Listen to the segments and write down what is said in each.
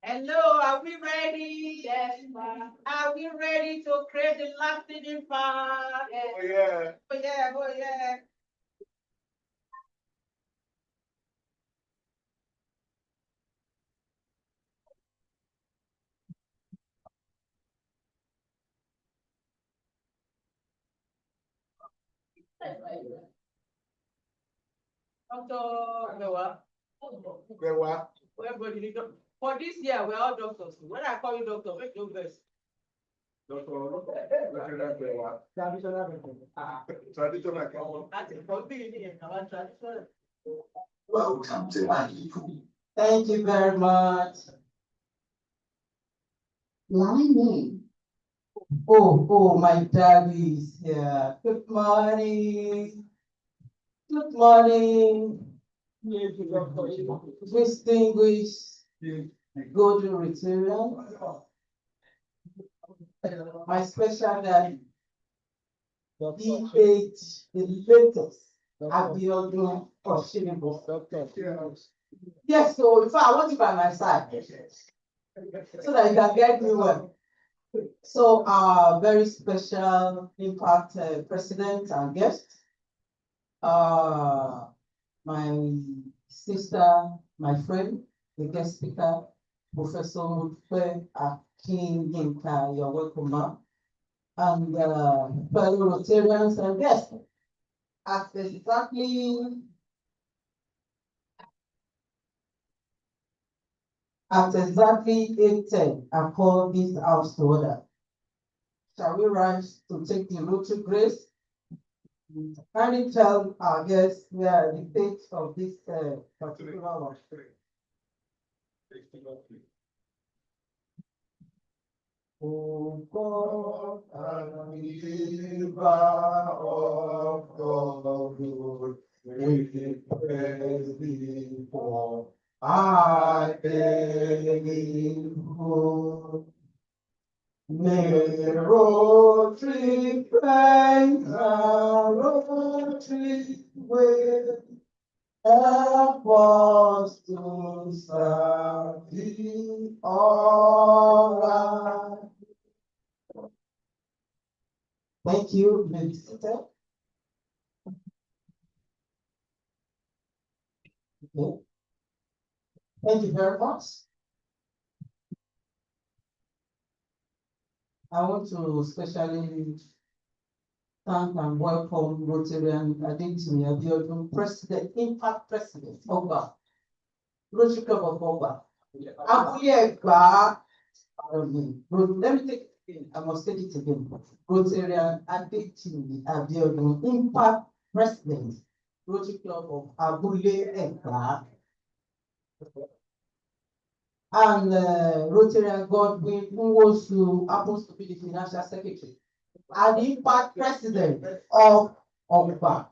Hello, are we ready? Yes. Are we ready to create the lasting impact? Yes. Oh yeah. Oh yeah. Oh yeah. Doctor Bewa. Everybody, for this year, we're all doctors. When I call you doctor, make no best. Traditional. Welcome to Manipu. Thank you very much. Line name. Oh, my daddy is here. Good morning. Good morning. Distinguished Golden Retriever. My special daddy. The latest Abiodun Oshinibo. Yes, so if I want you by my side, so that you can get me well. So our very special impact president and guest, my sister, my friend, the guest speaker, Professor Mutfe Akin Yinka, you're welcome, ma'am. And fellow Rotarians and guests, at exactly 8:10, I call this house to order. Shall we rise to take the road to grace? Kindly tell our guests where the date of this particular one. O God, and giver of all good, we praise thee for I believe. May Rotary friends and Rotary way help us to serve thee all right. Thank you, Minister. Okay. Thank you very much. I want to especially thank and welcome Rotarian Adintimi Abiodun, President, Impact President, Oba, Rotary Club of Oba. Let me take it again. I must take it again. Rotarian Adintimi Abiodun, Impact President, Rotary Club of Abule Egba. And Rotarian Godwin, who happens to be the Financial Secretary, and the Impact President of Oba.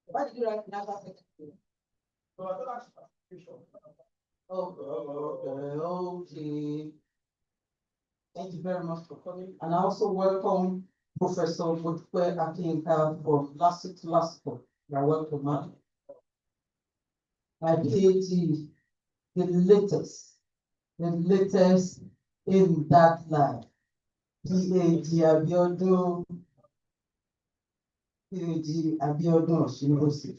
Why did you write Financial Secretary? Okay. Thank you very much for coming. And I also welcome Professor Mutfe Akinka from LASIK. You're welcome, ma'am. My PhD, the latest in that line. PhD Abiodun Oshinosi.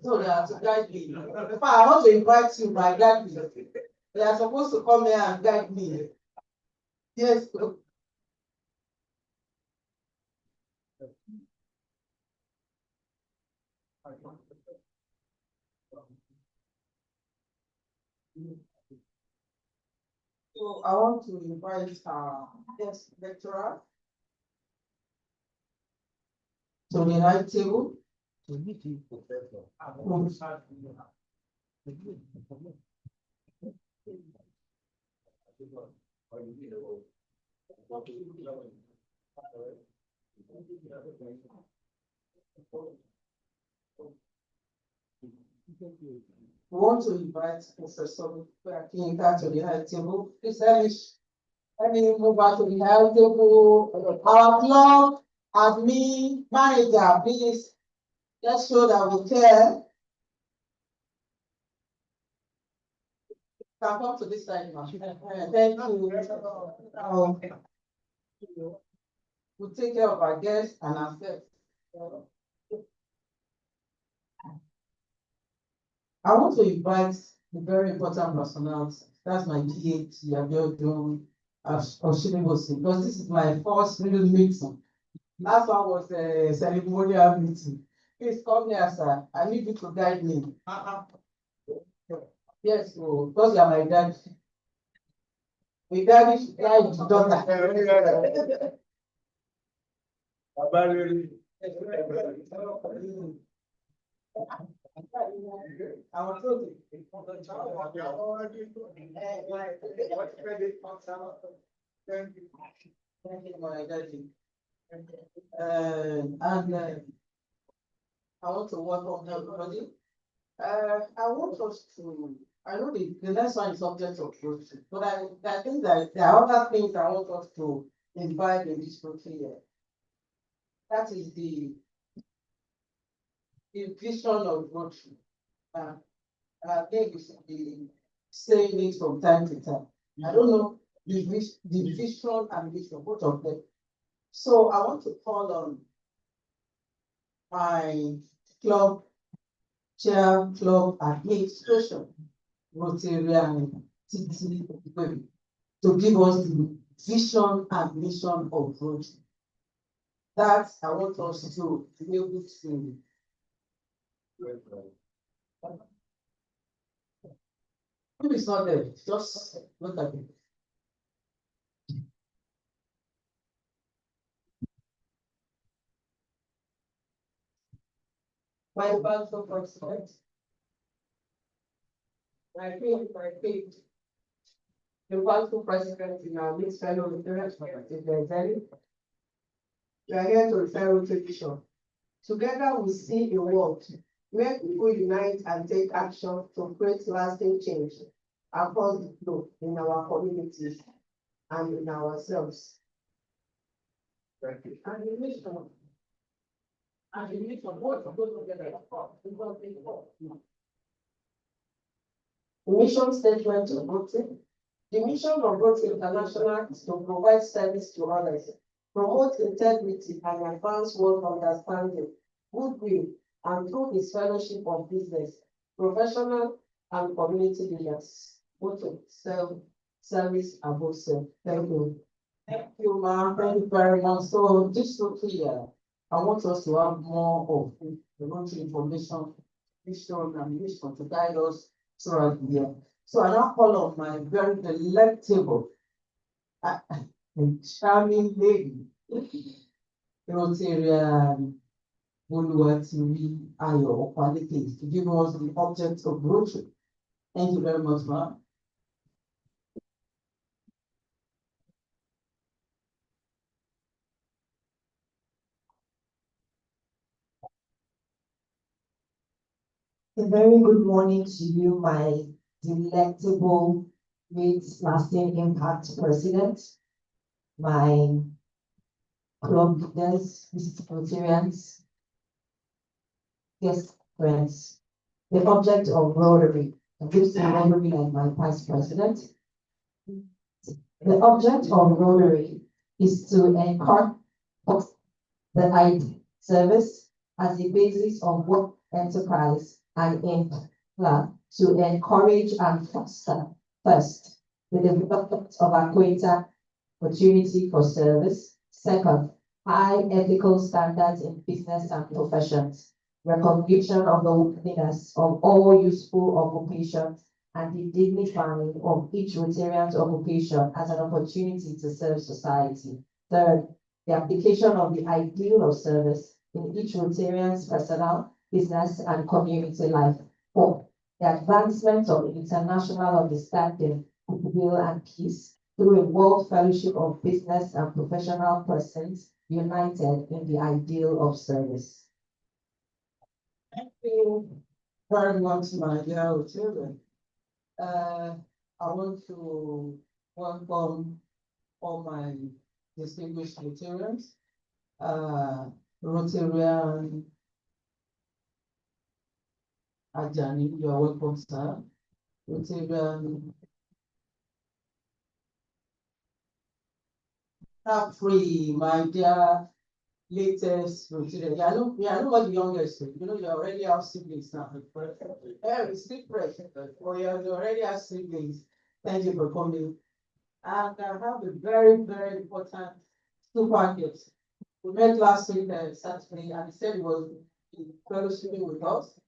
So they are to guide me. In fact, I want to invite you, my guide me. They are supposed to come here and guide me. Yes. So I want to invite yes, lecturer to the right table. We want to invite Professor Kinga to the high table. Please let me move back to the high table. Our club admin manager, please let's show that we care. Can come to this side now. Thank you. We'll take care of our guests and ourselves. I want to invite the very important personalities. That's my PhD, Abiodun Oshinibosi, because this is my first real meeting. Last one was a ceremonial meeting. Please come here, sir. I need you to guide me. Yes, because you are my dad. My daddy should guide his daughter. Thank you, my daddy. I want to welcome everybody. I want us to, I know the next one is subject of growth, but I think that there are other things I want us to invite in this group here. That is the vision of growth. And I think we should be saying it from time to time. I don't know the vision and vision, both of them. So I want to call on my club chair, club administration, Rotarian Titi Okpebholo, to give us the vision and mission of growth. That I want us to be able to. If it's not there, just look at it. My council president, my faith, the council president in our mixed fellow Lutherans, if there is any, we are here to refer to vision. Together we see a world where people unite and take action to create lasting change across the globe in our communities and in ourselves. And the mission. And the mission, both go together. The mission statement of Growth. The mission of Growth International is to provide service to others, promote integrity and advance world understanding, goodwill, and through his fellowship of business, professional and community leaders, both service above self. Thank you. Thank you, ma'am. Thank you very much. So just so clear, I want us to have more of the information, vision, and mission to guide us throughout the year. So I now call on my very delectable, charming lady, Rotarian Oluwatimi Ayo Okwaleke, to give us the object of growth. Thank you very much, ma'am. A very good morning to you, my delectable, great lasting impact president, my club leaders, Rotarians, guest friends. The object of Rotary, this is Rotary and my past president. The object of Rotary is to encourage the ID service as a basis of what enterprise, and employer to encourage and foster first the development of a greater opportunity for service. Second, high ethical standards in business and professions, recognition of the worthiness of all useful occupations and the dignifying of each Rotarian's occupation as an opportunity to serve society. Third, the application of the ideal of service in each Rotarian's personal, business, and community life. Fourth, the advancement of international understanding, goodwill, and peace through a world fellowship of business and professional persons united in the ideal of service. Thank you very much, my dear children. I want to welcome all my distinguished Rotarians. Rotarian Ajani, you are welcome, sir. Rotarian Free, my dear latest Rotarian. You are not the youngest, you know, you already have siblings now. It's still fresh, but you already have siblings. Thank you for coming. And I have a very, very important super gift. We met last week, Saturday, and he said he was in fellowshipping with us.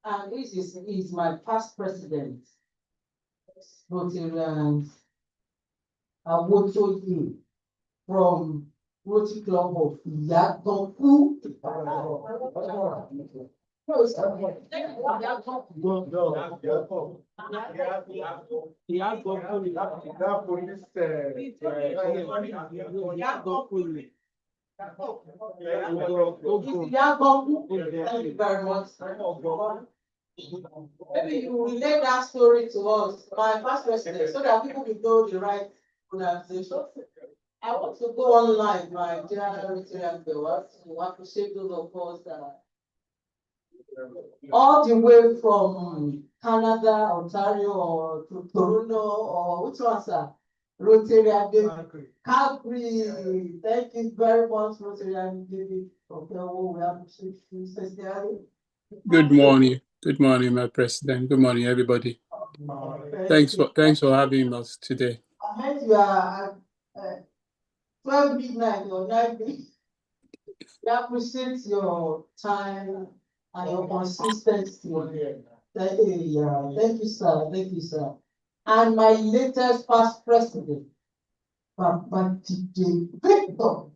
And this is my past president, Rotarian Awotoyi from Rotary Club of Yagonku. Thank you very much. Maybe you relate that story to us, my past president, so that people will know the right pronunciation. I want to go online, my dear Rotarian viewers, to appreciate those of us that all the way from Canada, Ontario, or to Toronto, or which one, sir? Rotarian David Calgary. Thank you very much, Rotarian David. We appreciate you sincerely. Good morning. Good morning, my president. Good morning, everybody. Thanks for having us today. I heard you are at 12 midnight or 9 midnight. We appreciate your time and your consistency. Thank you, sir. Thank you, sir. And my latest past president, Papa TJ Victor.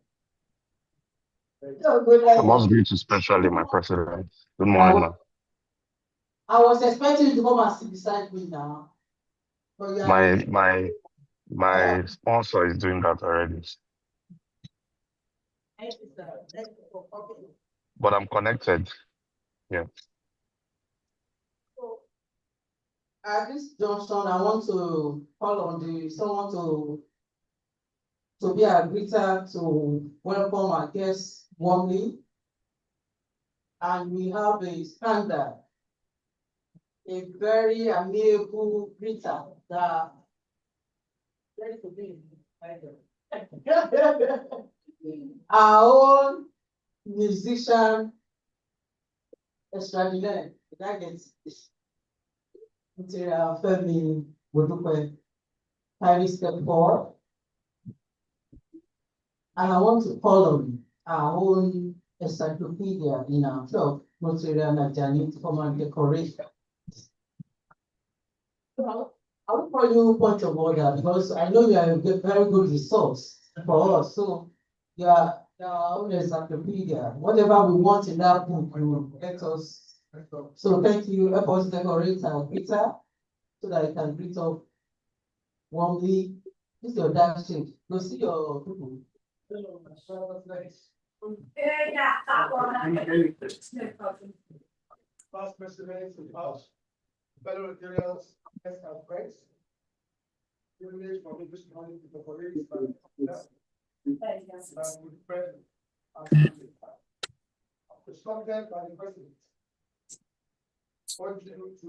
I must greet you specially, my president. Good morning, man. I was expecting you to come and sit beside me now. But My sponsor is doing that already. Thank you, sir. Thank you for coming. But I'm connected. Yeah. So, at this junction, I want to call on someone to be a greeter to welcome our guests warmly. And we have a standard, a very amiable greeter that ready to be our own musician extraordinaire. That gets Femi Wodupe. Kindly step forward. And I want to call on our own encyclopedia in our shop, Rotarian Ajani, to come and decorate. I will call you point of order because I know you are a very good resource for us. So you are our own encyclopedia. Whatever we want in that book, you will let us. So thank you. Help us decorate our pizza so that I can greet up warmly. This is your dark shade. Go see your people. Past presidents of the House, fellow Rotarians, guests and friends. Privilege for me this morning to decorate with friends. Instructed by the president. Want you to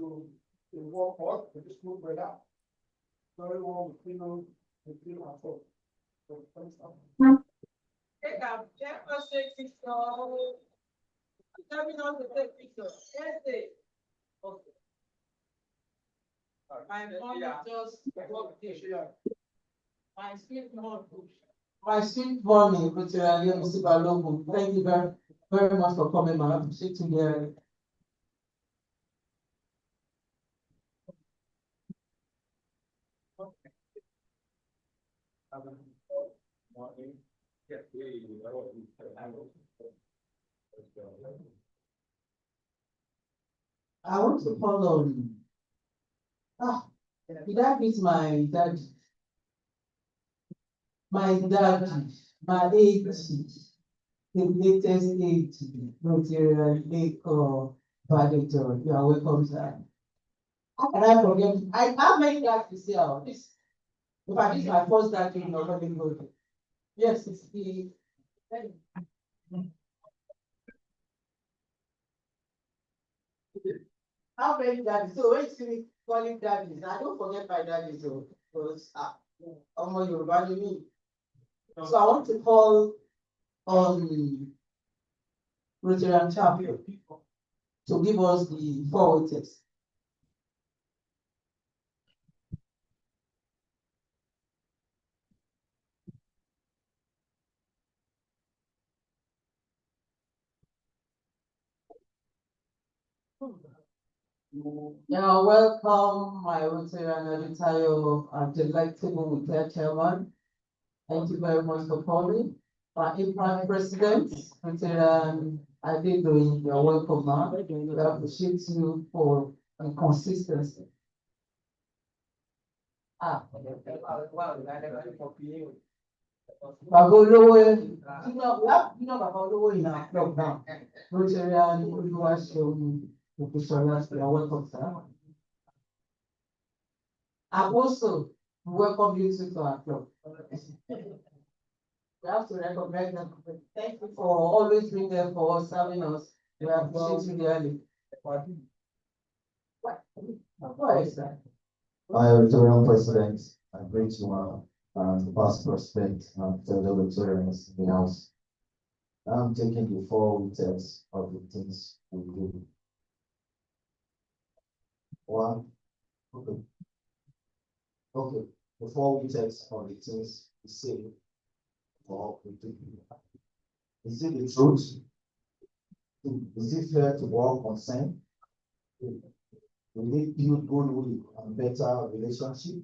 walk forth with this group right now. Very warm, clean our thought. Take our chairperson, Tell me not to take pictures. Yes, they. Okay. My mom just walked in. My sweet mom. My sweet mommy, Rotary Mr. Balogun, thank you very much for coming, I appreciate you here. I want to call on. Did I meet my dad? My dad, my age, the latest age, Rotary Lake or Validator, you are welcome, sir. How can I forget? I have many dads to say all this. In fact, this is my first dad in Nobody Road. Yes, it's the. How many daddies? So when you see me calling daddies, I don't forget my daddies, though, because I'm Yoruba to me. So I want to call on Rotary Champion to give us the forward text. Yeah, welcome, my Rotary Editayo, delectable with their chairman. Thank you very much for calling. Our Prime President, Rotary Adedoyin, you're welcome, ma'am. We appreciate you for the consistency. Bàbá olówó bàbá olówó in our club now. Rotary Olúwaṣeun Ògúnṣọlá, you are welcome, sir. Apostle, we welcome you to our club. We have to recognize them. Thank you for always being there for us, serving us. We appreciate you dearly. Of course, sir. I am Rotary President. I greet you the past president and fellow Rotarians in the house. I'm taking the 4 weeks of the things we do. 1. Okay. The 4 weeks of the things we say or we do. Is it the truth? Is it fair to all concerned? Will it build goodwill and better relationship?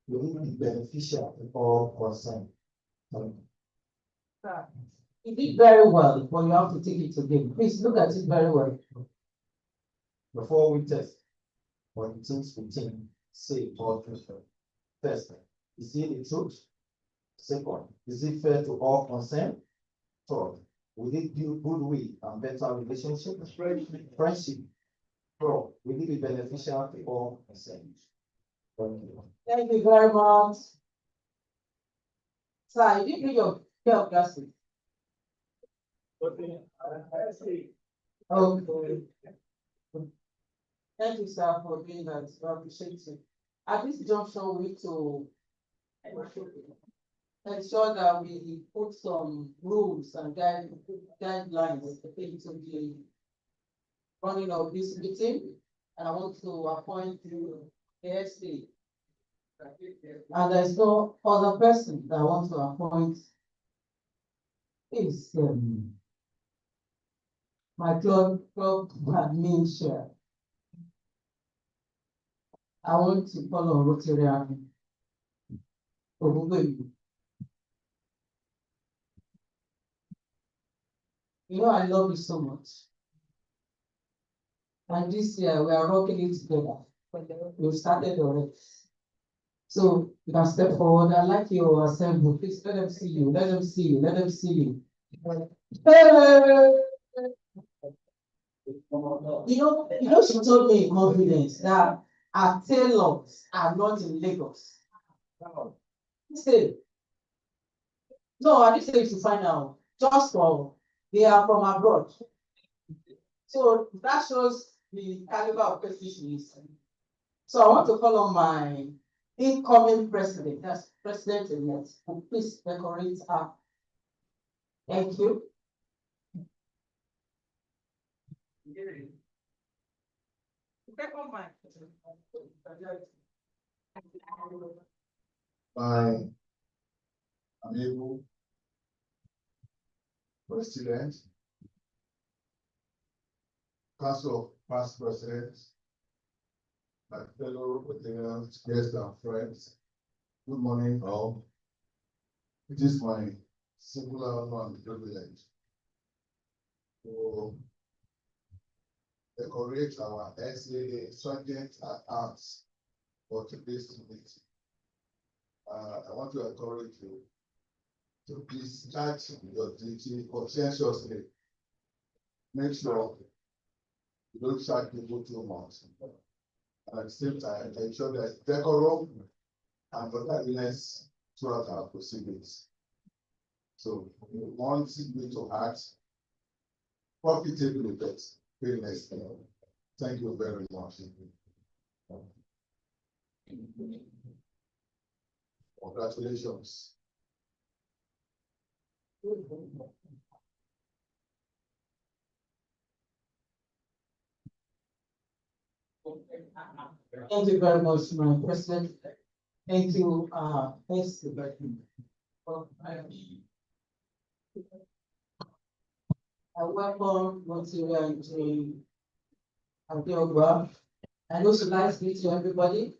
Will it be beneficial to all concerned? You did very well, but you have to take it again. Please look at it very well. Before we test, what the things we think, say or do. First, is it the truth? Second, is it fair to all concerned? Third, will it build goodwill and better relationship? Friendship. Fourth, will it be beneficial to all concerned? Thank you. Thank you very much. Sir, you didn't bring your pair of glasses. Okay. Thank you, sir, for doing that. I appreciate it. At this junction, we need to ensure that we put some rules and guidelines into the running of this meeting. And I want to appoint the ASC. And there's no other person that I want to appoint. Is my club admin chair. I want to call on Rotary Ogunboyi. You know, I love you so much. And this year we are rocking it together. We've started already. So you can step forward. I'd like your assembly. Please let them see you. Let them see you. Let them see you. You know, she told me in confidence that our tailors are not in Lagos. Say, no, I didn't say it to find out. Just for they are from abroad. So that shows the caliber of person she is. So I want to call on my incoming president, that's President-elect, and please decorate her. Thank you. Second one. My amiable president, council of past presidents, my fellow Rotarians, guests and friends, good morning all. It is my singular honor and privilege to decorate our SAA Sergeant at Arms for today's meeting. I want to encourage you to discharge your duty conscientiously. Make sure you don't charge people too much. And at the same time, ensure there's decorum and orderliness throughout our proceedings. So we want you to act profitably, but painlessly. Thank you very much. Congratulations. Thank you very much, my president. Thank you, thanks. I welcome Monteria to Adeogba. I know she likes to meet you, everybody.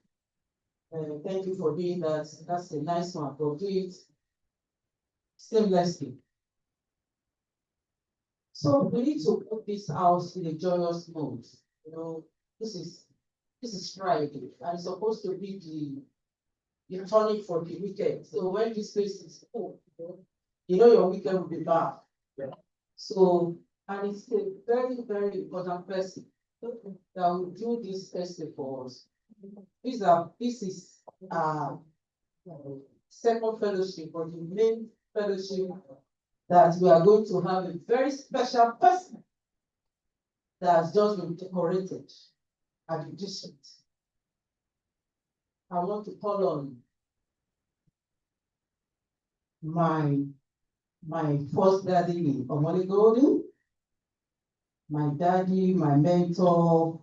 Thank you for doing that. That's a nice one. For doing it seamlessly. So we need to put this house in a joyous mode. You know, this is Friday, and it's supposed to be the tonic for the weekend. So when this place is full, you know your weekend will be back. So, and it's a very, very important person that will do this festival for us. This is second fellowship, or the main fellowship that we are going to have a very special person that has just been decorated at the district. I want to call on my first daddy, Omole Golden, my daddy, my mentor,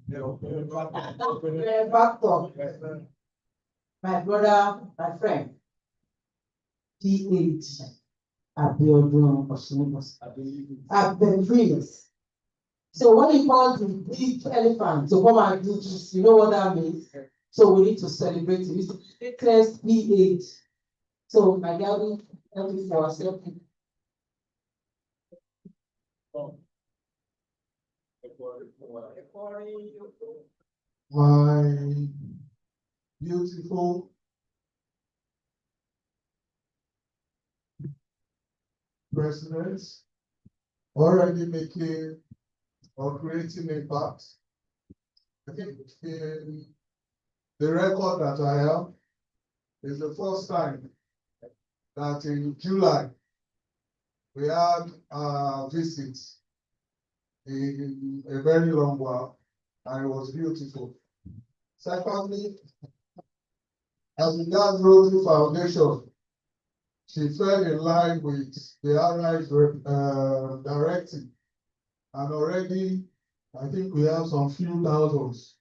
my brother, my friend, T.H. Abiodun Oshinibos. I've been dreamers. So when you call the big elephant to come and do this, you know what that means? So we need to celebrate it. It's the latest P8. So my daddy, thank you for accepting. My beautiful presidents already making or creating impact. I think in the record that I have is the first time that in July we had a visit in a very long while, and it was beautiful. Secondly, as regards Rotary Foundation, she fell in line with the RI's directive, and already I think we have some few thousands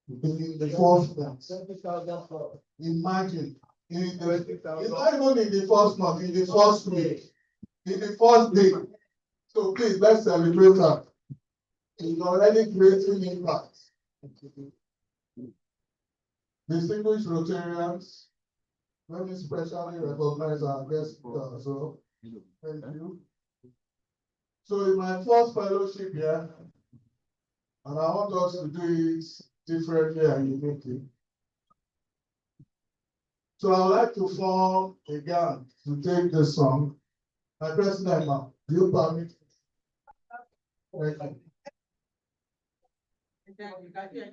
in the first month. Imagine, it's not even in the first month, in the first week, in the first day. So please, let's celebrate her. She's already creating impact. Distinguished Rotarians, let me specially recognize our guest speaker as well. Thank you. So in my first fellowship here, and I want us to do it differently and uniquely. So I would like to form a gang to take the song. My president, ma'am, do you permit? Thank you.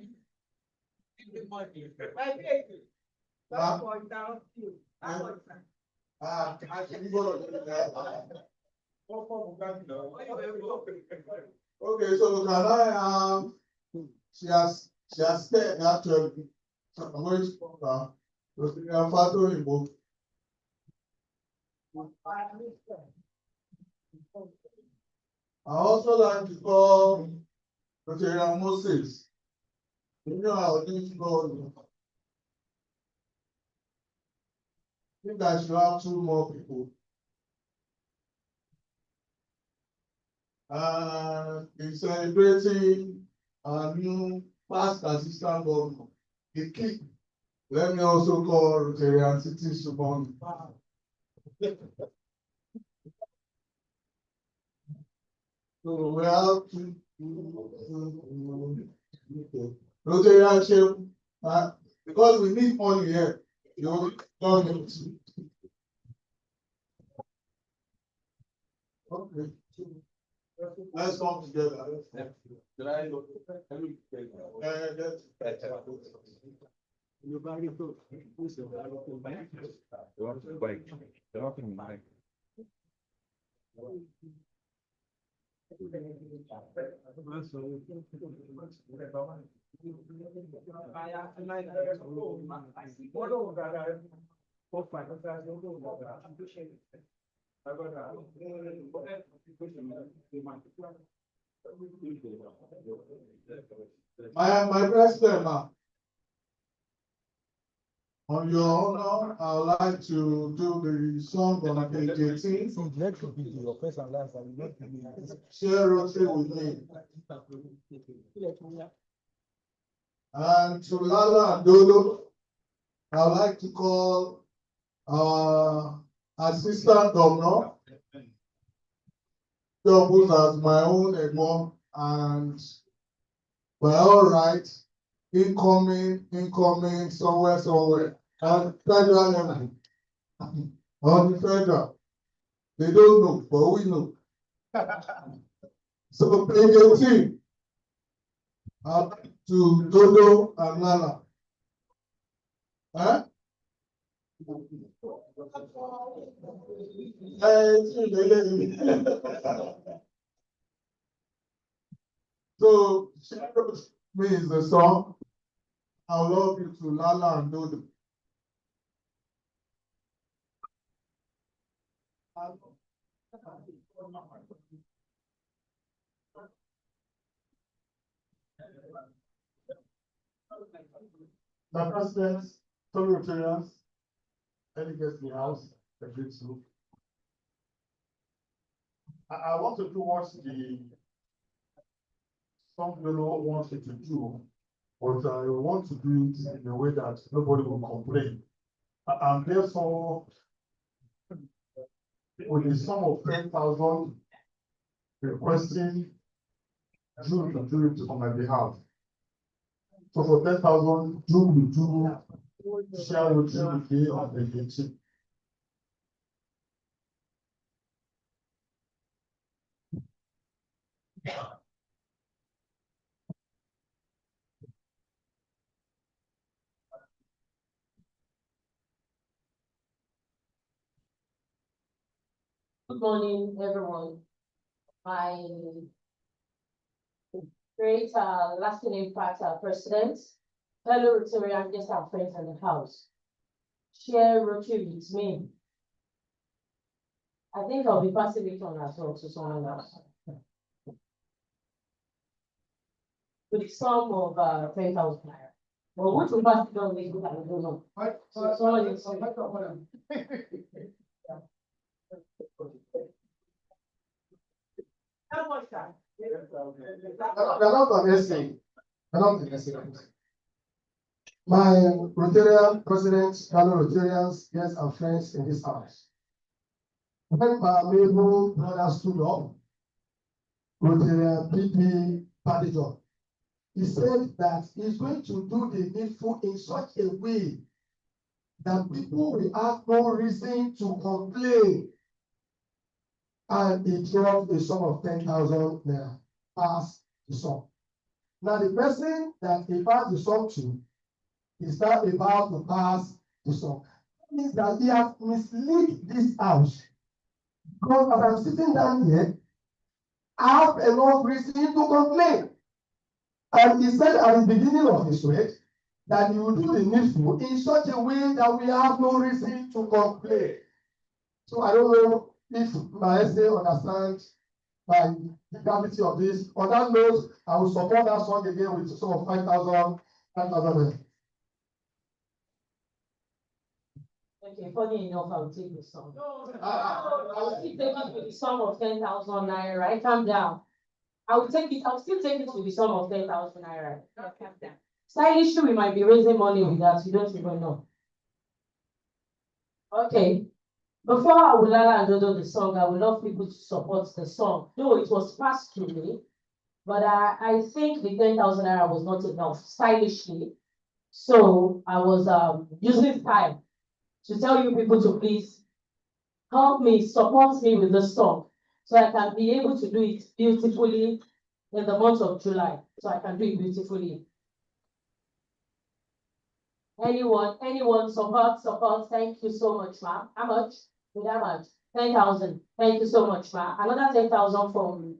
Okay, so can I she has stayed actually. So I'm going to put her. I'm following book. I also like to call Rotarian Moses. You know how this goes. I think I should have 2 more people. He's celebrating our new past assistant governor. Let me also call Rotarian City Subon. So we have to Rotarian shape, because we need money here. You don't need to. Okay. Let's come together. My president, ma. On your honor, I would like to do the song on page 18. Share Rotary with me. And to Lala and Dodo, I would like to call our assistant governor, doubles as my own Egbon, and by all right, incoming, somewhere, and federal level. On the federal, they don't know, but we know. So page 18, up to Dodo and Lala. Huh? So, share me is the song. I love you to Lala and Dodo. My presidents, fellow Rotarians, delegates in the house, the great group. I want to do what some fellow wants it to do, but I want to do it in a way that nobody will complain. And therefore, with the sum of 10,000 requesting June to do it on my behalf. So for 10,000, June will do share with you on the 18th. Good morning, everyone. My great lasting impact, our president, fellow Rotarian guests and friends in the house. Share Rotary with me. I think I'll be passing it on as well to someone else. With the sum of 10,000 naira. Well, which will pass it on, we don't know. So someone is How much time? My Rotarian presidents, fellow Rotarians, guests and friends in this house. When my amiable brother stood up, Rotarian PP Padijon, he said that he's going to do the needful in such a way that people will have no reason to complain. And he dropped a sum of 10,000 naira past the sum. Now the person that he passed the sum to is now about to pass the sum. That means that he has misled this house. Because as I'm sitting down here, I have enough reason to complain. And he said at the beginning of his word that he will do the needful in such a way that we have no reason to complain. So I don't know if my essay understands by the gravity of this. On that note, I will support that song again with some of 5,000. Okay, funny enough, I'll take the song. I'll still take it with the sum of 10,000 naira, right? Calm down. I'll still take it with the sum of 10,000 naira. Calm down. Stylishly, we might be raising money with that, you don't even know. Okay. Before I will allow Dodo the song, I would love people to support the song. Though it was passed to me, but I think the 10,000 naira was not enough, stylishly. So I was using time to tell you people to please help me, support me with the song, so I can be able to do it beautifully in the month of July. So I can do it beautifully. Anyone support, thank you so much, ma'am. How much? With how much? 10,000. Thank you so much, ma'am. Another 10,000 from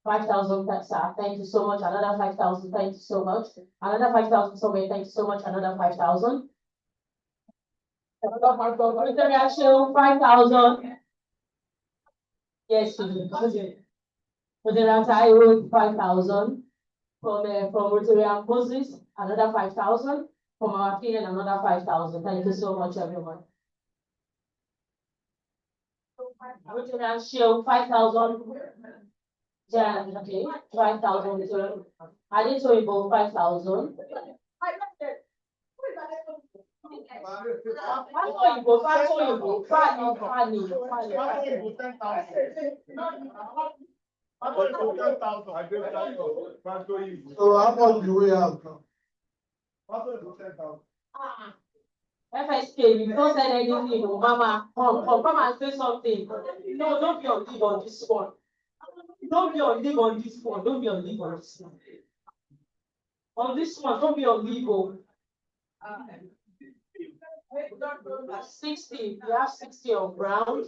5,000, sir. Thank you so much. Another 5,000. Thank you so much. Another 5,000 somewhere. Thank you so much. Another 5,000. Another 5,000. 5,000. Yes, you do. For the Rantai 5,000. From Rotarian Moses, another 5,000. From our opinion, another 5,000. Thank you so much, everyone. Rotarian Shield 5,000. Yeah, okay, 5,000. I didn't show you both 5,000. So how much do we have? FSK, you don't say anything, no, Mama. Come and say something. No, don't be on leave on this one. Don't be on leave on this one. Don't be on leave on this one. On this one, don't be on leave. 60. We have 60 on ground.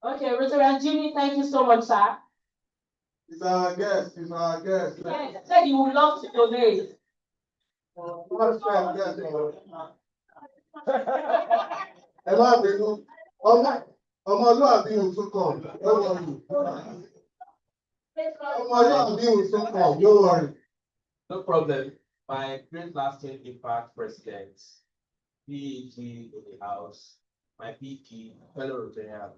Okay, Rotarian Jimmy, thank you so much, sir. He's our guest. Yes, said you would love to donate. Ẹ má bínú, ọmọlúwàbí ò tún kàn, don't worry. Ọmọlúwàbí ò tún kàn, don't worry. No problem. My great lasting impact president, PEG in the house, my PG, fellow Rotarian,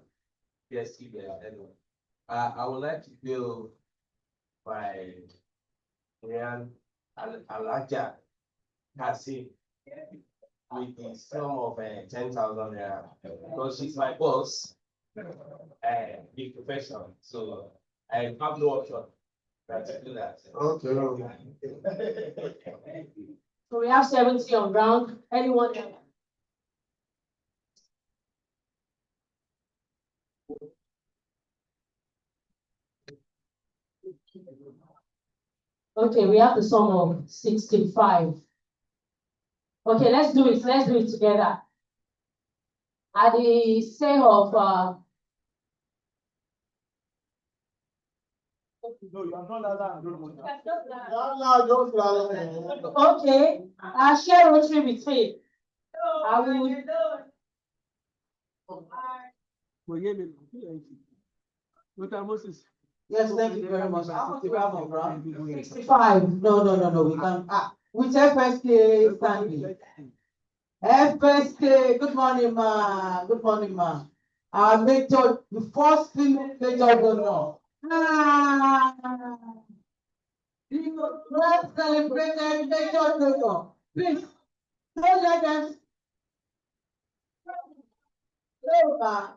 PST there, anyway. I would like to build by Ryan Alaja Kasi with the sum of 10,000 naira because she's my boss, big profession. So I have no option but to do that. Okay. So we have 70 on ground. Anyone else? Okay, we have the sum of 65. Okay, let's do it together. At the sale of okay, I'll share Rotary with me. I will. Yes, thank you very much. 65. No, we can't. With FSK standing. FSK, good morning, ma. Good morning, ma. Our major, the first female major donor. Let's celebrate the major donor. Please, don't let them. No, ma.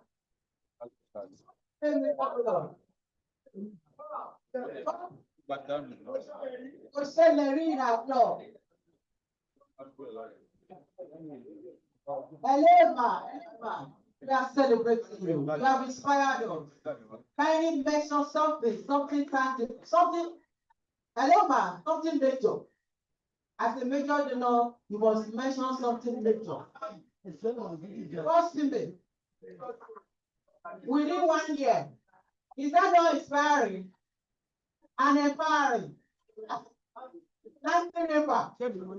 Hello, ma. We are celebrating you. You have inspired us. Kindly mention something tangible, something. Hello, ma. Something major. As a major donor, you must mention something major. First female. Within 1 year. Is that not inspiring and empowering? That's the paper.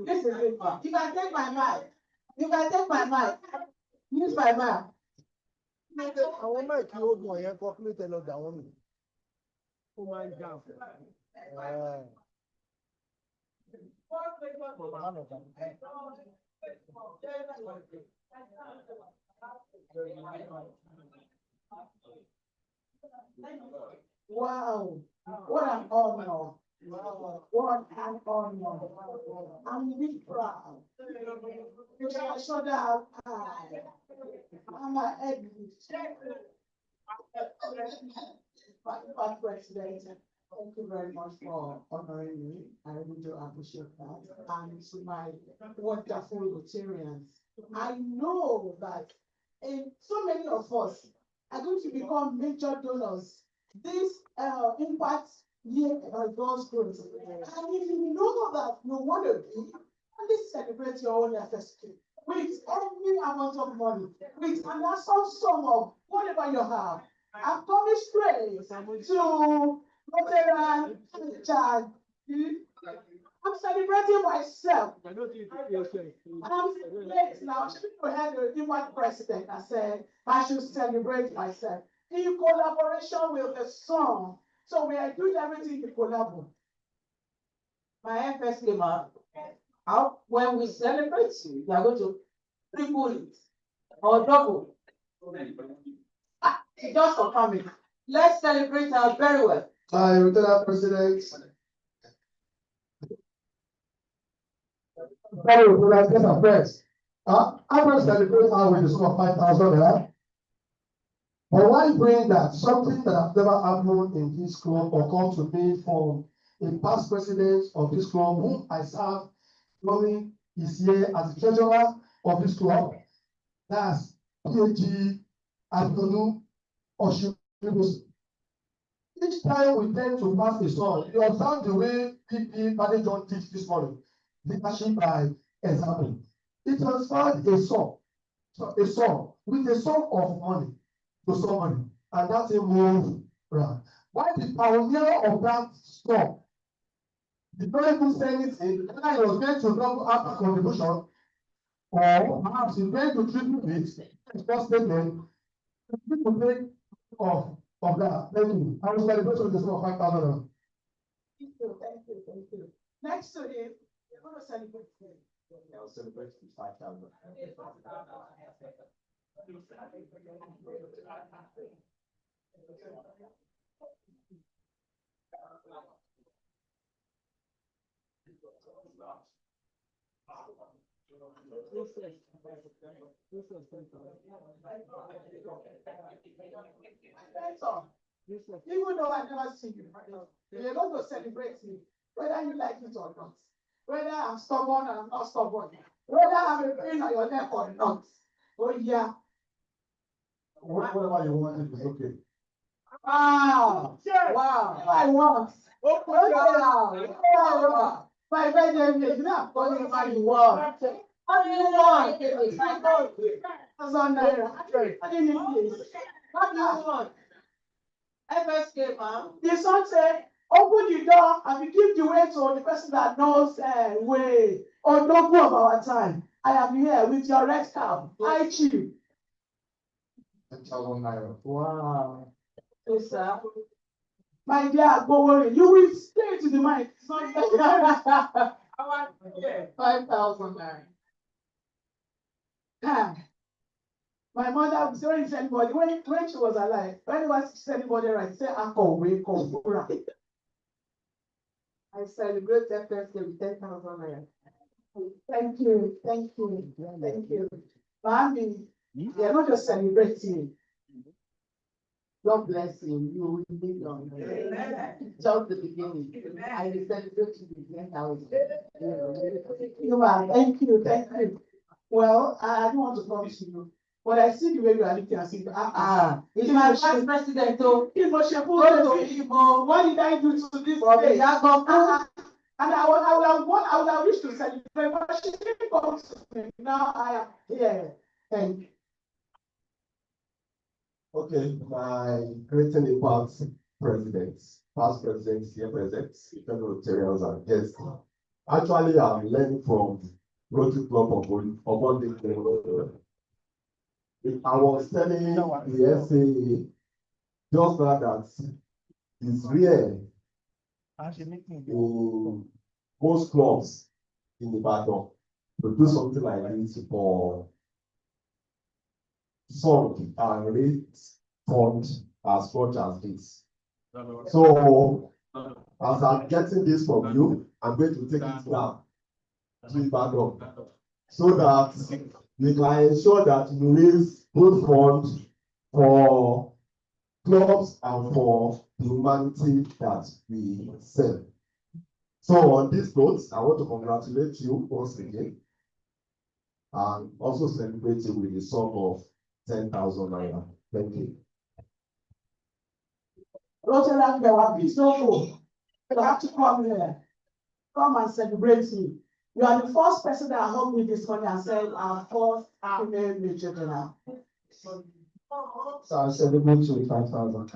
This is paper. You can take my mic. Use my mic. Àwọn máìkì ogun yẹn kọ́ kí ló tẹ lọ dà wọ́n mi. Ó máa ń jà fún. Wow, what an honor. What an honor. I'm really proud. You shall shoulder up high. I'm a head. Vice President, thank you very much for honoring me. I really do appreciate that. And to my wonderful Rotarians, I know that so many of us are going to become major donors. This impact year goes good. And if you know that you want to be, only celebrate your own FSK with any amount of money, with an assumed sum of whatever you have. I've come straight to Rotary Chad. I'm celebrating myself. I'm late now. People had the impact president and said I should celebrate myself in collaboration with the song. So we are doing everything in collaboration. My FSK man, when we celebrate you, we are going to triple it or double. Just for coming. Let's celebrate her very well. My Rotary President. Very well, let's get our friends. I will celebrate her with the sum of 5,000 naira. But why bring that? Something that I've never happened in this club or come to me from a past president of this club, whom I served during his year as the treasurer of this club. That's PhD Abdulu Oshun. Each time we tend to pass a song, you observe the way PP Badejon teach this morning, leadership by example. It transferred a song with a song of money to somebody, and that's a move around. Why the pioneer of that song did not even say anything, whether he was going to double up the contribution, or perhaps he's going to triple it, it's just statement, people take of that. Thank you. I will celebrate with the sum of 5,000. Thank you. Next to him, we're going to celebrate him. I'll celebrate with 5,000. Even though I never see you, you're going to celebrate me, whether you like it or not. Whether I'm stubborn or I'm not stubborn. Whether I'm a pain on your neck or not. Oh yeah. Whatever you want, it's okay. Wow. Wow. I want. Wow. My birthday is not calling what you want. What do you want? What do you want? FSK, ma'am. The son said, open the door and we give the way to the person that knows way or no go of our time. I am here with your red cap. I chief. 10,000 naira. Wow. Yes, sir. My dear, go worry. You will stay to the mic. It's not 5,000 naira. My mother was saying to anybody when she was alive, when she was anybody right, say wake up. I celebrate that birthday with 10,000 naira. Thank you. Mommy, you're not just celebrating. God bless you. You will live long. Just the beginning. I will celebrate you with 10,000. Thank you. Well, I don't want to promise you. But I see the way you are looking and see, it's my vice president, so what did I do to this day? And I would have wished to celebrate, but she didn't come to me. Now I am here. Thank you. Okay, my greeting impact presidents, past presidents, here presents, fellow Rotarians and guests. Actually, I'm learning from Rotary Club of Ogbonge. I was telling the SA just now that it's rare in most clubs in Ibadan to do something like this for song and rate fund as much as this. So as I'm getting this from you, I'm going to take it down to Ibadan so that we can ensure that we raise good funds for clubs and for the humanity that we serve. So on this note, I want to congratulate you once again and also celebrate you with the sum of 10,000 naira. Thank you. Rotary Bewa, please don't go. You have to come here. Come and celebrate me. You are the first person that helped me this morning and said our first female major general. So I celebrate you with 5,000.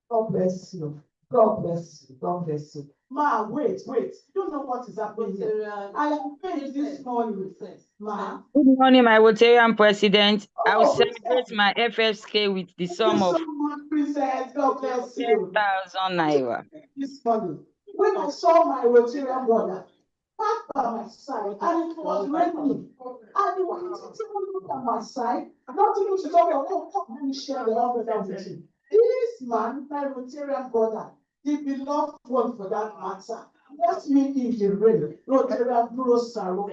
God bless you. God bless you. God bless you. Ma, wait. You don't know what is happening here. I am paid this morning. Ma. Good morning, my Rotarian president. I will Oh, celebrate my FFK with the sum of Thank you so much, Princess. God bless you. 10,000 naira. This morning, when I saw my Rotarian brother packed by my side, and it was raining, and he was even look at my side, not even to talk about, oh, come, let me share the love with you. This man, my Rotarian brother, the beloved one for that matter, left me in the rain. Rotarian Bro Saro.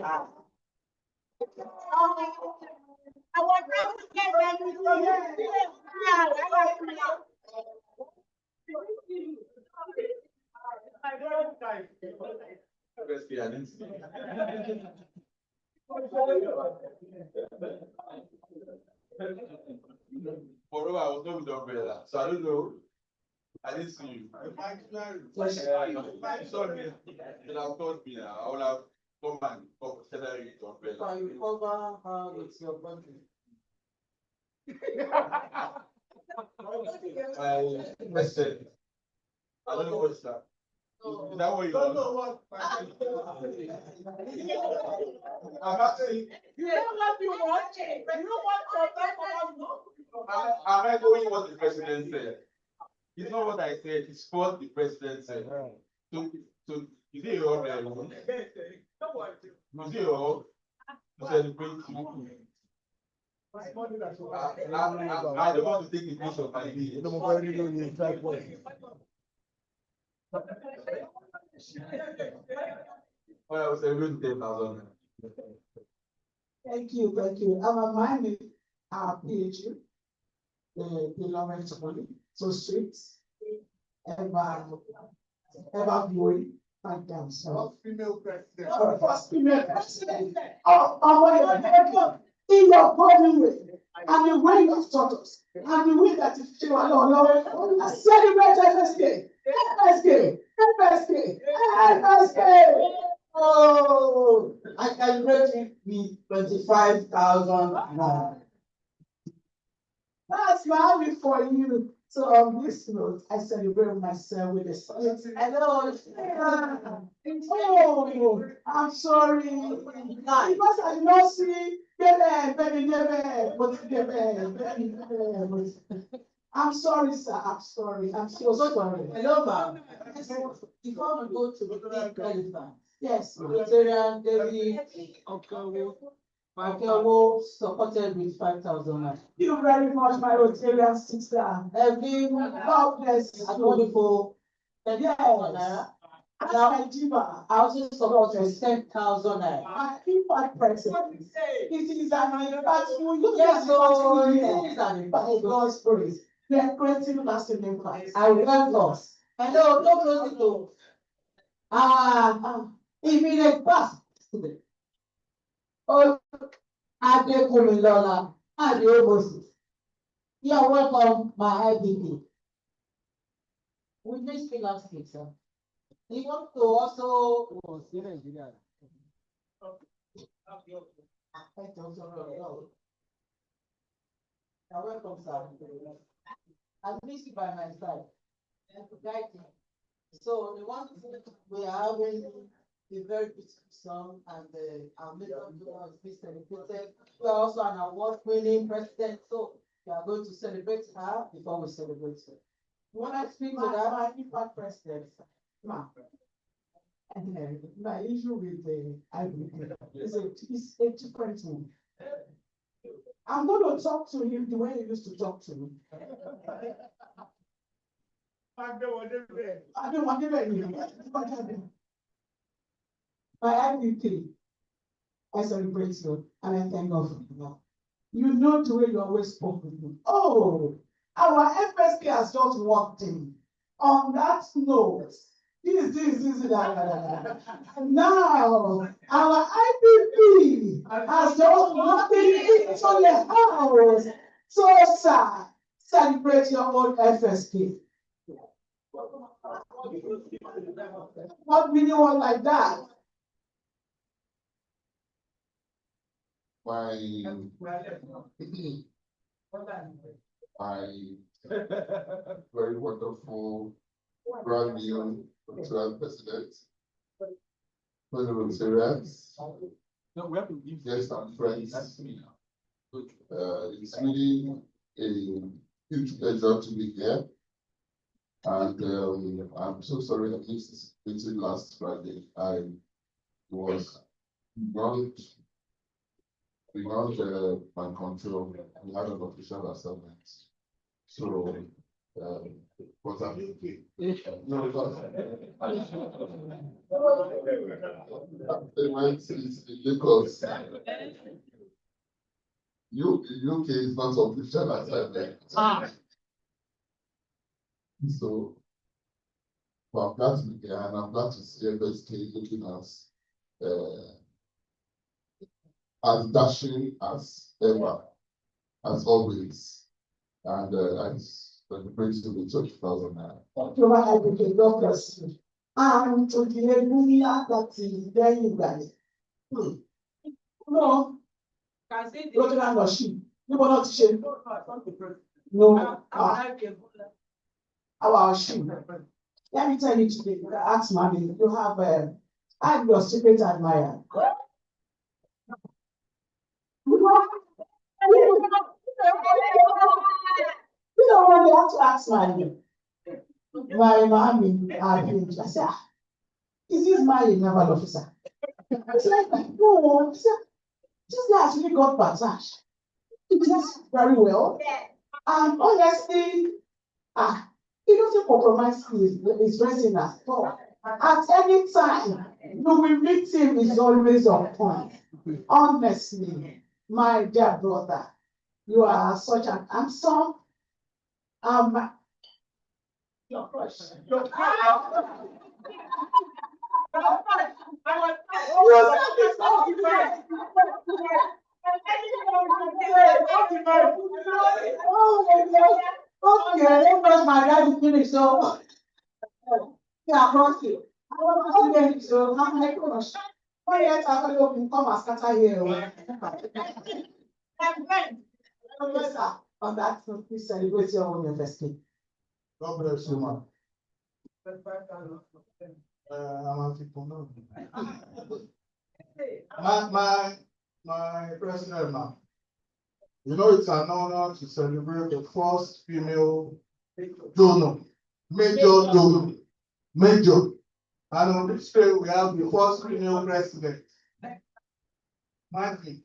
Moreover, I was not with the umbrella, so I don't know. I didn't see you. Sorry, then I've told me now. I will have come and consider it the umbrella. You cover her with your body. I said, I don't know what's that. Is that what you want? I'm not saying. You know what you want? You know what? Am I going what the president said? It's not what I said, it's what the president said. So is it your own? Is it your own? To celebrate you? I don't want to take the place of my lead. Oh, I was celebrating 10,000. Thank you. I'm reminded our PhD, the beloved somebody, so sweet, ever glory, thank them. So, Female president. first female president. Oh, in your body way, and the way you have taught us, and the way that you feel alone, I celebrate FSK. Oh, I celebrate it with 25,000. That's lovely for you. So on this note, I celebrate myself with a song. Hello. Oh, I'm sorry. Because I did not see I'm sorry, sir. I'm sorry. I'm so sorry. Hello, ma'am. Before we go to the relevant. Yes, Rotarian David Okewo supported with 5,000. Thank you very much, my Rotarian sister. God bless you. Wonderful. Yes. I also support with 10,000. I think I'm president. It is an impactful. Yes, so it is an impactful. God's praise. We are creating lasting impact. I welcome. Hello, don't close the door. If it is past today. Oh, Adekunmilola, Adeomosi. You are welcome, my IBP. We need to last week, sir. You want to also. You're welcome, sir. At least by my side and to guide me. So the one we are having a very beautiful song, and our major donor is being celebrated. We are also an award-winning president, so we are going to celebrate her before we celebrate her. You want to speak to that? My president, my issue with the is a different one. I'm going to talk to him the way he used to talk to me. I don't want to do my IVP, I celebrate you and I thank God for you. You know the way you always spoke with me. Oh, our FSK has just walked in. On that note, that. Now, our IPP has just walked into the house. So, sir, celebrate your own FSK. What meaning one like that? My very wonderful brand new president, fellow Rotarians, guests and friends. It's really a huge pleasure to be here. And I'm so sorry I missed this meeting last Friday. I was beyond my control. We had an official assignment. So, but I'm okay. They went in Lagos. UK is not official assignment. So, well, I'm glad to be here, and I'm glad to see FSK looking as dashing as ever, as always. And I celebrate to the 20,000 naira. God bless you. And to the Hallelujah that is there you guys. No. Looking at the sheep. You will not shame. No. Our sheep. Let me tell you today, ask mommy, you have I'm your secret admirer. You know what they have to ask my mommy, I said, is this my naval officer? It's like, no, this guy actually got passage. He does very well. And honestly, he doesn't compromise his dressing at all. At any time, you will meet him, he's always on point. Honestly, my dear brother, you are such an handsome, your crush. Your okay, my dad finished, so yeah, I brought you. So how my crush? Why yet I can come and scatter here? On that, please celebrate your own university. God bless you, man. My president, man. You know, it's an honor to celebrate the first female donor, major donor, major. And on this day, we have the first female president. Maggie.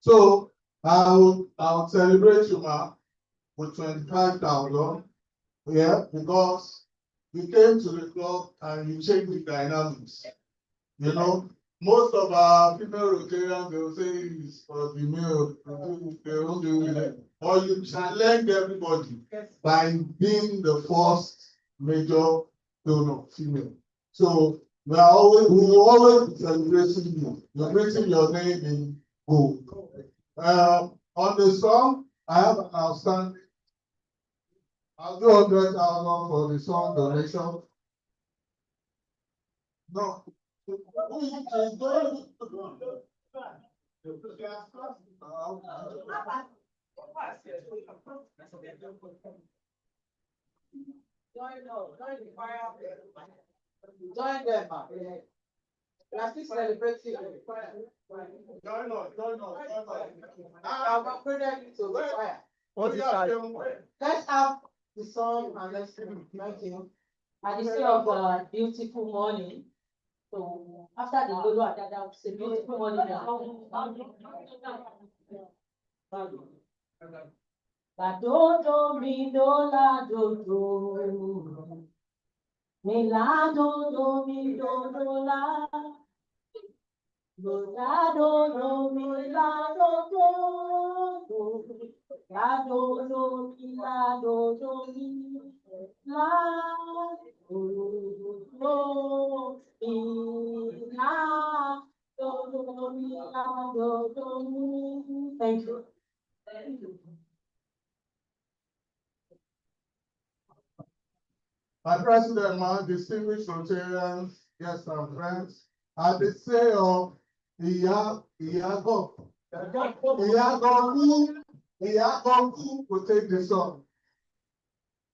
So I'll celebrate you, ma, with 25,000. Yeah, because you came to the club and you changed the dynamics. You know, most of our female Rotarians, they will say it's for the male, they don't do it. Or you challenge everybody by being the first major donor female. So we will always be celebrating you. You're writing your name in gold. On the song, I have an outstanding. I'll do 100,000 for the song donation. No. Join them, ma. We are still celebrating. Join us. I'm afraid to the fire. What is that? Let's have the song and let's sing. Thank you. At the say of a beautiful morning. So after the Lolo Adada, it's a beautiful morning. La do do mi do la do do. Mi la do do mi do do la. Do la do do mi la do do. La do do mi la do do mi la do do mi la do do mi la do do mi. Thank you. Thank you. My president, my distinguished Rotarians, guests and friends, at the say of Iago will take the song.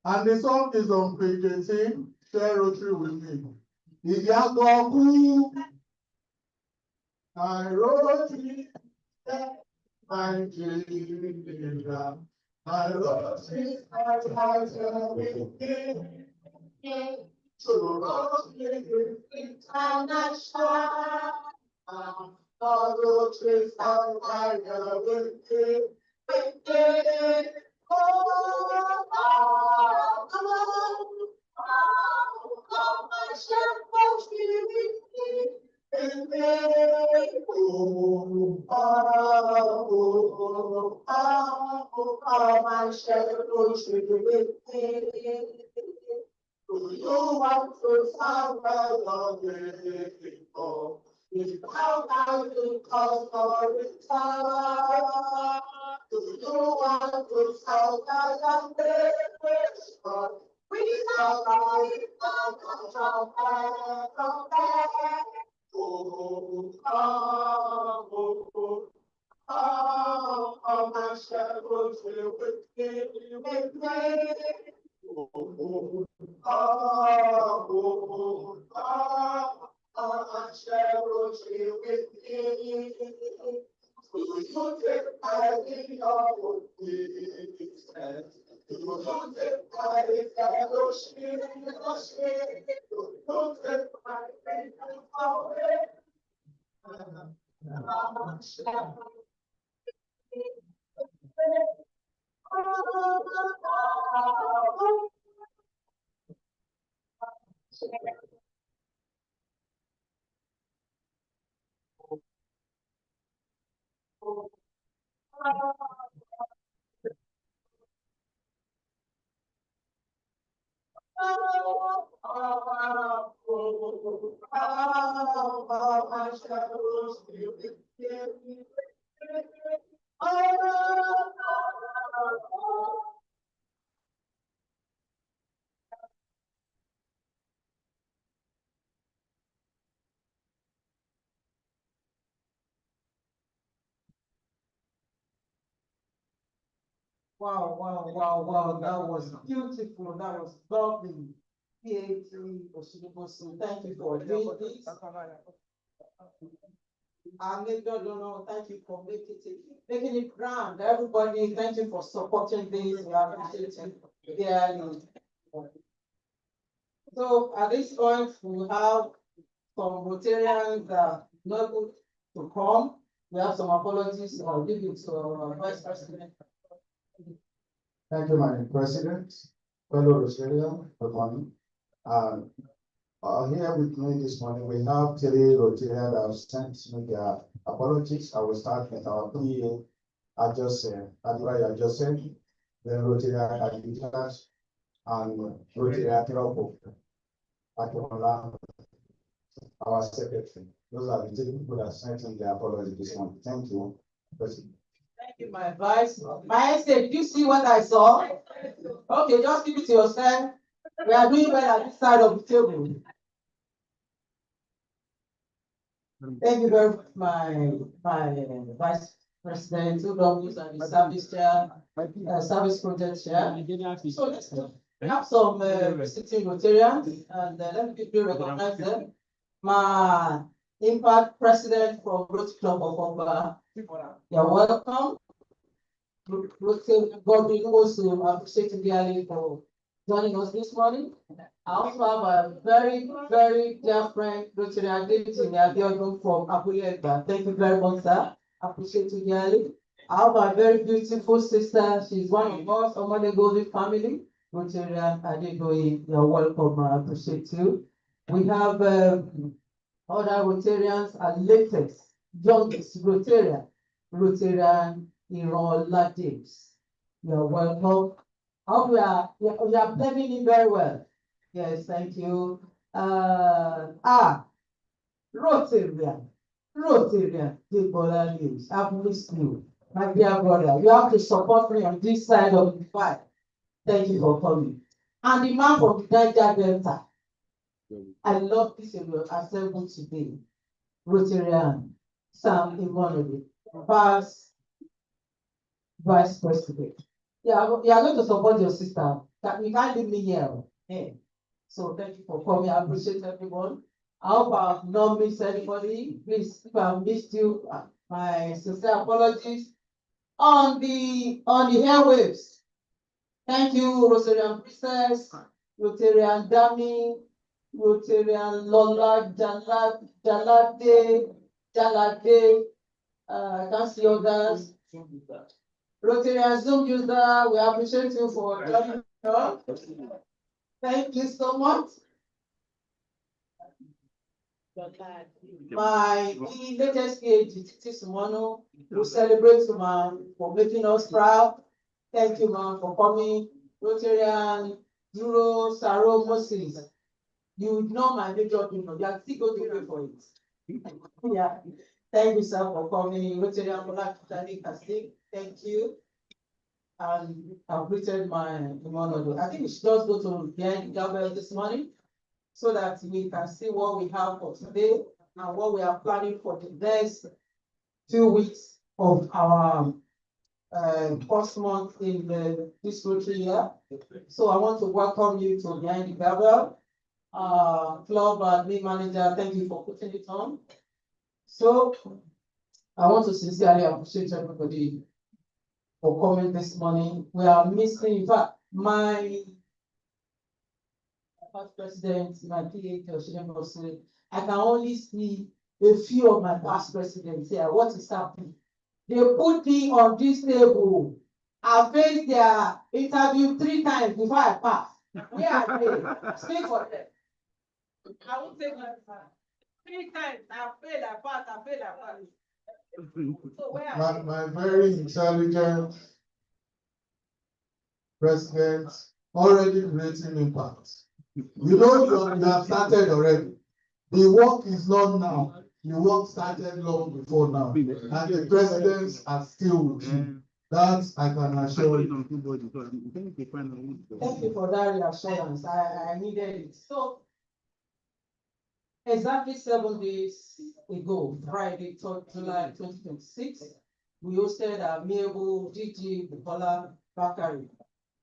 And the song is on page 18, share Rotary with me. Iago, I wrote it, I wrote it, You want to sound well, people. It's how to call for return. Do you want to sound well, people? We are going from back. Oh, my shadows will with me. I shall see with me. You take my your peace. You take my fellowship. You take my Wow, that was beautiful, that was lovely. PAT, Oshibosu, thank you for doing this. Our major donor, thank you for making it grand. Everybody, thank you for supporting this, we appreciate it dearly. So at this point, we have some Rotarians not able to come. We have some apologies, I'll give it to our Vice President. Thank you, Madam President, fellow Rotarian, good morning. Here with me this morning, we have 3 Rotarians that have sent me their apologies. I will start with our PA, Adjusted, then Rotarian Adjutant, and Rotarian Tropo, our secretary. Those are the 3 people that sent me their apologies this morning. Thank you, President. Thank you, my advice. My estate, did you see what I saw? Okay, just keep it to yourself. We are doing well at this side of the table. Thank you very much, my Vice President, 2 W's and the service chair, service project chair. So let's We have some visiting Rotarians, and let me quickly recognize them. My impact president from Rotary Club of Oba. You're welcome. Rotary Godwin also appreciate you dearly for joining us this morning. I also have a very, very dear friend, Rotary David Abiodun from Apuleba. Thank you very much, sir. Appreciate you dearly. I have a very beautiful sister. She's one of us, Omade Golden family. Rotarian Adegoye, you're welcome. I appreciate you. We have other Rotarians and latest, youngest Rotarian Irola James. You're welcome. How we are blending in very well. Yes, thank you. Rotarian, Debola News. I've missed you, my dear brother. You have to support me on this side of the fight. Thank you for coming. And the man from the Niger Delta. I love this assembled today. Rotarian Sam Imonode, Vice President. Yeah, you are going to support your sister. You can't leave me here. Yeah. So thank you for coming. I appreciate everyone. I hope I have not missed anybody. Please, if I have missed you, my sincere apologies. On the airwaves. Thank you, Rotarian Princess, Rotarian Dami, Rotarian Lola, Jalade, I can't see others. Rotarian Zoom user, we appreciate you for joining us. Thank you so much. My latest age, Titi Sumono, we celebrate for making us proud. Thank you, ma'am, for coming. Rotarian Duro Saro Moses. You know my major people. You are still going to pay for it. Yeah. Thank you, sir, for coming. Rotarian Molakitani Kastik. Thank you. And I've greeted my monologue. I think we should just go to behind the Gabriel this morning so that we can see what we have for today and what we are planning for the next 2 weeks of our first month in this Rotary year. So I want to welcome you to Behind the Gabriel. Club admin manager, thank you for putting it on. So I want to sincerely appreciate everybody for coming this morning. We are missing, in fact, my past president, my PA, I can only see a few of my past presidents here. What is happening? They put me on this table. I faced their interview 3 times before I passed. Where are they? Speak for them. I won't take my time. 3 times. I failed, I passed, I failed, I passed. So where are my very intelligent president already creating impact. You know, you have started already. The work is not now. The work started long before now. And the presidents are still with you. That I can assure you. Thank you for that reassurance. I needed it. So, exactly 7 days ago, Friday, 3rd July 2026, we hosted our amiable DG Bukola Bakari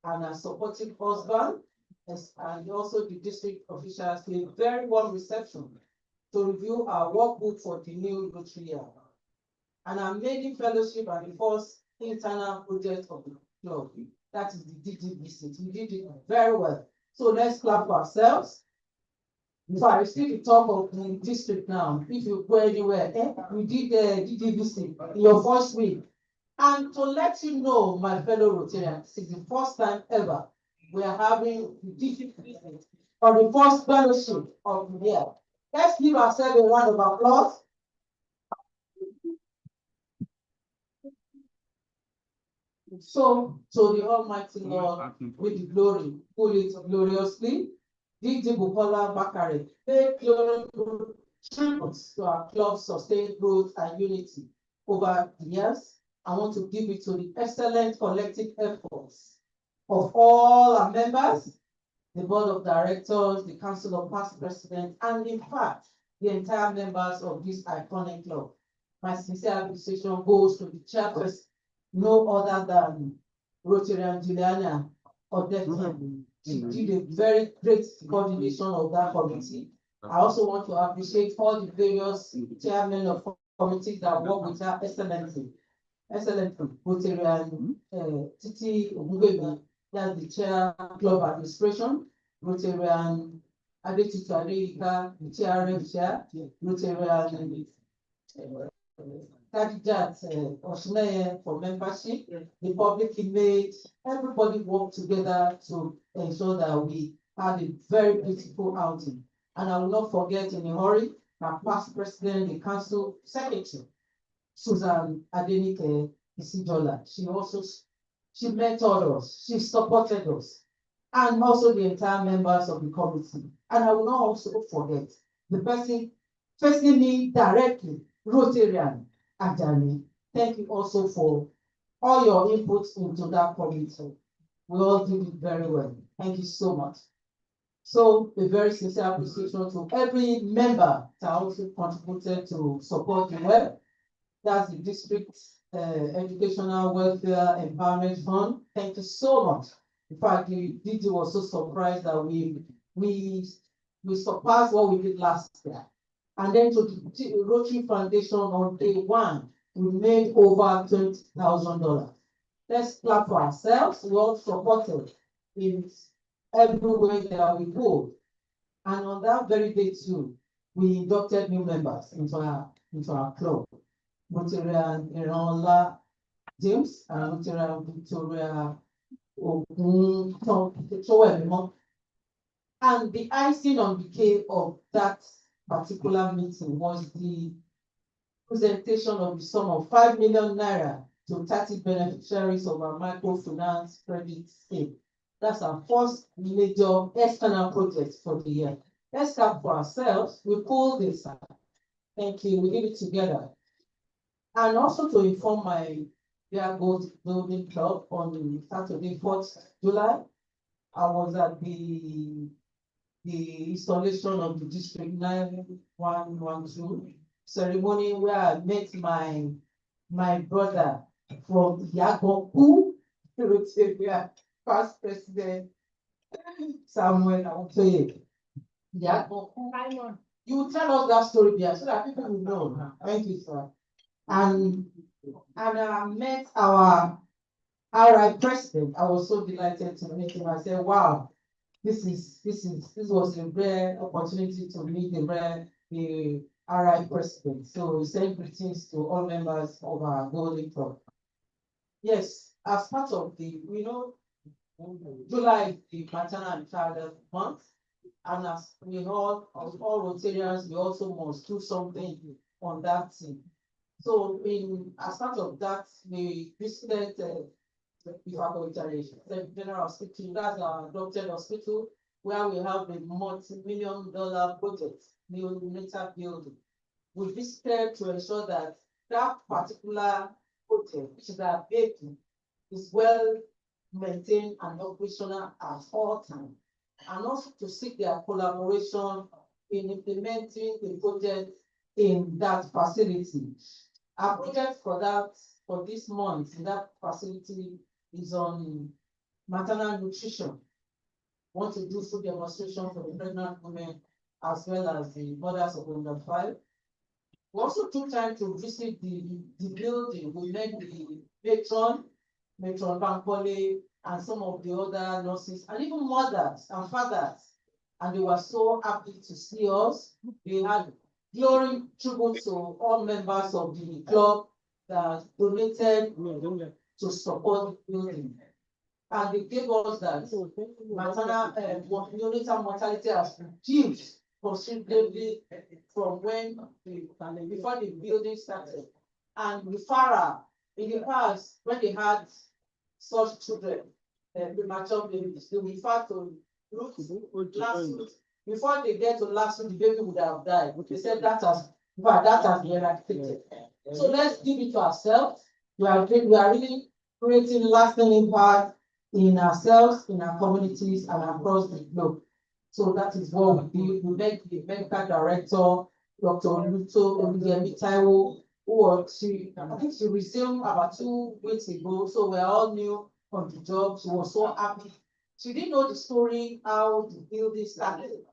and a supportive husband, and also the district officials to a very warm reception to review our workbook for the new Rotary year. And our maiden fellowship and the first internal project of the club. That is the DG visit. We did it very well. So let's clap for ourselves. So I still the top of the district now. If you go anywhere, we did the DG visit in your first week. And to let you know, my fellow Rotarians, this is the first time ever we are having the DG visit on the first fellowship of the year. Let's give ourselves a round of applause. So, to the Almighty Lord, with the glory, pull it gloriously. DG Bukola Bakari, pay glory tributes to our club's sustained growth and unity over the years. I want to give it to the excellent collective efforts of all our members, the board of directors, the council of past presidents, and in fact, the entire members of this iconic club. My sincere appreciation goes to the chairperson, no other than Rotarian Juliana Odette. She did a very great coordination of that committee. I also want to appreciate all the various chairmen of committees that work with her excellently. Rotarian Titi Ogungbebi, that's the chair club administration. Rotarian Adetutu Adeyika, the chair, Rotarian Kadijat Osmeye for membership, the public image, everybody worked together to ensure that we had a very beautiful outing. And I will not forget in a hurry, our past president, the council secretary, Susan Adenike Isijola. She mentored us, she supported us, and also the entire members of the committee. And I will not also forget the person facing me directly, Rotarian Ajani. Thank you also for all your inputs into that committee. We all did it very well. Thank you so much. So a very sincere appreciation to every member that also contributed to support the web. That's the district educational welfare empowerment fund. Thank you so much. In fact, the DG was so surprised that we surpassed what we did last year. And then to the Rotary Foundation on day one, we made over $20,000. Let's clap for ourselves. We all supported in every way that we could. And on that very day too, we inducted new members into our club. Rotarian Iranla James and Rotarian Victoria Ogun. And the icing on the cake of that particular meeting was the presentation of the sum of 5 million naira to 30 beneficiaries of our microfinance credit scheme. That's our first major external project for the year. Let's clap for ourselves. We pulled this out. Thank you. We did it together. And also to inform my Dear Gold Building Club on Saturday, 4th July, I was at the installation of the District 9112 ceremony where I met my brother from Yagoku, Rotarian past president Samuel Awotoye. Yagoku. You will tell us that story there so that people will know. Thank you, sir. And I met our RI president. I was so delighted to meet him. I said, wow, this was a rare opportunity to meet the RI president. So we send greetings to all members of our Golden Club. Yes, as part of July is the maternal and child month. And as we all Rotarians, we also must do something on that thing. So as part of that, we visited the General Hospital, that's our adopted hospital, where we have a multi-million-dollar project, neonatal building. We visited to ensure that that particular hotel, which is our baby, is well maintained and operational at all times. And also to seek their collaboration in implementing the project in that facility. Our project for this month in that facility is on maternal nutrition. We want to do food demonstration for the pregnant women as well as the mothers of under 5. We also took time to visit the building. We met the matron Bankole, and some of the other nurses, and even mothers and fathers. And they were so happy to see us. They had glowing tribute to all members of the club that donated to support the building. And they gave us that maternal neonatal mortality has reduced considerably from before the building started. And the FARA, in the past, when they had such children, premature babies, they refer to last root. Before they get to last root, the baby would have died. They said that has been eradicated. So let's give it to ourselves. We are really creating lasting impact in ourselves, in our communities, and across the globe. So that is what we did. We met the medical director, Dr. Luto Oluyemi Taiwo, I think she resumed about 2 weeks ago. So we're all new on the job. She was so happy She didn't know the story, how the building started.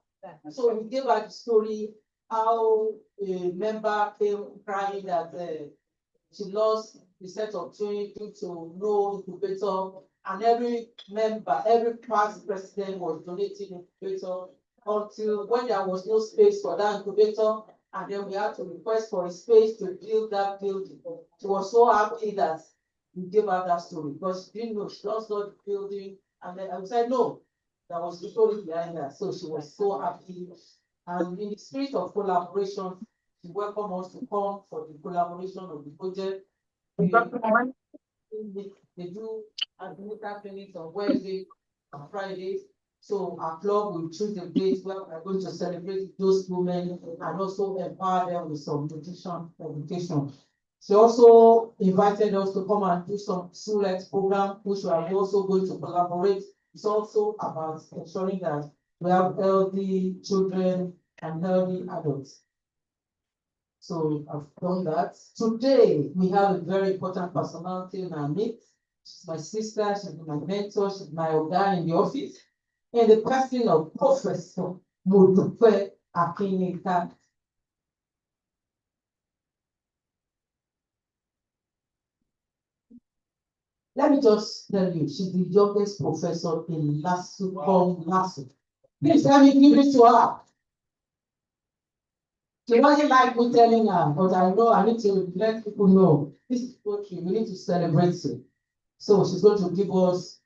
So we gave her the story, how a member came crying that she lost the set of twins due to no incubator, and every member, every past president was donating incubator until when there was no space for that incubator, and then we had to request for a space to build that building. She was so happy that we gave her that story because she didn't know, she lost the building, and then I said, no, there was the story behind that. So she was so happy. And in the spirit of collaboration, she welcomed us to come for the collaboration of the project. They do antenatal clinics on Wednesday and Fridays. So our club will choose the dates where we are going to celebrate those women and also empower them with some nutrition education. She also invited us to come and do some SULEX program, which we are also going to collaborate. It's also about ensuring that we have healthy children and healthy adults. So I've done that. Today, we have a very important personality in our midst. She's my sister, she's my mentor, she's my guy in the office. And the person of Professor Modupe Akinnika. Let me just tell you, she's the youngest professor in LASU. Please let me give it to her. She doesn't like me telling her, but I know I need to let people know this is poetry. We need to celebrate it. So she's going to give us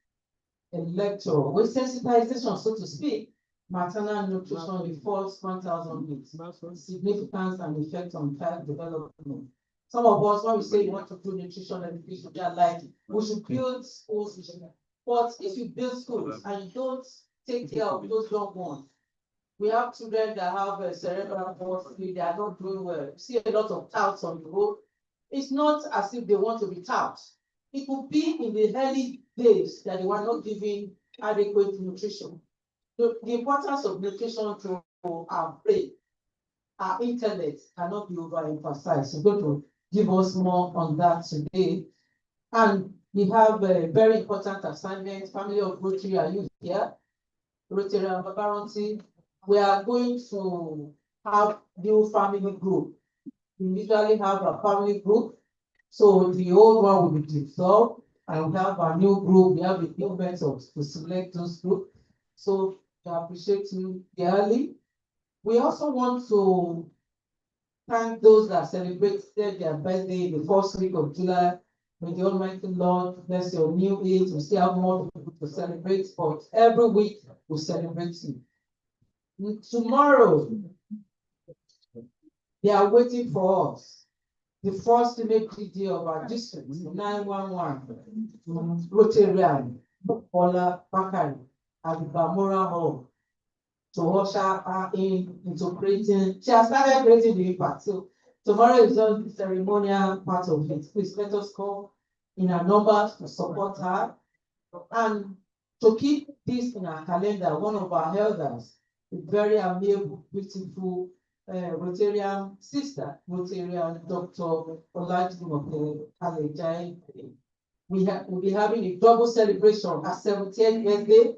a lecture with sensitization, so to speak, maternal nutrition, the first 1,000 weeks, significance and effect on child development. Some of us, when we say you want to do nutrition education, they are like, we should build schools. But if you build schools and you don't take care of those young ones, we have children that have cerebral palsy, they are not doing well. You see a lot of touts on the road. It's not as if they want to be touts. It could be in the early days that they were not giving adequate nutrition. The importance of nutrition to our brain, our intellect cannot be overemphasized. She's going to give us more on that today. And we have a very important assignment, Family of Rotary, are you here? Rotary and Babaronti. We are going to have new family group. We usually have a family group. So the old one will be dissolved and we have a new group. We have a new methods to select those groups. So I appreciate you dearly. We also want to thank those that celebrated their birthday the first week of July. May the Almighty Lord bless your new age. We still have more people to celebrate, but every week we celebrate you. Tomorrow, they are waiting for us. The first image PD of our district, 911, Rotarian, Ola Bakari, at the Bamora Hall, to usher her into creating, she has started creating the impact. So tomorrow is just the ceremonial part of it. Please let us call in our numbers to support her. And to keep this in our calendar, one of our elders, a very amiable, beautiful Rotarian sister, Rotarian Dr. Olajumoke Alejai. We'll be having a double celebration at 70th birthday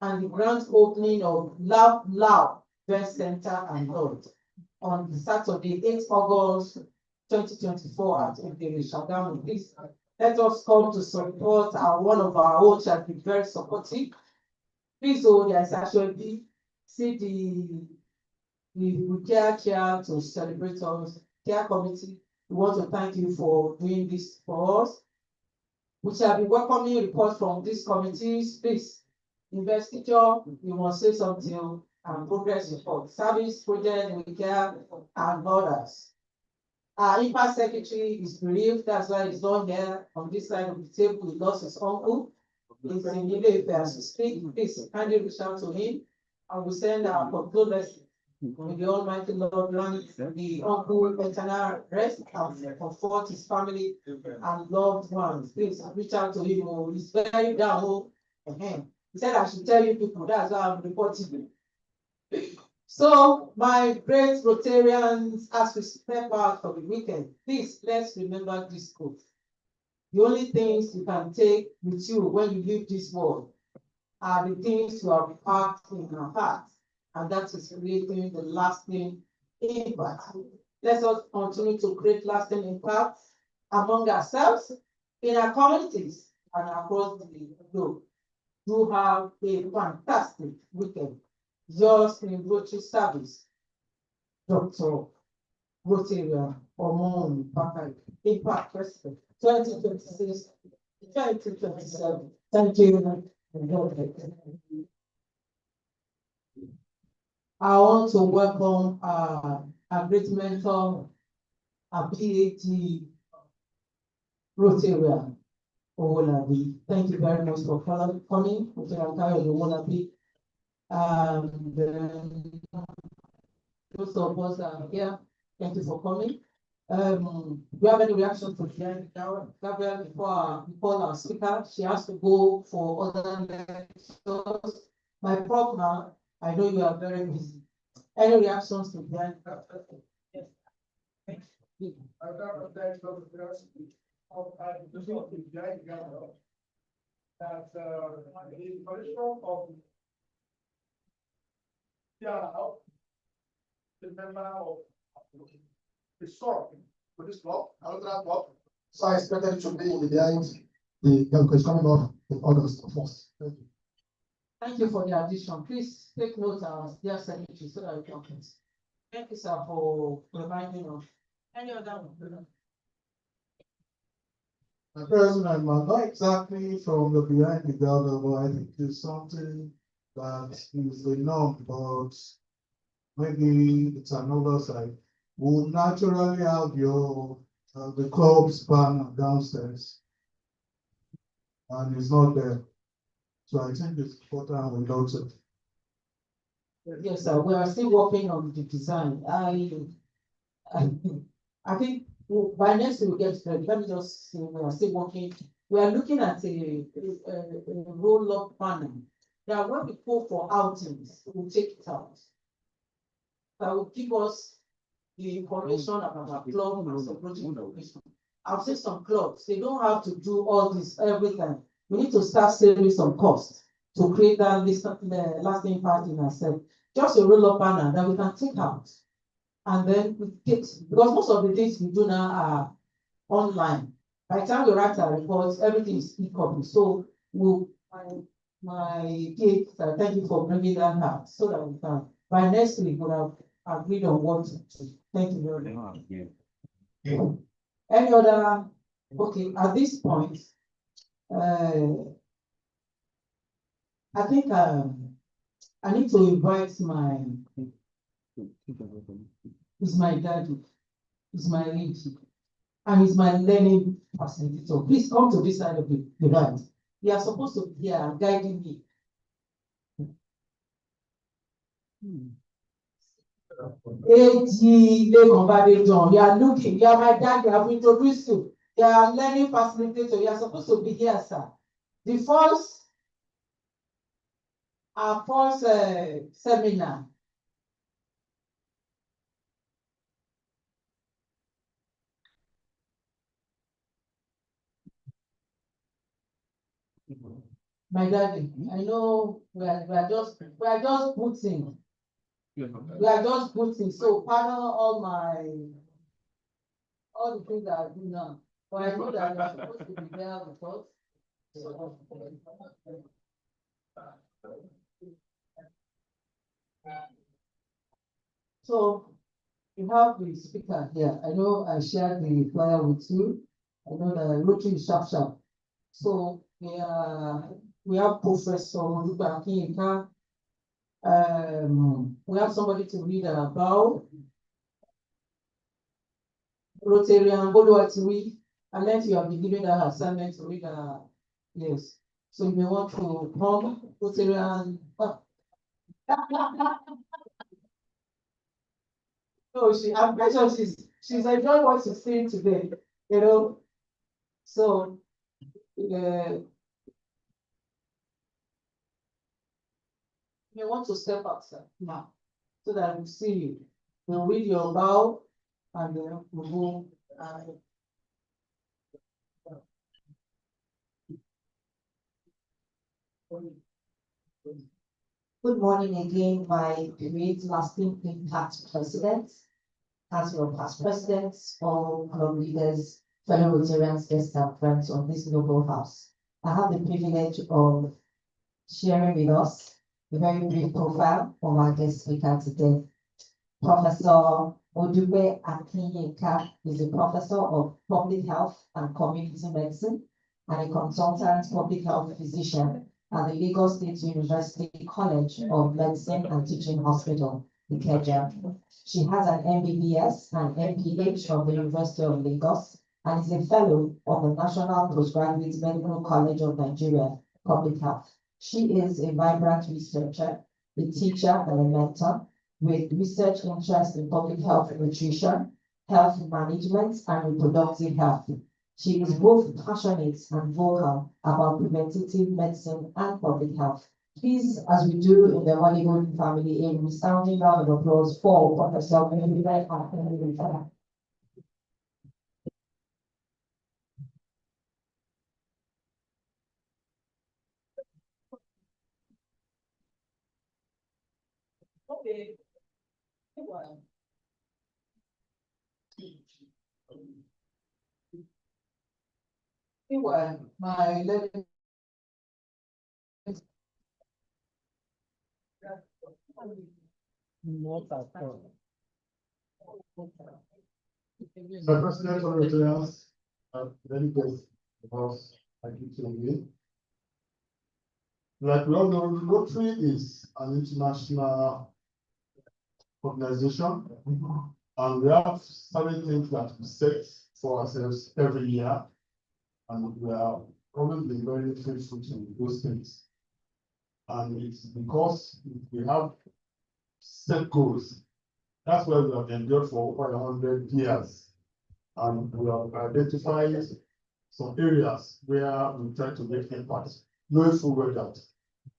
and the grand opening of Love Best Center and Lord on Saturday, 8 August 2024 at Ebere Shagamu. Please let us come to support one of our own shall be very supportive. Please, there's actually see the care to celebrate us, care committee. We want to thank you for doing this for us. We shall be welcoming reports from these committees. Please, investigator, you must say something and progress report, service project, we care, and others. Our impact secretary is bereaved, that's why he's not here on this side of the table. He lost his uncle. He's in Ile-Ife as we speak. Please kindly reach out to him and we send our condolences. May the Almighty Lord grant the uncle eternal rest and comfort his family and loved ones. Please reach out to him. He's very down. He said I should tell you people, that's why I'm reporting. So, my great Rotarians, as we step out for the weekend, please let's remember this quote. The only things you can take with you when you leave this world are the things you have packed in our hearts, and that is creating the lasting impact. Let us continue to create lasting impact among ourselves, in our communities, and across the globe. You have a fantastic weekend. Yours in Rotary Service, Dr. Rotary Omon Bakari, Impact President, 2026, 2027. Thank you. I want to welcome a great mentor, a PhD Rotarian, Owolabi. Thank you very much for coming. Owolabi. Those of us are here. Thank you for coming. Do you have any reaction to Gabriel before our speaker? She has to go for other lectures. My partner, I know you are very busy. Any reactions to Gabriel? Yes. The member of the store for this block, another block. So I expected it to be behind the young coming off in August 1st. Thank you. Thank you for the addition. Please take note of their secretary so that we can please. Thank you, sir, for reminding us. Any other one? President, I'm not exactly from the behind the gather, but I think it's something that is the norm, but maybe it's another side. We'll naturally have your the club's banner downstairs, and it's not there. So I think it's important we note it. Yes, sir. We are still working on the design. I think by next week we'll get ready. Let me just say we are still working. We are looking at a roll-up panel. That when we go for outings, we'll take it out. That will give us the information about our club and some project information. I've seen some clubs, they don't have to do all this every time. We need to start saving some costs to create that lasting impact in ourselves. Just a roll-up banner that we can take out. And then we get, because most of the things we do now are online. By the time we write our reports, everything is e-copy. So my kids, thank you for bringing that out so that we can, by next week, we'll have agreed on what to do. Thank you very much. Any other, okay, at this point, I think I need to invite is my daddy, is my lady, and is my learning facilitator. Please come to this side of the event. You are supposed to be here guiding me. John, you are looking, you are my dad, you have introduced you. You are learning facilitator, you are supposed to be here, sir. The first, our first seminar. My daddy, I know we are just putting. We are just putting, so pardon all the things that I do now. But I know that I'm supposed to be there with us. So you have the speaker here. I know I shared the flyer with you. I know that Rotary is sharp. So we have Professor Oluba Akinka. We have somebody to read about Rotarian Boluwatiwi, unless you have been given that assignment to read. Yes. So you may want to come, Rotarian. So I'm pretty sure she's enjoying what she's seeing today, you know. So you may want to step outside now so that we'll see you. We'll read your bow and then we'll go. Good morning again, my great lasting impact presidents, council of past presidents, all club leaders, fellow Rotarians, guests and friends of this noble house. I have the privilege of sharing with us a very brief profile of our guest speaker today. Professor Odube Akinyinka is a professor of public health and community medicine and a consultant public health physician at the Lagos State University College of Medicine and Teaching Hospital, Ikeja. She has an MBBS and MPH from the University of Lagos and is a fellow of the National Postgraduate Medical College of Nigeria, Public Health. She is a vibrant researcher, a teacher, and a mentor with research interest in public health nutrition, health management, and reproductive health. She is both passionate and vocal about preventative medicine and public health. Please, as we do in the Hollywood family, a resounding round of applause for Professor Odube Akinyinka. Okay. Anyway, my lady. The President of Rotarians, very good, because I keep saying it. Like we all know, Rotary is an international organization, and we have certain things that we set for ourselves every year, and we are always been very faithful to those things. And it's because we have set goals. That's why we have endured for over 100 years. And we have identified some areas where we try to make impact, knowing full well that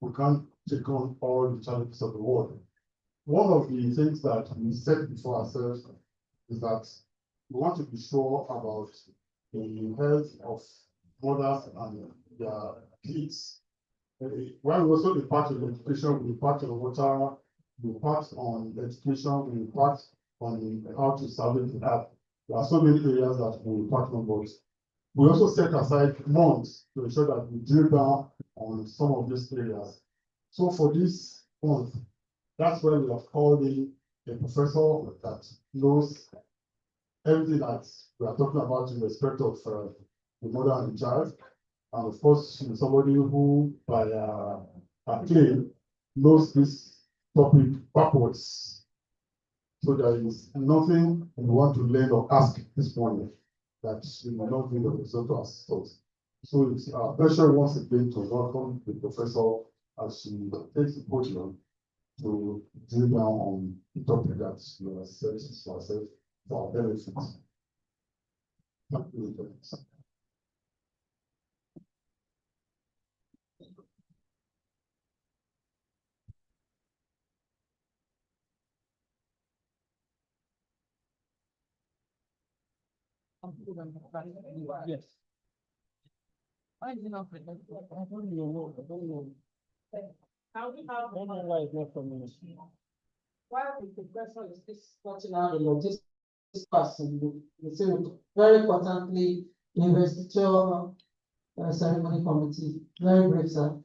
we can't take on all the challenges of the world. One of the things that we set before ourselves is that we want to be sure about the health of mothers and their kids. While we also impart on education, we impart on water, we impart on education, we impart on how to salvage the earth. There are so many areas that we impart on, but we also set aside months to ensure that we drill down on some of these areas. So for this month, that's why we have called in a professor that knows everything that we are talking about in respect of the mother and the child. And of course, somebody who, by claim, knows this topic backwards. So there is nothing we want to learn or ask this morning that we will not be the result of us. So it's our pleasure once again to welcome the professor as she takes the podium to drill down on the topic that we are setting for ourselves for our benefit. Thank you very much. Yes. I don't know. How we have. Why the professor is this sorting out the logistics person, you see, very importantly, investiture ceremony committee, very brief, sir.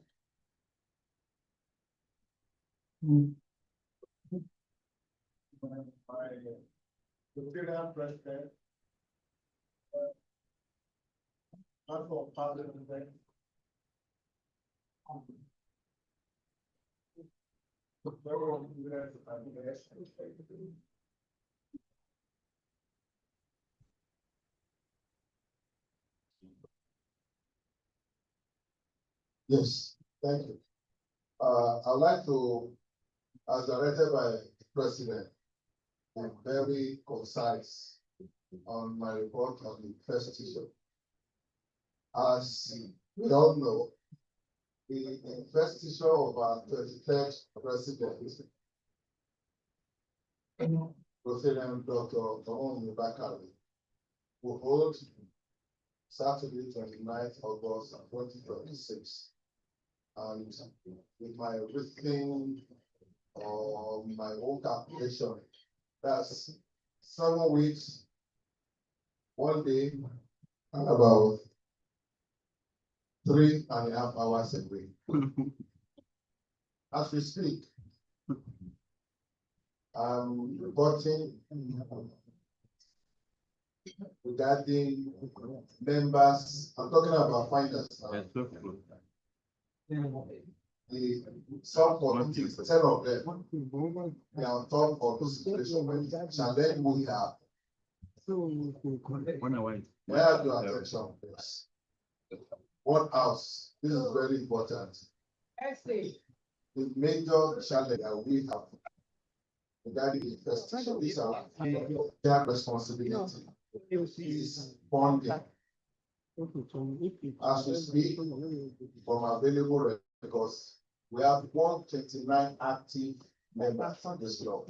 President. Not for Parliament. Yes, thank you. I'd like to, as directed by the President, be very concise on my report on the first issue. As we all know, the investiture of our 23rd president, President Dr. Mahmoud Bakari, will hold Saturday, 29th August 2026 And with my written or my own calculation, that's 7 weeks, 1 day, and about 3.5 hours a week. As we speak, I'm reporting regarding members. I'm talking about finance now. The sub-committees, 10 of them, they are on top of the situation. Shall then we have. May I have your attention, please? One house, this is very important. The major challenge that we have regarding the investigation is our their responsibility is funding. As we speak, from available records, we have 129 active members on this law.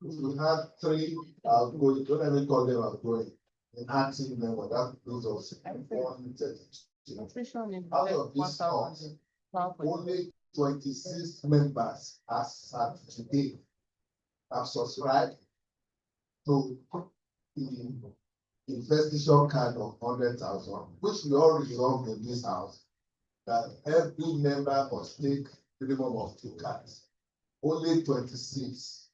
We had 3 outgoing, don't even call them outgoing, an active member, that gives us 132. Out of this count, only 26 members as at today have subscribed to the investigation card of 100,000, which we all resolved in this house, that every member must take minimum of 2 cards. Only 26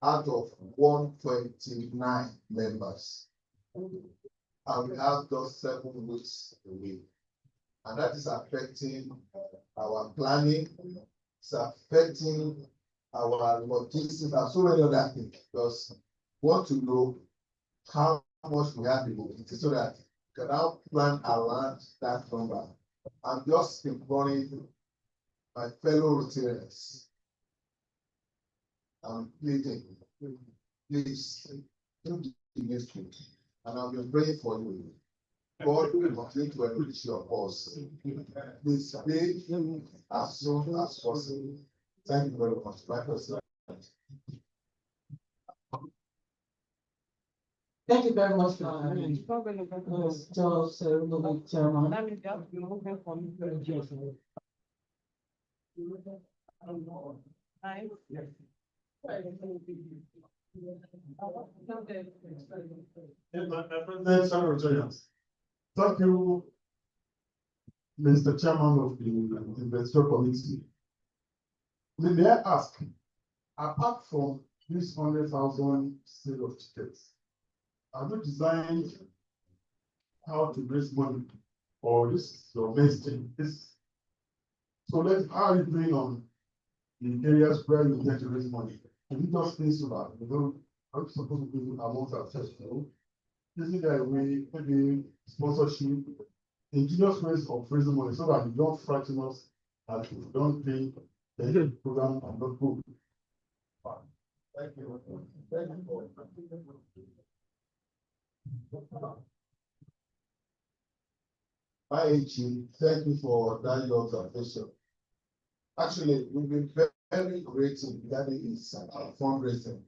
out of 129 members. And we have just 7 weeks away. And that is affecting our planning, it's affecting our logistics and so many other things. Because we want to know how much we have in mobility so that we can now plan around that number. I'm just imploring my fellow Rotarians. I'm pleading, please do the ministry, and I'll be praying for you. God will continue to enrich your cause. Please pray as soon as possible. Thank you very much, my president. Thank you very much, Chairman. Thank you, Mr. Chairman of the Investor Committee. May I ask, apart from this 100,000 sale of tickets, have you designed how to raise money or this your vesting? So how are you doing on the areas where you get to raise money? Can you just think about it? Are you supposed to do amount of accessible? Isn't there a way, maybe sponsorship, ingenious ways of raising money so that you don't frighten us and you don't think the program are not good? Thank you. Thank you. Thank you for that your observation. Actually, we've been very great in regarding its fundraising.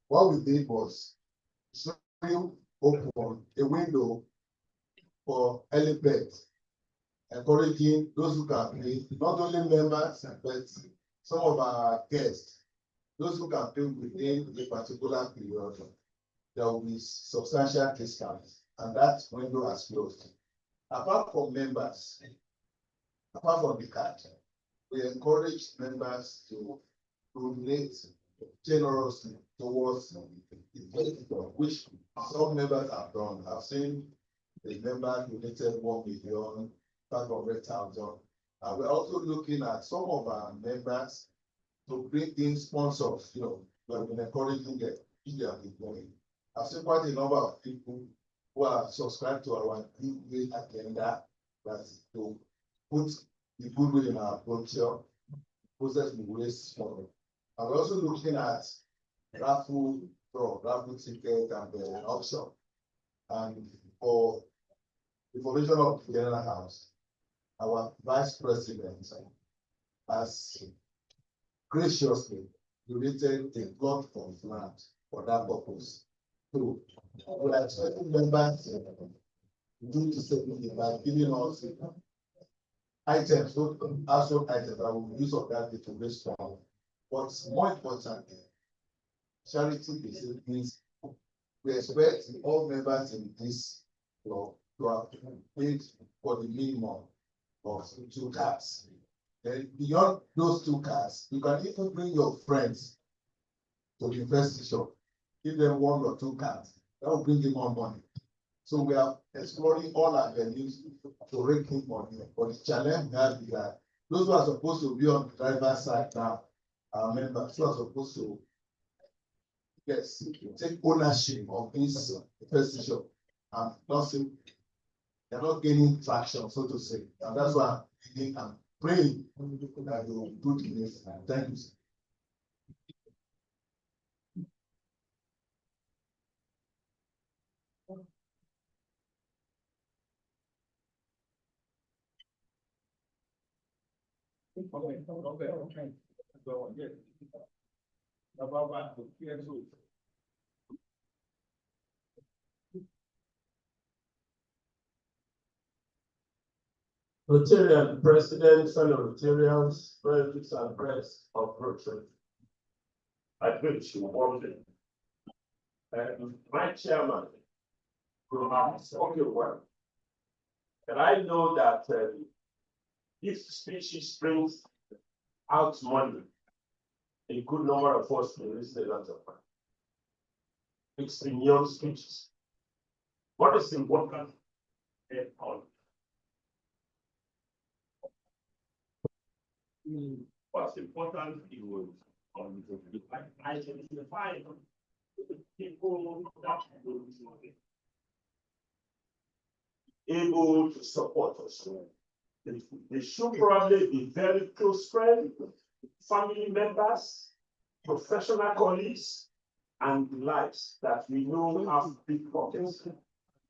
What we did was open a window for early birds, encouraging those who can pay, not only members, but some of our guests, those who can pay within a particular period, there will be substantial discounts, and that window has closed. Apart from members, apart from the card, we encourage members to donate generously towards the which some members have done. I've seen a member donated 1,500,000. And we're also looking at some of our members to bring in sponsors. We have been encouraging them if they have been going. I've seen quite a number of people who are subscribed to our giveaway agenda, that's to put the goodwill in our culture, process the waste money. And we're also looking at raffle ticket and the auction. And for information of the General House, our Vice President has graciously donated a plot of land for that purpose. So, we are expecting members to do to say by giving us items, household items, I will use of that to raise funds. What's more important, charity means we expect all members in this club to have paid for the minimum of 2 cars. Then beyond those 2 cars, you can even bring your friends to the investigation, give them 1 or 2 cars. That will bring in more money. So we are exploring all avenues to rake in money. But the challenge we have is that those who are supposed to be on the driver's side now, our members who are supposed to, yes, take ownership of this investigation, and not say they're not gaining traction, so to say. And that's why I'm praying that they will do the next. Thank you, sir. Rotarian President, fellow Rotarians, relatives and friends of Rotary. I greet you warmly. My chairman, will spoken well. And I know that if species brings out money, a good number of us will listen a lot of money. It's in your speeches. What is important on what's important is identify people that will be able to support us. They should probably be very close friends, family members, professional colleagues, and the likes that we know have big pockets.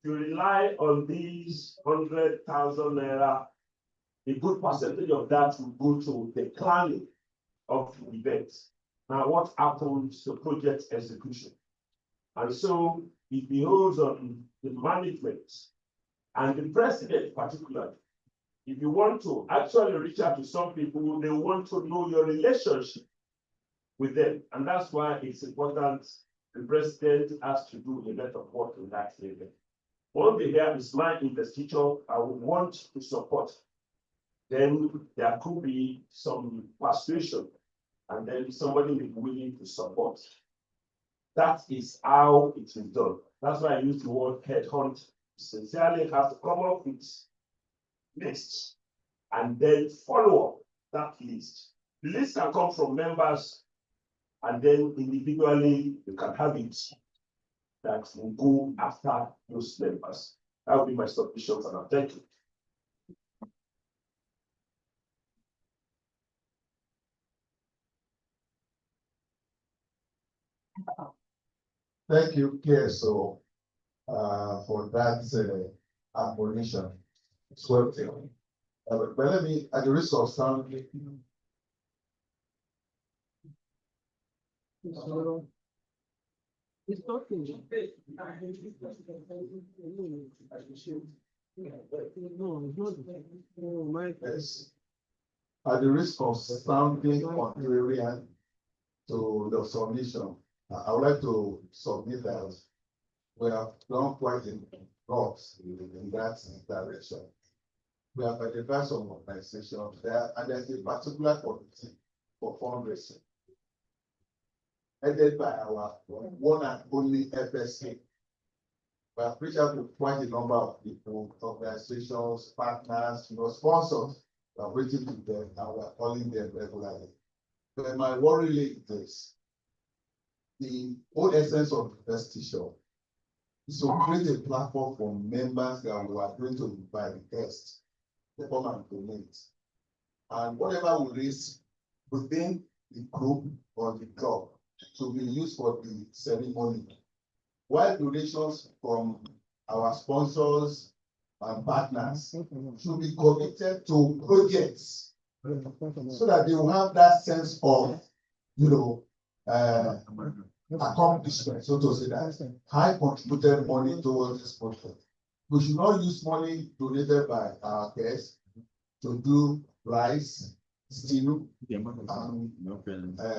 You rely on these 100,000 naira, a good percentage of that will go to the planning of the event. Now, what happens to project execution? And so it beholds on the management and the president particularly. If you want to actually reach out to some people, they want to know your relationship with them. And that's why it's important the president has to do a lot of work in that area. One thing here is my investiture, I would want to support. Then there could be some persuasion, and then somebody will be willing to support. That is how it is done. That's why I use the word headhunt. Sincerely have to come up with lists and then follow up that list. The list can come from members, and then individually you can have it that will go after those members. That will be my submission for now. Thank you. Thank you, KSO, for that admonition. It's well taken. But let me, at the risk of sounding It's talking. yes, at the risk of sounding contrarian to the submission, I would like to submit that we have done quite a lot in that direction. We have identified some organizations there, and there's a particular committee for fundraising, headed by our one and only FSK. We have reached out to quite a number of people, organizations, partners, sponsors. We are waiting to them, and we are calling them regularly. But my worry is this: the whole essence of the investigation is to create a platform for members that we are going to invite guests to come and donate. And whatever we raise within the group or the club to be used for the ceremony. While donations from our sponsors and partners should be committed to projects so that they will have that sense of, accomplishment, so to say that I contributed money towards this project. We should not use money donated by our guests to do rice, stew, and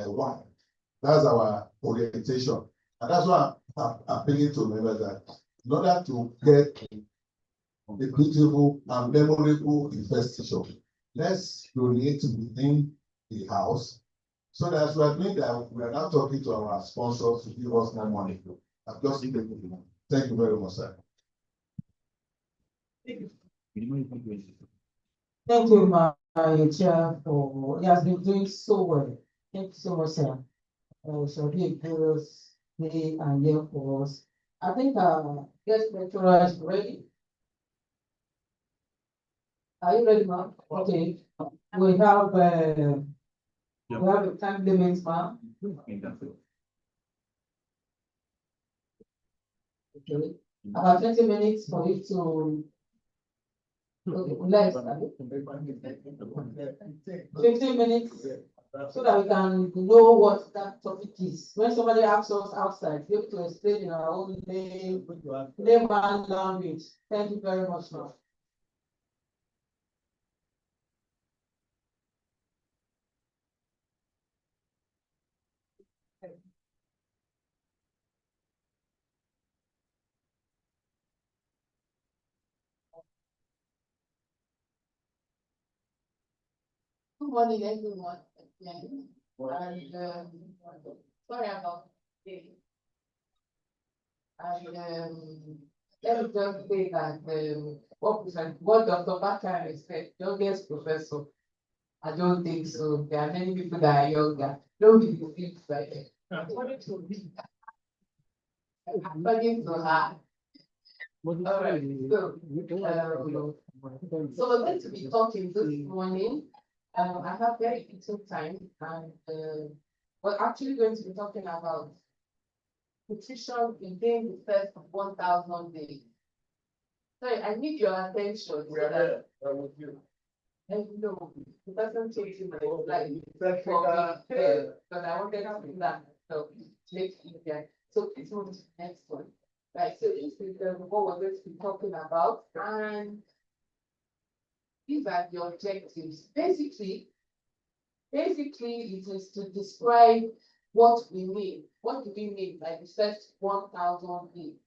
wine. That's our orientation. And that's why I'm appealing to members that in order to get a beautiful and memorable investigation, let's donate within the house. So that's what I mean that we are now talking to our sponsors to give us more money. I'm just thank you very much, sir. Thank you, my chair, for, he has been doing so well. Thank you so much, sir. Shall be a glorious day and year for us. I think, guest lecturer is ready. Are you ready, ma'am? Okay, we have a time limit, ma'am. Okay, about 20 minutes for you to. Okay, less, 15 minutes, so that we can know what that topic is. When somebody asks us outside, we have to explain in our own name and language. Thank you very much, ma'am. Good morning, everyone. And, sorry about this. And let me just say that what Dr. Bakar said, youngest professor, I don't think so. There are many people that are younger. Don't be confused by them. According to her. All right. So we're going to be talking this morning. I have very little time, and we're actually going to be talking about nutrition within the first 1,000 days. Sorry, I need your attention. We are there. With you. And no, it doesn't change my life. But I wanted to do that, so make it easier. So please move to the next one. Right, so this is what we're going to be talking about, and these are the objectives. Basically, it is to describe what we mean. What do we mean by the first 1,000 days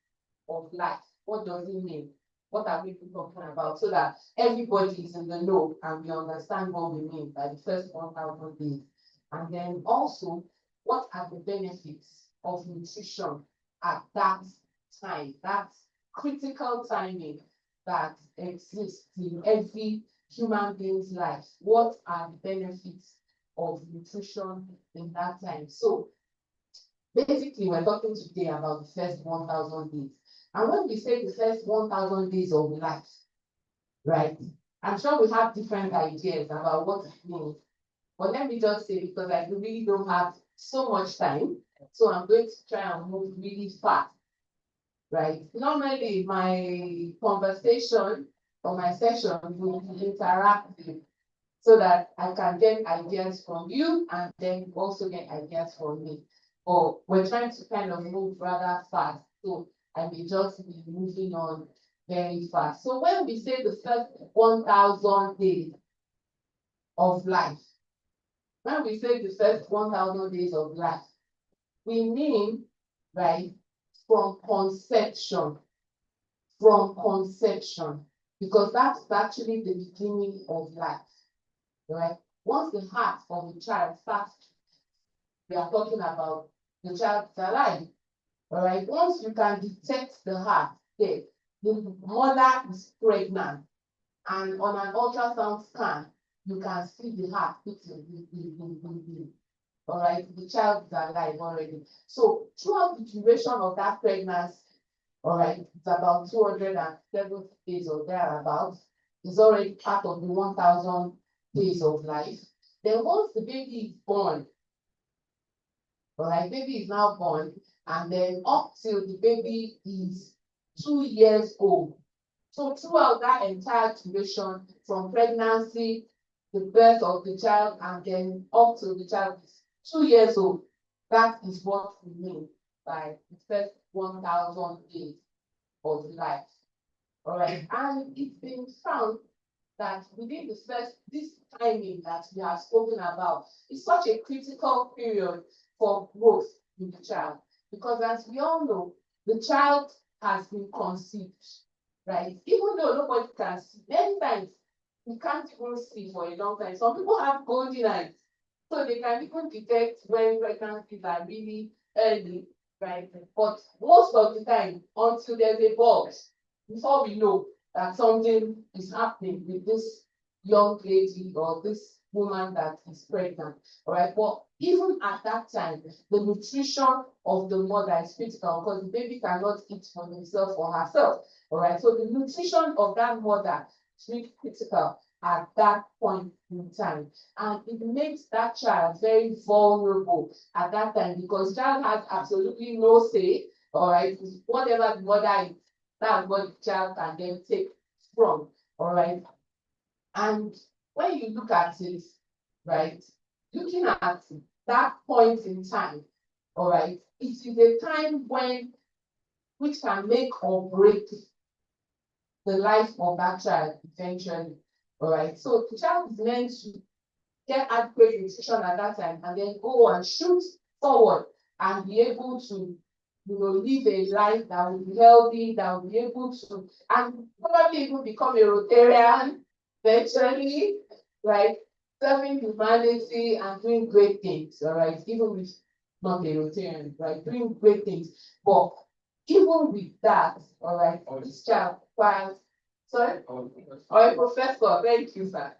of life? What does it mean? What are we talking about? So that everybody is in the know and we understand what we mean by the first 1,000 days. And then also, what are the benefits of nutrition at that time, that critical timing that exists in every human being's life? What are the benefits of nutrition in that time? So basically, we're talking today about the first 1,000 days. And when we say the first 1,000 days of life, right, I'm sure we have different ideas about what it means. But let me just say, because I really don't have so much time, so I'm going to try and move really fast. Right. Normally, my conversation or my session will be interactive so that I can get ideas from you and then also get ideas from me. Or we're trying to kind of move rather fast, so I may just be moving on very fast. So when we say the first 1,000 days of life, when we say the first 1,000 days of life, we mean, right, from conception, because that's actually the beginning of life, right? Once the heart of the child starts, we are talking about the child is alive, all right? Once you can detect the heart, the mother is pregnant, and on an ultrasound scan, you can see the heart beating. All right, the child is alive already. So throughout the duration of that pregnancy, all right, it's about 270 days or thereabouts, is already part of the 1,000 days of life. Then once the baby is born, all right, baby is now born, and then up till the baby is 2 years old. So throughout that entire duration, from pregnancy, the birth of the child, and then up till the child is 2 years old, that is what we mean by the first 1,000 days of life. All right, and it's been found that within this timing that we have spoken about is such a critical period for growth in the child. Because as we all know, the child has been conceived, right? Even though nobody can see, many times we can't even see for a long time. Some people have golden eyes, so they can even detect when pregnancies are really early, right? But most of the time, until there's a bulge, before we know that something is happening with this young lady or this woman that is pregnant, all right? But even at that time, the nutrition of the mother is critical because the baby cannot eat for himself or herself, all right? So the nutrition of that mother is really critical at that point in time. And it makes that child very vulnerable at that time because the child has absolutely no say, all right? Whatever the mother is, that's what the child can then take from, all right? And when you look at it, right, looking at that point in time, all right, it is a time when which can make or break the life of that child eventually, all right? So the child is meant to get adequate nutrition at that time and then go and shoot forward and be able to, live a life that will be healthy, that will be able to, and probably even become a Rotarian eventually, right? Serving humanity and doing great things, all right? Even with not a Rotarian, right? Doing great things. But even with that, all right, this child requires, sorry? Or a professor, thank you, sir.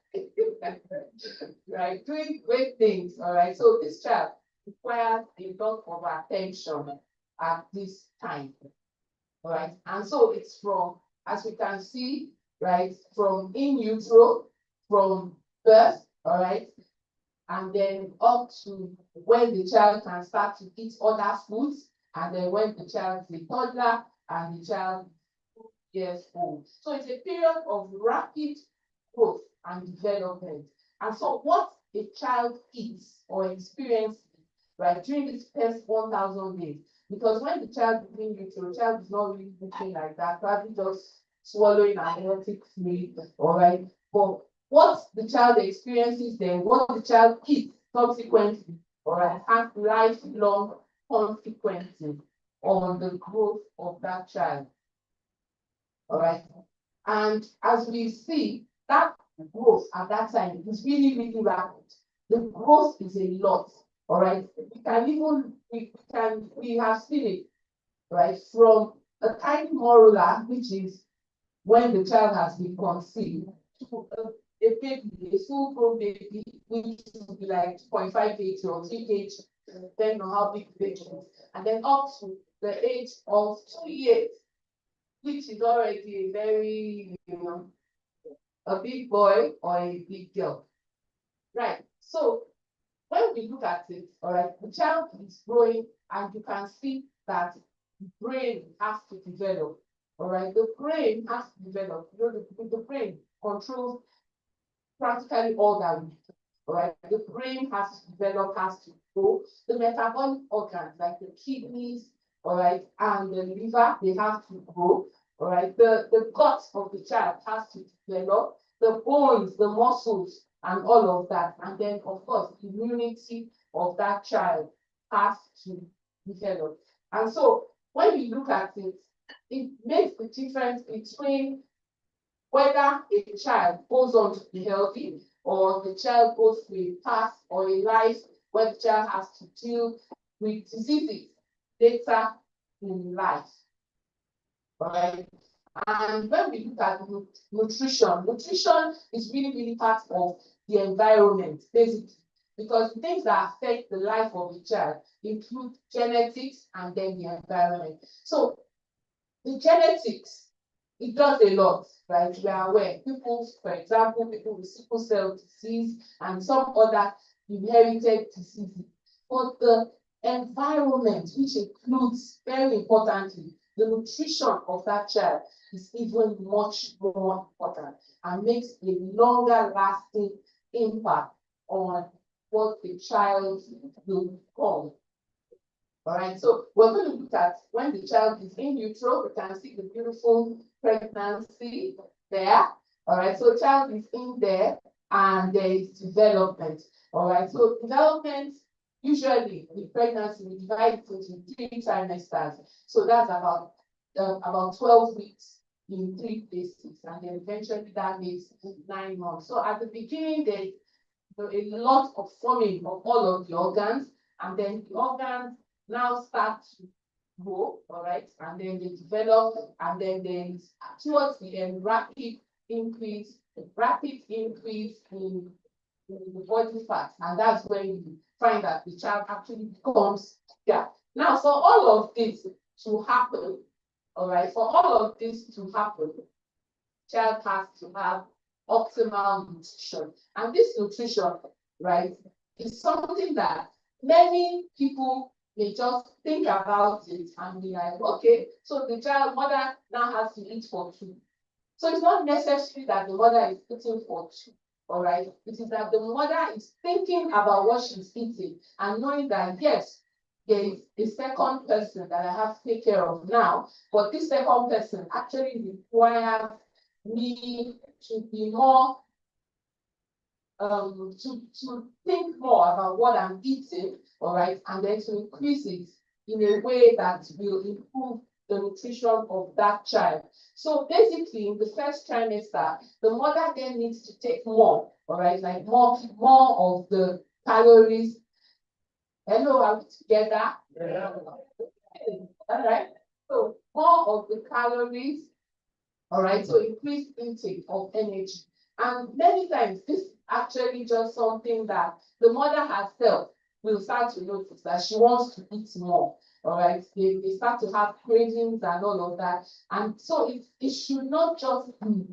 Right, doing great things, all right? So this child requires a lot of attention at this time, all right? And so it's from, as we can see, right, from in utero, from birth, all right, and then up to when the child can start to eat other foods, and then when the child is a toddler and the child is 2 years old. So it's a period of rapid growth and development. And so what a child eats or experiences, right, during this first 1,000 days, because when the child is in utero, the child is not really eating like that, probably just swallowing amniotic fluid, all right? But what the child experiences then, what the child eats subsequently, all right, has lifelong consequences on the growth of that child, all right? And as we see, that growth at that time is really, really rapid. The growth is a lot, all right? We have seen it, right? From a tiny morula, which is when the child has been conceived, to a baby, a full-grown baby, which will be like 0.5 kg or 3 kg, depending on how big the baby is, and then up to the age of 2 years, which is already a very, a big boy or a big girl, right? So when we look at it, all right, the child is growing and you can see that the brain has to develop, all right? The brain has to develop. The brain controls practically all that we do, all right? The brain has to develop, has to grow. The metabolic organs like the kidneys, all right, and the liver, they have to grow, all right? The gut of the child has to develop, the bones, the muscles, and all of that. And then, of course, the immunity of that child has to develop. And so when we look at it, it makes the difference between whether a child goes on to be healthy or the child goes through a path or a life where the child has to deal with diseases later in life. All right. And when we look at nutrition is really, really part of the environment, basically, because things that affect the life of the child include genetics and then the environment. So the genetics, it does a lot, right? We are aware. People, for example, people with sickle cell disease and some other inherited diseases. But the environment, which includes, very importantly, the nutrition of that child, is even much more important and makes a longer lasting impact on what the child will become. All right, so we're going to look at when the child is in utero, we can see the beautiful pregnancy there. All right, so child is in there and there is development. All right, so development, usually with pregnancy, we divide it into 3 trimesters. So that's about 12 weeks in 3 places, and then eventually that makes 9 months. So at the beginning, there's a lot of forming of all of the organs, and then the organs now start to grow, all right, and then they develop, and then there's towards the end rapid increase in the body fat, and that's when you find that the child actually becomes bigger. Now, for all of this to happen, all right, for all of this to happen, child has to have optimal nutrition. And this nutrition, right, is something that many people may just think about it and be like, okay, so the mother now has to eat for 2. So it's not necessary that the mother is eating for 2, all right? It is that the mother is thinking about what she's eating and knowing that, yes, there is a second person that I have to take care of now, but this second person actually requires me to be more, to think more about what I'm eating, all right, and then to increase it in a way that will improve the nutrition of that child. So basically, in the first trimester, the mother then needs to take more, all right, like more of the calories. Hello, are we together? Yeah. All right. So more of the calories, all right, so increased intake of energy. And many times this is actually just something that the mother herself will start to notice that she wants to eat more. All right, they start to have cravings and all of that. And so it should not just be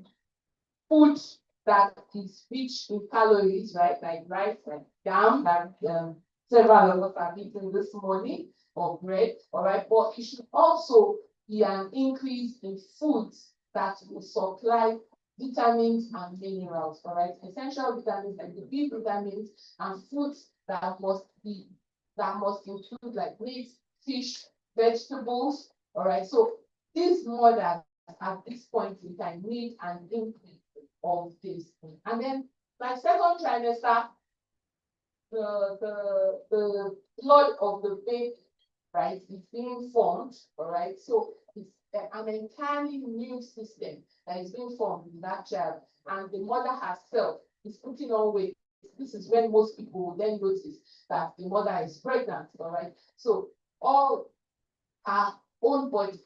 food that is rich in calories, right? Like rice and yam, like several of us have eaten this morning, or bread, all right? But it should also be an increase in foods that will supply vitamins and minerals, all right? Essential vitamins like the B vitamins, and foods that must include like meat, fish, vegetables, all right? So these mothers at this point in time need an increase of this. And then by second trimester, the blood of the baby, right, is being formed, all right? So it's an entirely new system that is being formed in that child, and the mother herself is putting on weight. This is when most people will then notice that the mother is pregnant, all right? So all her own body,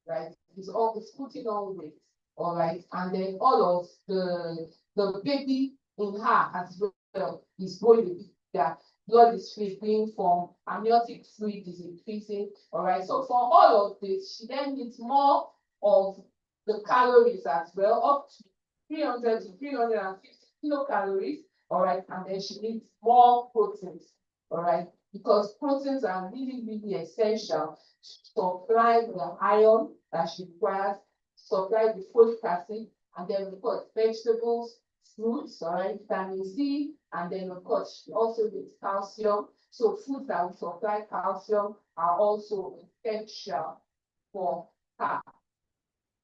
right, is putting on weight, all right? And then all of the baby in her as well is growing. Their blood is being formed, amniotic fluid is increasing, all right? So for all of this, she then needs more of the calories as well, up to 300 to 350 kilocalories, all right? And then she needs more proteins, all right? Because proteins are really, really essential to supply the iron that she requires, supply the folic acid, and then of course vegetables, fruits, all right, vitamin C, and then of course she also needs calcium. So foods that will supply calcium are also essential for her,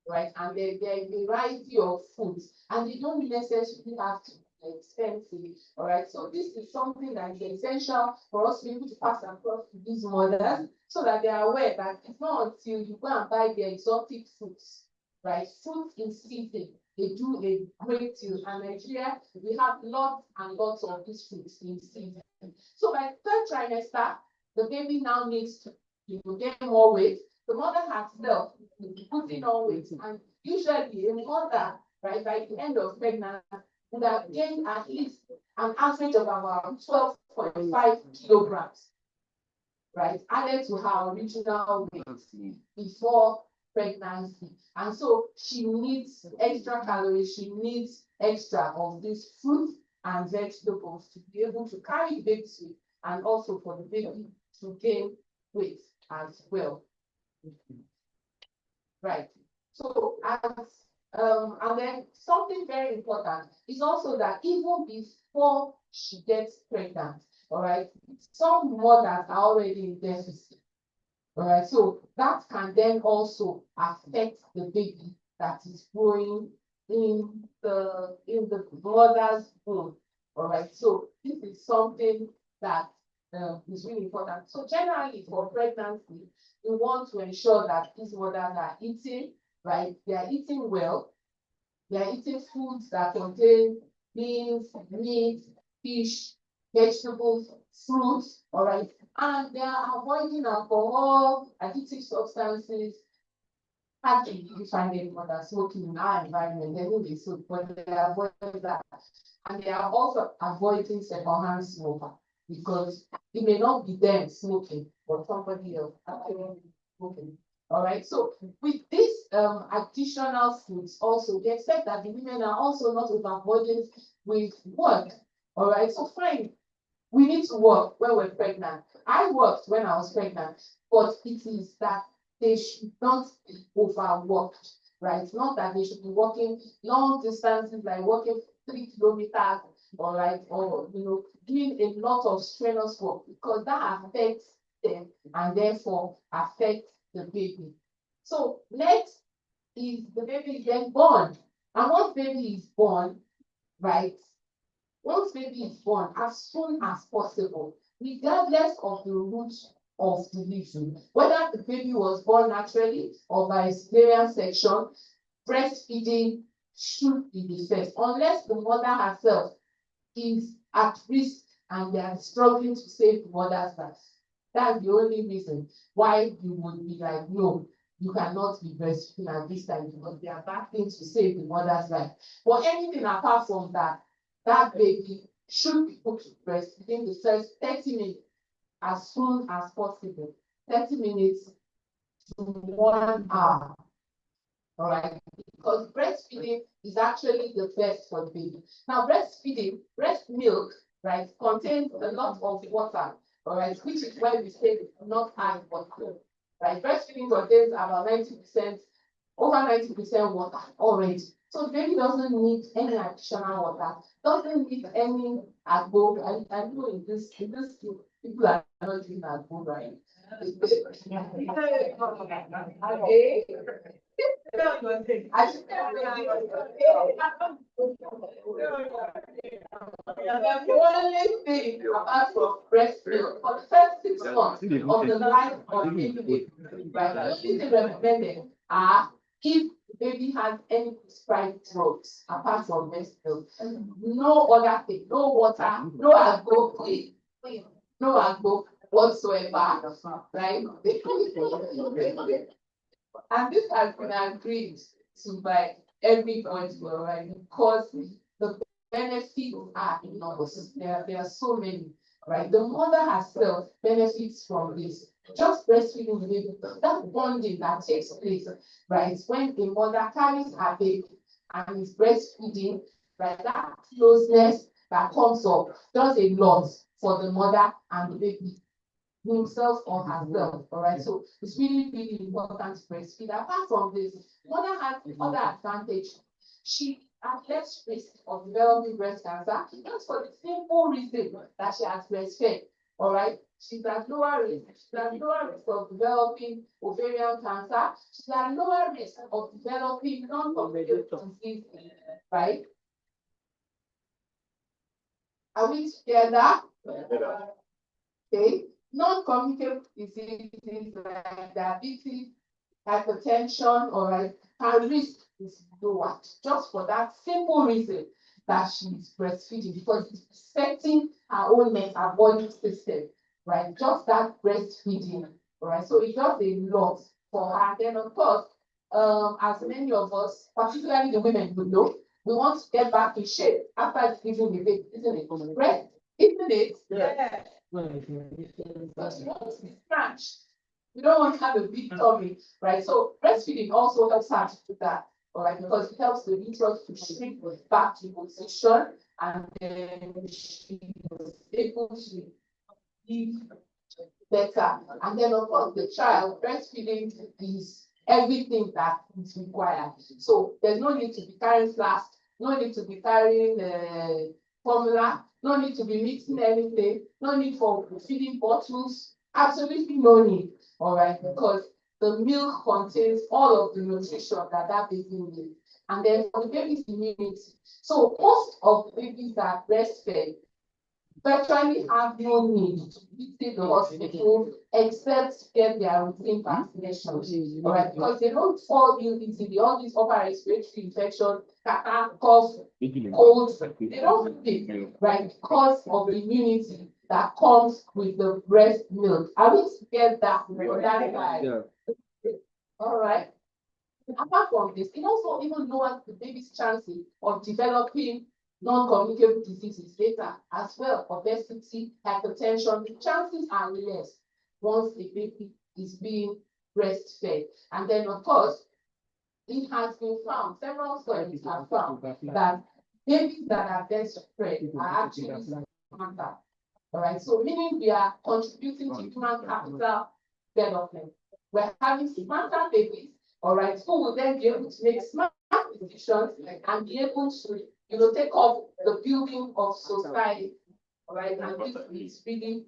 right? And there is a variety of foods, and they don't necessarily have to be expensive, all right? So this is something that is essential for us to be able to pass across to these mothers, so that they are aware that it's not until you go and buy the exotic foods, right? Fruits in season, they do a great deal. And Nigeria, we have lots and lots of these fruits in season. So by third trimester, the baby now needs to gain more weight. The mother herself will be putting on weight, and usually a mother, right, by the end of pregnancy, would have gained at least an average of about 12.5 kilograms, right, added to her original weight before pregnancy. And so she needs extra calories, she needs extra of these fruits and vegetables to be able to carry the baby's weight, and also for the baby to gain weight as well. Right. So and then something very important is also that even before she gets pregnant, all right, some mothers are already in deficit. All right, so that can then also affect the baby that is growing in the mother's womb. All right, so this is something that is really important. So generally for pregnancy, we want to ensure that these mothers are eating, right? They are eating well. They are eating foods that contain beans, meat, fish, vegetables, fruits, all right? And they are avoiding alcohol, addictive substances. Actually, you find them that smoking in our environment, they will be so, but they avoid that. And they are also avoiding secondhand smoker because it may not be them smoking, but somebody else actually smoking. All right, so with these additional foods, also we expect that the women are also not overburdened with work. All right, so fine, we need to work when we're pregnant. I worked when I was pregnant, but it is that they should not be overworked, right? Not that they should be working long distances, like working 3 kilometers, all right, or doing a lot of strenuous work, because that affects them and therefore affects the baby. So next is the baby is then born. And once baby is born, right? Once baby is born, as soon as possible, regardless of the route of delivery, whether the baby was born naturally or by cesarean section, breastfeeding should be the first, unless the mother herself is at risk and they are struggling to save the mother's life. That's the only reason why you would be like, no, you cannot be breastfeeding at this time because they are battling to save the mother's life. But anything apart from that, that baby should be put to breast within the first 30 minutes as soon as possible. 30 minutes to 1 hour. All right, because breastfeeding is actually the best for the baby. Now, breastfeeding, breast milk, right, contains a lot of water, all right, which is why we say not high but cool. Right, breastfeeding contains about 90%, over 90% water already. So the baby doesn't need any additional water, doesn't need any agbo. I know in this people are not doing agbo, right? Okay. The only thing apart from breast milk for the first 6 months of the life of the baby, right? The only thing recommended are if the baby has any prescribed drugs apart from breast milk. No other thing, no water, no agbo, no agbo whatsoever, right? And this has been agreed to by everybody, right? Because the benefits are enormous. There are so many, right? The mother herself benefits from this. Just breastfeeding the baby, that bonding that takes place, right? When a mother carries her baby and is breastfeeding, right? That closeness that comes up does a lot for the mother and the baby himself or herself, all right? So it's really, really important to breastfeed. Apart from this, mother has other advantage. She has less risk of developing breast cancer, just for the simple reason that she has breastfed, all right? She's at lower risk. She's at lower risk of developing ovarian cancer. She's at lower risk of developing non-communicable disease, right? Are we together? Okay. Non-communicable diseases like diabetes, hypertension, or like her risk is lower, just for that simple reason that she's breastfeeding, because it's affecting her own metabolic system, right? Just that breastfeeding, right? So it does a lot for her. Then of course, as many of us, particularly the women, would know, we want to get back in shape after giving the baby, isn't it? Breast, isn't it? Yeah. But you want to be scratched. You don't want to have a big tummy, right? So breastfeeding also helps her to do that, all right, because it helps the uterus to shrink back to position, and then she is able to live better. And then of course the child, breastfeeding is everything that is required. So there's no need to be carrying flask, no need to be carrying formula, no need to be mixing anything, no need for feeding bottles, absolutely no need, all right, because the milk contains all of the nutrition that baby needs. and then for the baby's immunity. So most of the babies that are breastfed virtually have no need to visit the hospital except to get their routine vaccinations. All right, because they don't fall into all these upper respiratory infections, catarrh, cough, colds. They don't fit, right, because of the immunity that comes with the breast milk. I will get that for that guy. All right. Apart from this, it also even lowers the baby's chances of developing non-communicable diseases later as well. Obesity, hypertension, the chances are less once the baby is being breastfed. And then, of course, it has been found, several studies have found that babies that are breastfed are actually smarter. All right, so meaning we are contributing to human capital development. We're having smarter babies, all right, who will then be able to make smart decisions and be able to, take up the building of society, all right, and this is really,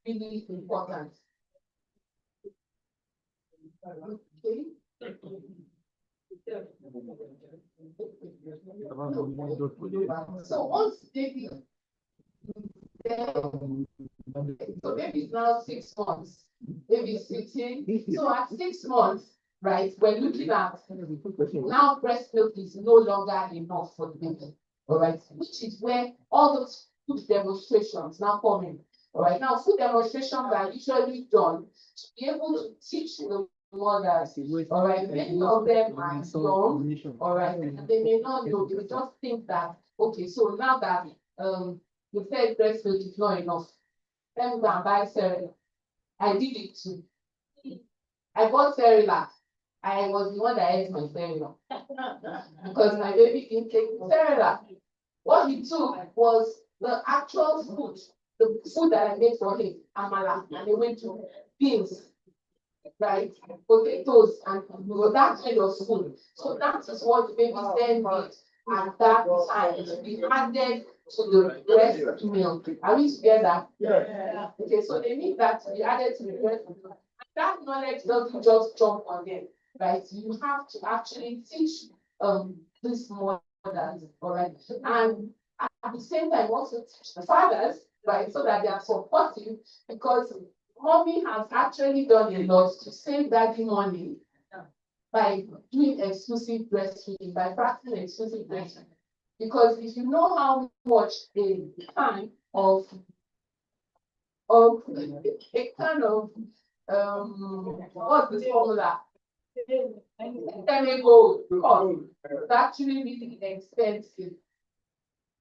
really important. Okay. So once baby, so baby is now 6 months, baby is 15. So at 6 months, right, we're looking at now breast milk is no longer enough for the baby. All right, which is where all those food demonstrations now come in. All right, now food demonstrations are usually done to be able to teach the mothers. All right, many of them are young. All right, and they may not know. They will just think that okay, so now that you said breast milk is not enough, let me go and buy cereal. I did it too. I bought cereal. I was the one that ate my cereal because my baby didn't take cereal. What he took was the actual food, the food that I made for him, amala, and they went to beans, right, potatoes, and that kind of food. So that is what the baby then did at that time to be added to the breast milk. Are we together? Yeah. Okay, so they need that to be added to the breast milk. And that knowledge doesn't just jump on them, right? You have to actually teach this mothers, all right, and at the same time also teach the fathers, right, so that they are supportive, because mommy has actually done a lot to save daddy money by doing exclusive breastfeeding, by practicing exclusive breastfeeding. Because if you know how much a kind of what's the formula? Chemical cost. It's actually really expensive.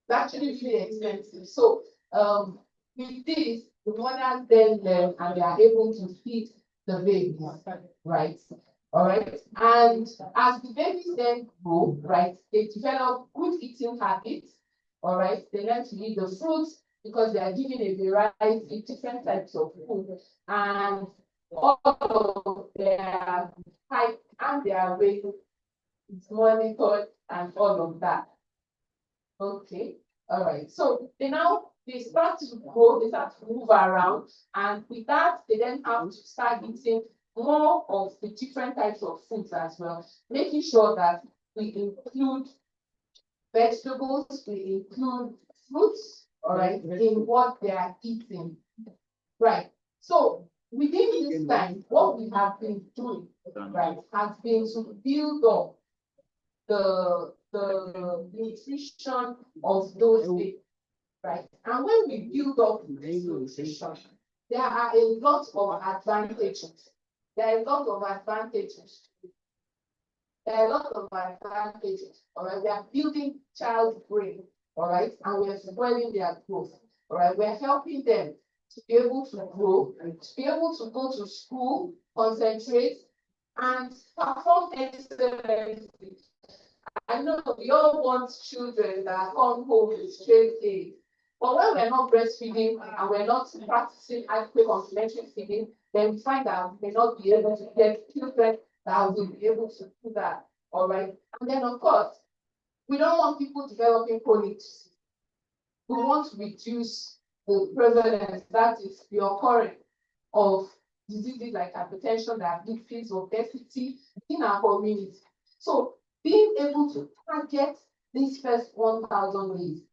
It's actually really expensive. So with this, the mothers then learn and they are able to feed the babies, right? All right. And as the babies then grow, right, they develop good eating habits. All right. They learn to eat the fruits because they are given a variety, different types of food, and all of their height and their weight is monitored and all of that. Okay. All right. So they start to grow, they start to move around, and with that, they then have to start eating more of the different types of foods as well, making sure that we include vegetables, we include fruits, all right, in what they are eating. Right. So within this time, what we have been doing, right, has been to build up the nutrition of those babies, right? And when we build up this nutrition, there are a lot of advantages. There are a lot of advantages. All right. We are building child's brain, all right, and we are spoiling their growth. All right, we're helping them to be able to grow, to be able to go to school, concentrate, and perform excellently. I know we all want children that come home with straight A's, but when we're not breastfeeding and we're not practicing adequate complementary feeding, then we find that we may not be able to get children that will be able to do that. All right. And then, of course, we don't want people developing chronic disease. We want to reduce the prevalence, that is the occurrence of diseases like hypertension, diabetes, obesity in our community. So being able to target these first 1,000 days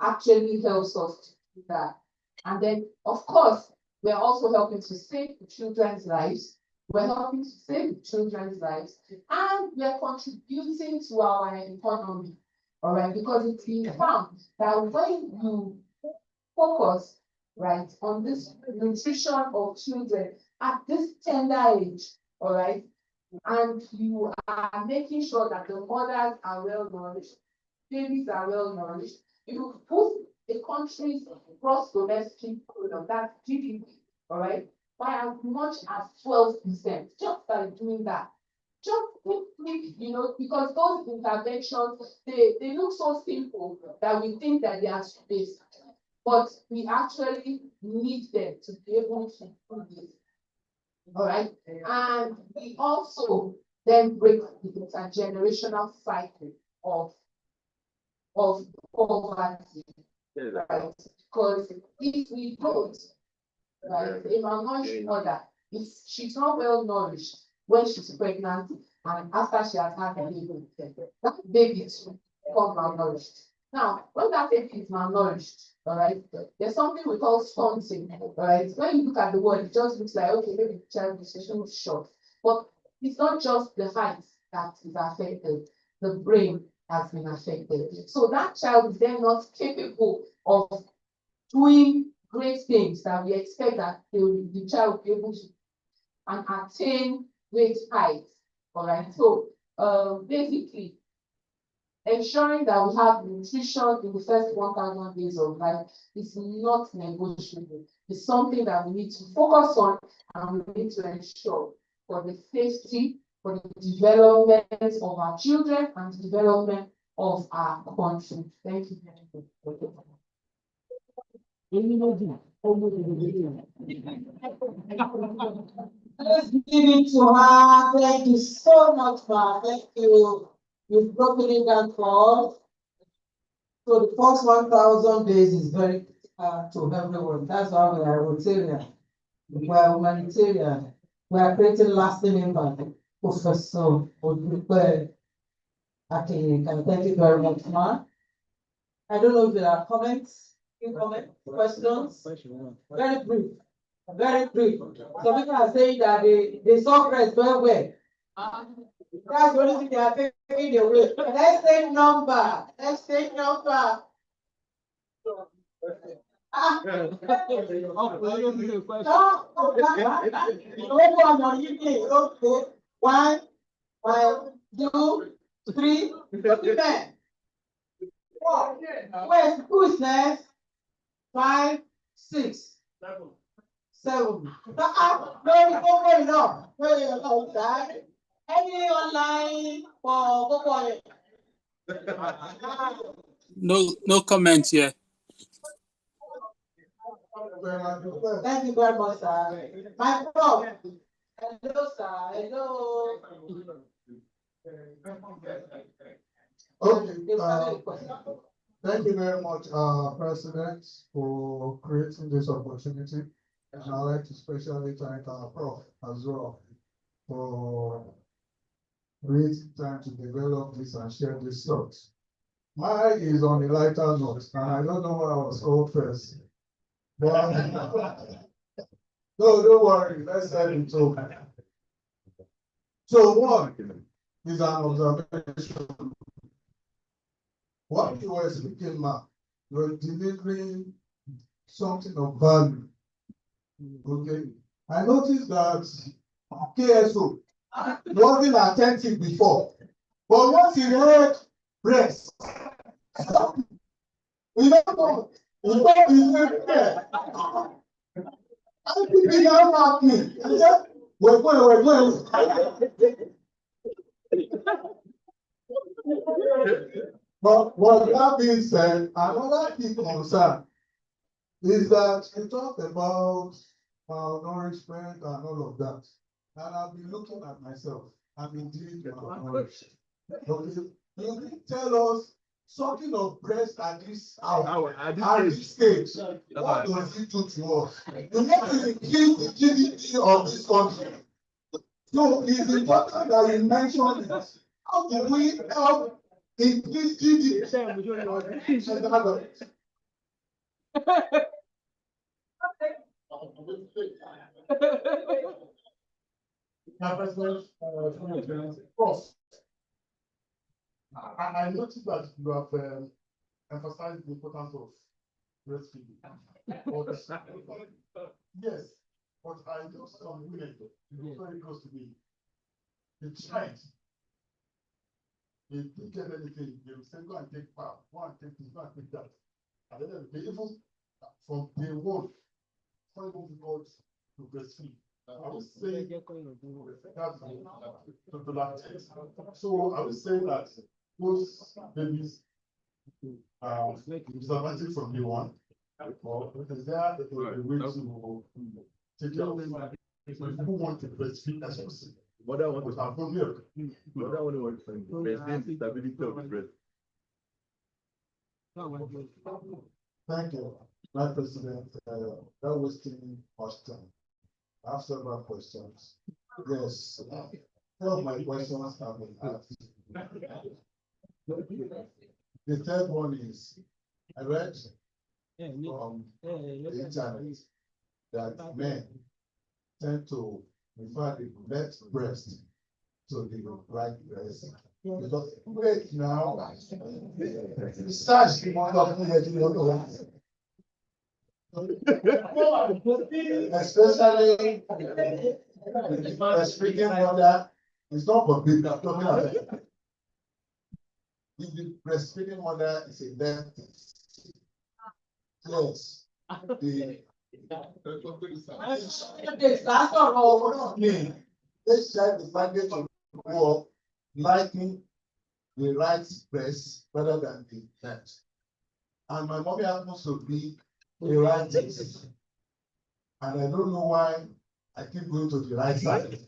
actually helps us to do that. And then, of course, we're also helping to save the children's lives. We're helping to save the children's lives, and we're contributing to our economy. All right, because it's been found that when you focus, right, on this nutrition of children at this tender age, all right, and you are making sure that the mothers are well nourished, babies are well nourished, you put a country's gross domestic product, that's GDP, all right, by as much as 12%, just by doing that. Just quickly, you know, because those interventions, they look so simple that we think that they are space, but we actually need them to be able to do this. All right, and we also then break the intergenerational cycle of poverty, right? Because if we don't, right, a malnourished mother, if she's not well nourished when she's pregnant and after she has had a baby, that baby is become malnourished. Now, when that baby is malnourished, all right, there's something we call stunting, all right? When you look at the word, it just looks like, okay, maybe the child is short, but it's not just the height that is affected, the brain has been affected. So that child is then not capable of doing great things that we expect that the child will be able to and attain great heights. All right. So basically, ensuring that we have nutrition in the first 1,000 days of life is not negotiable. It's something that we need to focus on, and we need to ensure for the safety, for the development of our children and the development of our country. Thank you very much. Let's give it to her. Thank you so much, ma. Thank you. You've broken it down for us. So the first 1,000 days is very to everyone. That's why we are Rotarian. We are humanitarian. We are creating lasting impact. Professor Odupe Akinyi. Thank you very much, ma. I don't know if there are comments, questions. Very brief. Very brief. Some people are saying that they saw breast very well. That's the only thing they are taking away. Let's take number. Let's take number. Okay. 1, 2, 3, 4. Where's who's next? 5, 6, 7. No. Any online for No comments yet. Thank you very much, sir. My prof. Hello, sir. Hello. Okay. Thank you very much, President, for creating this opportunity. And I'd like to especially thank our prof as well for creating time to develop this and share this thoughts. Mine is on a lighter note, and I don't know why I was called first. But no, don't worry, let's get into it. So one is an observation. What you were speaking about, you were delivering something of value. Okay. I noticed that KSO wasn't attentive before, but once he heard breast, you know, he thought he said, yeah. I think he got me. He said, we're going. But what that being said, another key concern is that you talked about nourishment and all of that. And I've been looking at myself. I'm indeed malnourished. Okay. You can tell us something of breast at this hour, at this stage. What does it do to us? You know, it kills the GDP of this country. So it's important that you mention this. How do we help increase GDP? Prof, I noticed that you have emphasized the importance of breastfeeding. But, yes, but I know some women very close to me. They tried. They didn't get anything. They will say, go and take part, go and take this, go and take that. And then they even from day one, some people got to breastfeed. I would say that's to that text. So I would say that those babies disadvantaged from day one. Or is there a way to take care of who want to breastfeed as you see? What I want to have from milk. What I want to breastfeed stability of the breast. Thank you, my president. That was wasting much time. I have several questions. Yes, some of my questions have been asked. The third one is, I read from the internet that men tend to refer the left breast to the right breast. Because wait now, research especially breastfeeding mother is not for people. I'm talking about if the breastfeeding mother is a leftist, yes, this child is likely to grow up liking the right breast rather than the left. And my mommy happens to be a rightist. And I don't know why I keep going to the right side.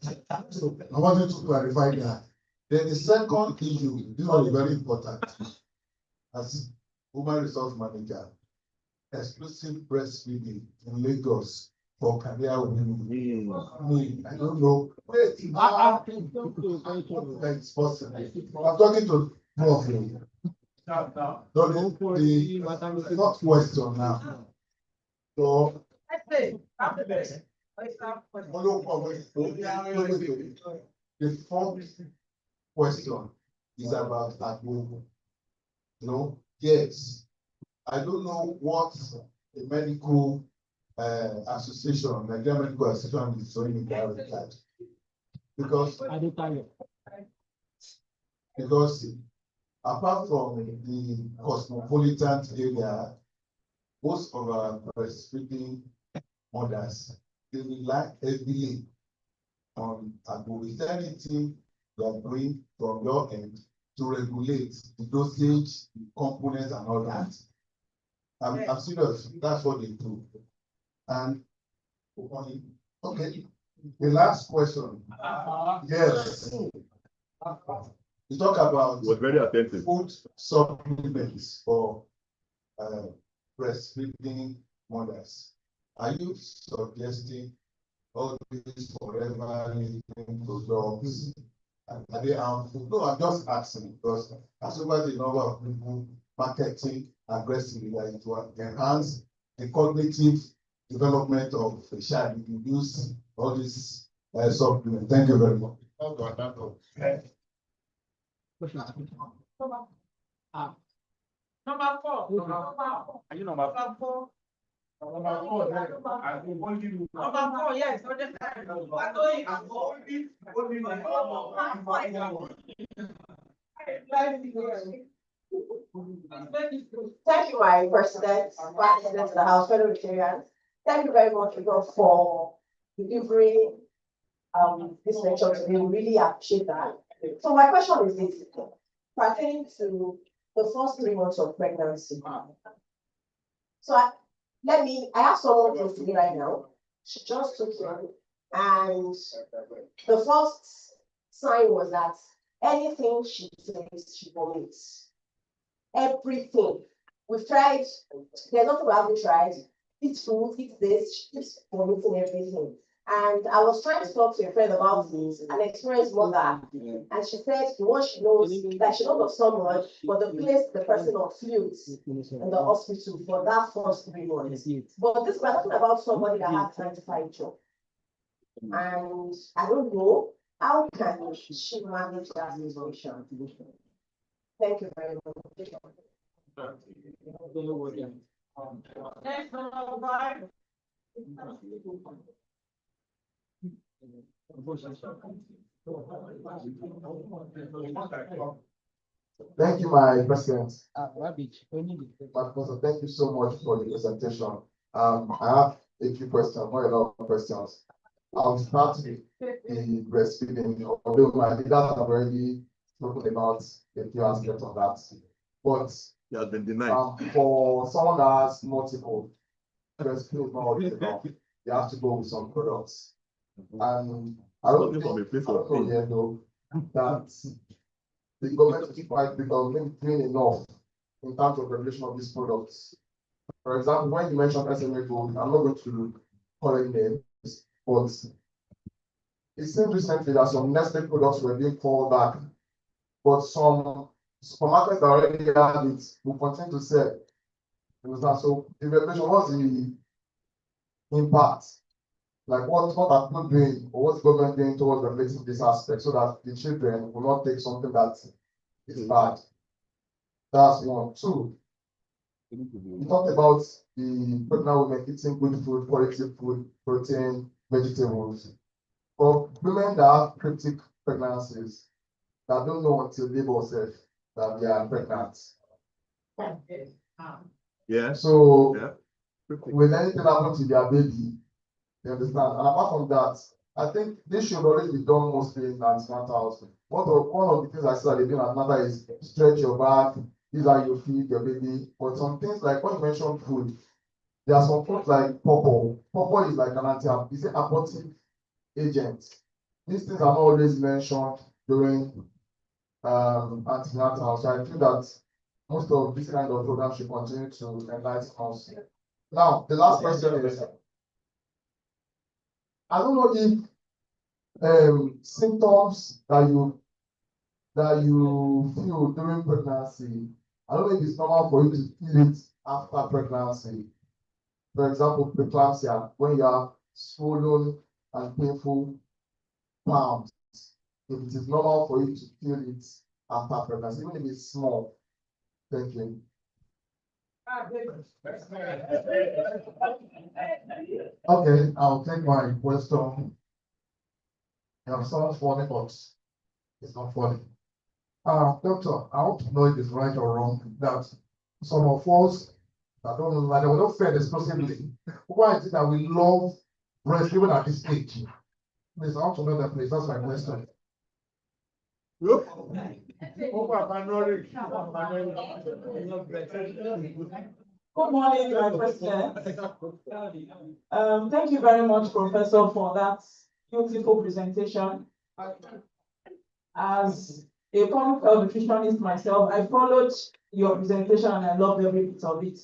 So I wanted to clarify that. Then the second issue, this one is very important. As Human Resource Manager, exclusive breastfeeding in Lagos for career women. I don't know. It's possible. I'm talking to more of you. The not question now. So the fourth question is about Agbo. No, yes. I don't know what the medical association, Nigerian Medical Association is doing in that regard. Because apart from the cosmopolitan area, most of our breastfeeding mothers, they rely heavily on Agbo. Is there anything you are doing from your end to regulate the dosage, the components, and all that? I'm serious. That's what they do. And okay, the last question. Yes. You talk about food supplements for breastfeeding mothers. Are you suggesting all these forever living products? Are they harmful? No, I'm just asking because as well as the number of people marketing aggressively like to enhance the cognitive development of the child, you use all these supplements. Thank you very much. Number four. Are you number four? Number four, yes. Thank you, my president, vice president of the House, fellow Rotarians. Thank you very much for delivering this lecture today. We really appreciate that. So my question is this, pertaining to the first 3 months of pregnancy. So I have someone close to me right now. She just took him, and the first sign was that anything she says, she vomits. Everything. We've tried, there's nothing we haven't tried. Eat food, eat this, she keeps vomiting everything. And I was trying to talk to a friend about this, an experienced mother, and she said what she knows, that she knows of someone, but the place the person on flutes in the hospital for that first 3 months. But this we're talking about somebody that has time to find job. And I don't know how can she manage that situation. Thank you very much. Next number 5. Thank you, my president. My president, thank you so much for the presentation. I have a few questions, not a lot of questions. I'll start with the breastfeeding, although my leaders have already spoken about a few aspects of that. But You have been denied. for someone that has multiple, breastfeeding is not always enough. You have to go with some products. And I don't know yet though that the government is quite doing enough in terms of regulation of these products. For example, when you mentioned SMA gold, I'm not going to call it names, but it seems recently that some Nestle products were being called back, but some supermarkets that already had it will continue to sell. You understand? So the regulation, what's the impact? Like what are people doing, or what's the government doing towards regulating this aspect so that the children will not take something that is bad? That's 1. 2, you talked about the pregnant women eating good food, quality food, protein, vegetables. For women that have cryptic pregnancies, that don't know until labor says that they are pregnant. Yeah. So Yeah. when anything happens to their baby, you understand? And apart from that, I think this should always be done mostly in antenatal. One of the things I said they do in antenatal is stretch your back, these are you feed your baby. But some things like when you mentioned food, there are some foods like pawpaw. Pawpaw is like an abortive agent. These things are not always mentioned during antenatal. So I feel that most of this kind of program should continue to enlighten us. Now, the last question is, I don't know if symptoms that you feel during pregnancy, I don't know if it's normal for you to feel it after pregnancy. For example, preeclampsia, when you are swollen and painful palms, if it is normal for you to feel it after pregnancy, even if it's small. Thank you. Okay, I'll take my question. It sounds funny, but it's not funny. Doctor, I want to know if it's right or wrong that some of us that don't like, we don't fed exclusively. Why is it that we love breast even at this age? Please, I want to know that, please. That's my question. Good morning, my president. Thank you very much, Professor, for that beautiful presentation. As a public health nutritionist myself, I followed your presentation and I loved every bit of it.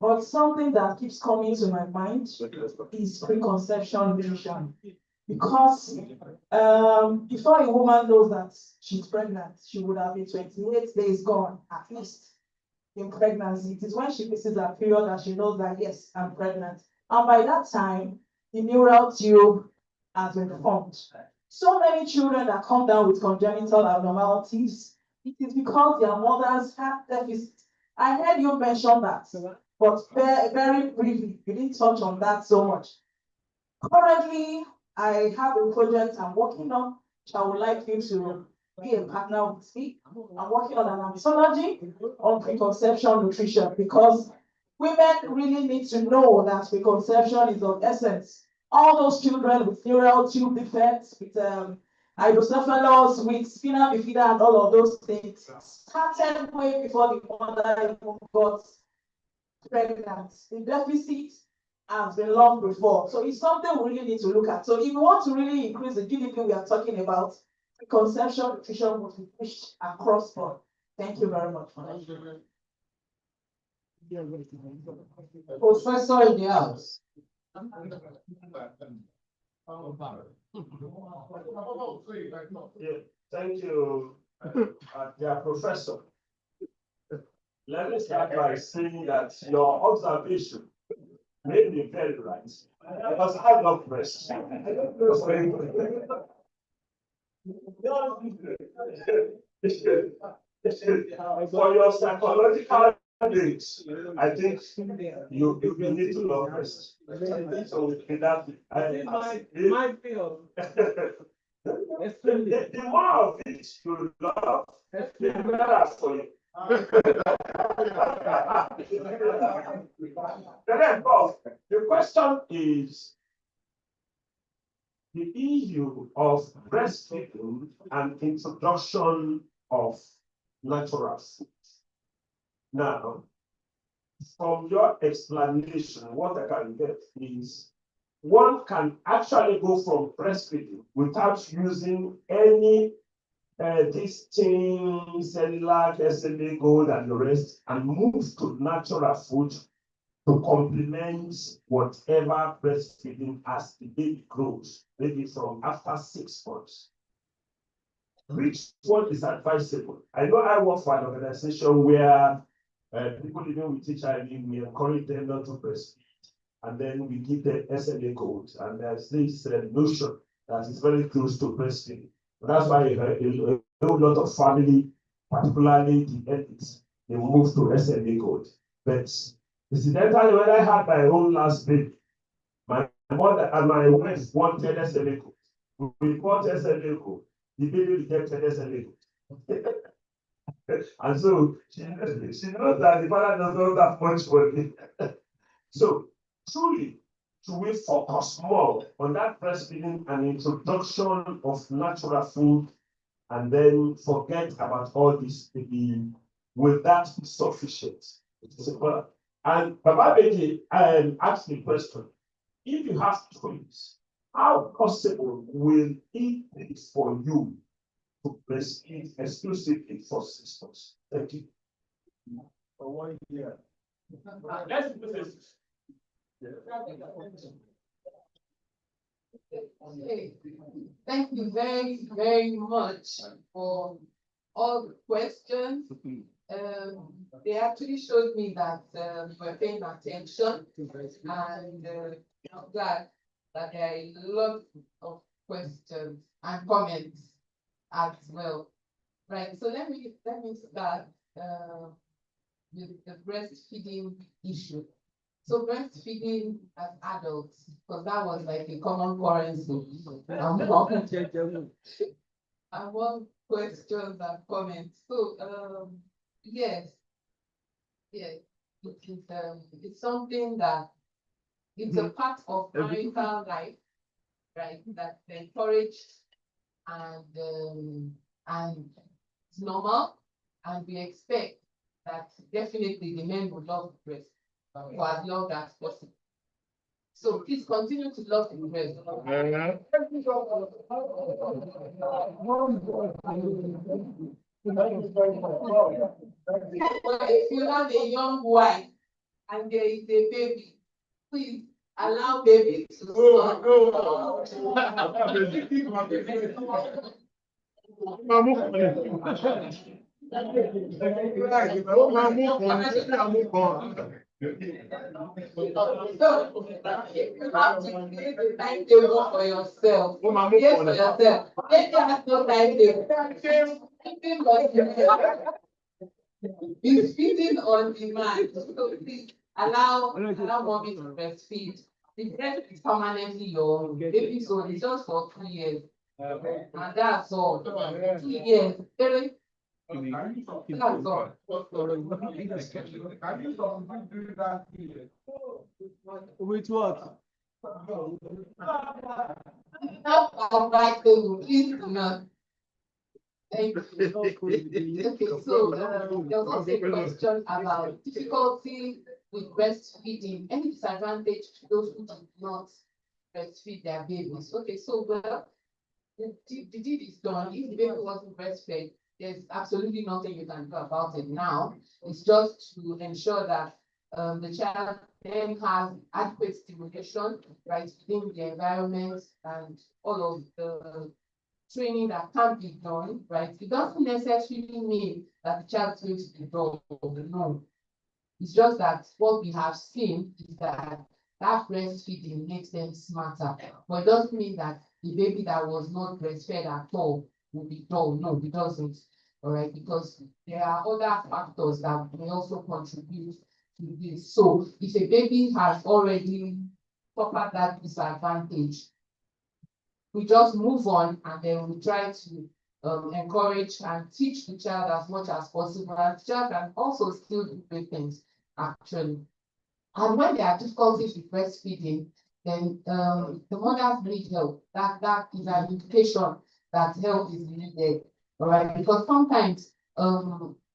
But something that keeps coming to my mind is preconception nutrition. Because before a woman knows that she's pregnant, she would have been 28 days gone at least in pregnancy. It is when she misses her period that she knows that, yes, I'm pregnant. And by that time, the neural tube has been formed. So many children that come down with congenital abnormalities, it is because their mothers have deficit. I heard you mention that, but very briefly, you didn't touch on that so much. Currently, I have a project I'm working on, which I would like you to be a partner with me. I'm working on an anthology on preconception nutrition because women really need to know that preconception is of essence. All those children with neural tube defects, with hydrocephalus, with spina bifida, and all of those things started way before the mother even got pregnant. The deficit has been long before. So it's something we really need to look at. So if we want to really increase the GDP we are talking about, preconception nutrition must be pushed across board. Thank you very much for that. Professor in the house. Yeah, thank you, dear professor. Let me start by saying that your observation may be very right, because I love breast. For your psychological needs, I think you need to love breast. So with that, My field. the more of it you love, the better for you. Then, Prof, the question is the issue of breastfeeding and introduction of natural food. Now, from your explanation, what I can get is one can actually go from breastfeeding without using any these things, Cellulac, SLA, Gold, and the rest, and move to natural food to complement whatever breastfeeding as the baby grows, maybe from after 6 months. Which one is advisable? I know I work for an organization where people living with HIV, we encourage them not to breastfeed, and then we give them SLA Gold, and there's this notion that is very close to breastfeeding. That's why a whole lot of family, particularly the elites, they move to SLA Gold. But incidentally, when I had my own last baby, my mother and my wife wanted SLA Gold. We bought SLA Gold. The baby rejected SLA Gold. And so she knows that the father does not have much money. So truly, should we focus more on that breastfeeding and introduction of natural food, and then forget about all this? Will that be sufficient? And Baba Beji asked the question: if you have twins, how possible will it be for you to breastfeed exclusively for 6 months? Thank you. For 1 year. Let's do this. Okay. Thank you very, very much for all the questions. They actually showed me that we're paying attention, and I'm glad that there are a lot of questions and comments as well. Right, so let me start with the breastfeeding issue. So breastfeeding as adults, because that was like a common currency. I want questions and comments. So yes, it's something that it's a part of marital life, right? That's encouraged and it's normal, and we expect that definitely the men will love the breast for as long as possible. So please continue to love the breast. But if you have a young wife and there is a baby, please allow baby to So if you have to create a timetable for yourself, yes, for yourself. Maybe has no timetable. It's feeding on demand. So please allow mommy to breastfeed. The breast is permanently your baby, so it's just for 2 years. And that's all. 2 years. That's all. With what? Not right there, please do not. Thank you. Okay, so there was also a question about difficulty with breastfeeding. Any disadvantage to those who do not breastfeed their babies? Okay, so well, the deed is done. If the baby wasn't breastfed, there's absolutely nothing you can do about it now. It's just to ensure that the child then has adequate stimulation, right, within the environment and all of the training that can be done, right? It doesn't necessarily mean that the child is going to be dull. No. It's just that what we have seen is that breastfeeding makes them smarter. But it doesn't mean that the baby that was not breastfed at all will be dull. No, it doesn't. All right, because there are other factors that may also contribute to this. So if a baby has already suffered that disadvantage, we just move on and then we try to encourage and teach the child as much as possible. And the child can also still do great things, actually. And when there are difficulties with breastfeeding, then the mothers need help. That is an indication that help is needed. All right, because sometimes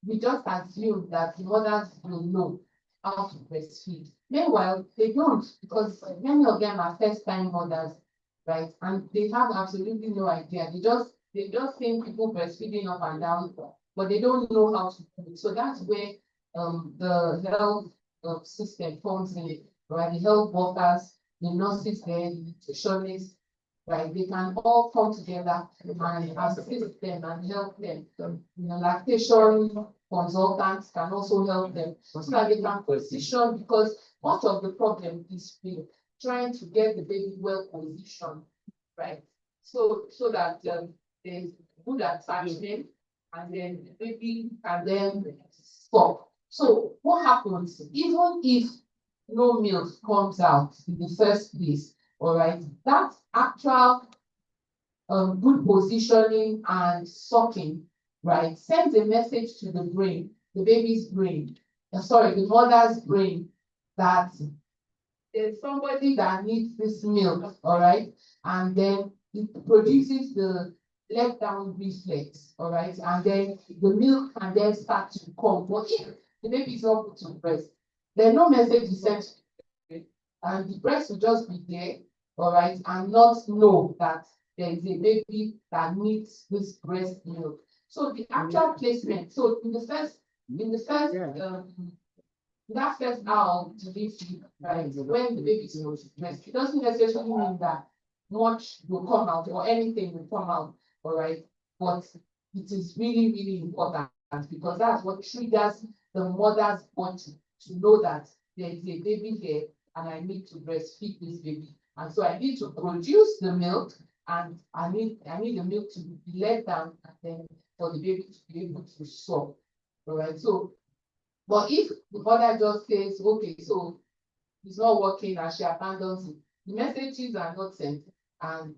we just assume that the mothers will know how to breastfeed. Meanwhile, they don't, because many of them are first-time mothers, right? And they have absolutely no idea. They just think people breastfeeding up and down, but they don't know how to do it. So that's where the health system comes in, right? The health workers, the nurses, the nutritionists, right? They can all come together and assist them and help them. Lactation consultants can also help them so that they can position, because much of the problem is trying to get the baby well positioned, right? So that there's good attachment and then the baby can then stop. So what happens, even if no milk comes out in the first place, all right, that actual good positioning and sucking, right, sends a message to the brain, the baby's brain, the mother's brain, that there's somebody that needs this milk, all right, and then it produces the let down reflex, all right, and then the milk can then start to come. But if the baby is not put to breast, then no message is sent, and the breast will just be there, all right, and not know that there is a baby that needs this breast milk. So the actual placement, so in the first that first hour to delivery, right, when the baby is breast, it doesn't necessarily mean that much will come out or anything will come out, all right, but it is really, really important, because that's what triggers the mother's body to know that there is a baby here and I need to breastfeed this baby. And so I need to produce the milk, and I need the milk to be let down and then for the baby to be able to suck. All right. So, but if the mother just says, okay, so it's not working and she abandons it, the messages are not sent, and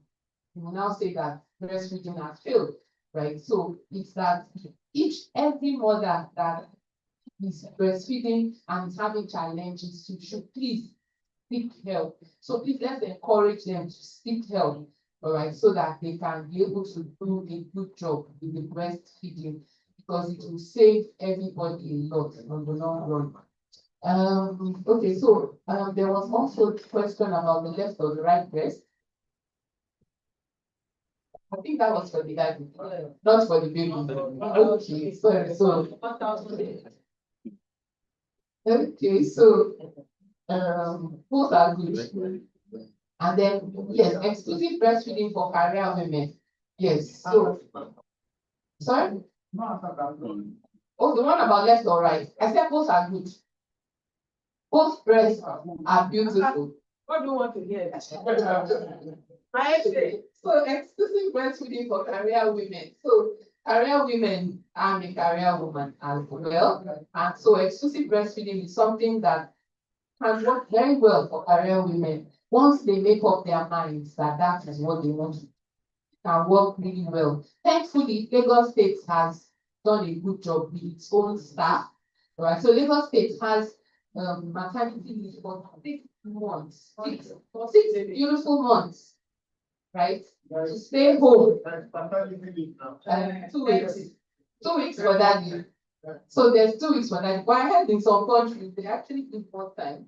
you will now say that breastfeeding has failed, right? So it's that every mother that is breastfeeding and is having challenges should please seek help. So please let's encourage them to seek help, all right, so that they can be able to do a good job with the breastfeeding, because it will save everybody a lot on the long run. Okay, so there was also a question about the left or the right breast. I think that was for the guy, not for the baby. Okay, sorry. Okay, so both are good. And then yes, exclusive breastfeeding for career women. Yes. So sorry? Oh, the one about left or right. I said both are good. Both breasts are beautiful. What do you want to hear? So exclusive breastfeeding for career women. So career women, I'm a career woman as well. And so exclusive breastfeeding is something that can work very well for career women once they make up their minds that that is what they want to do. Can work really well. Thankfully, Lagos State has done a good job with its own staff. Right. So Lagos State has maternity leave for 6 months, six beautiful months, right? To stay home. 2 weeks. 2 weeks for that leave. So there's 2 weeks for that. But I heard in some countries they actually give more time,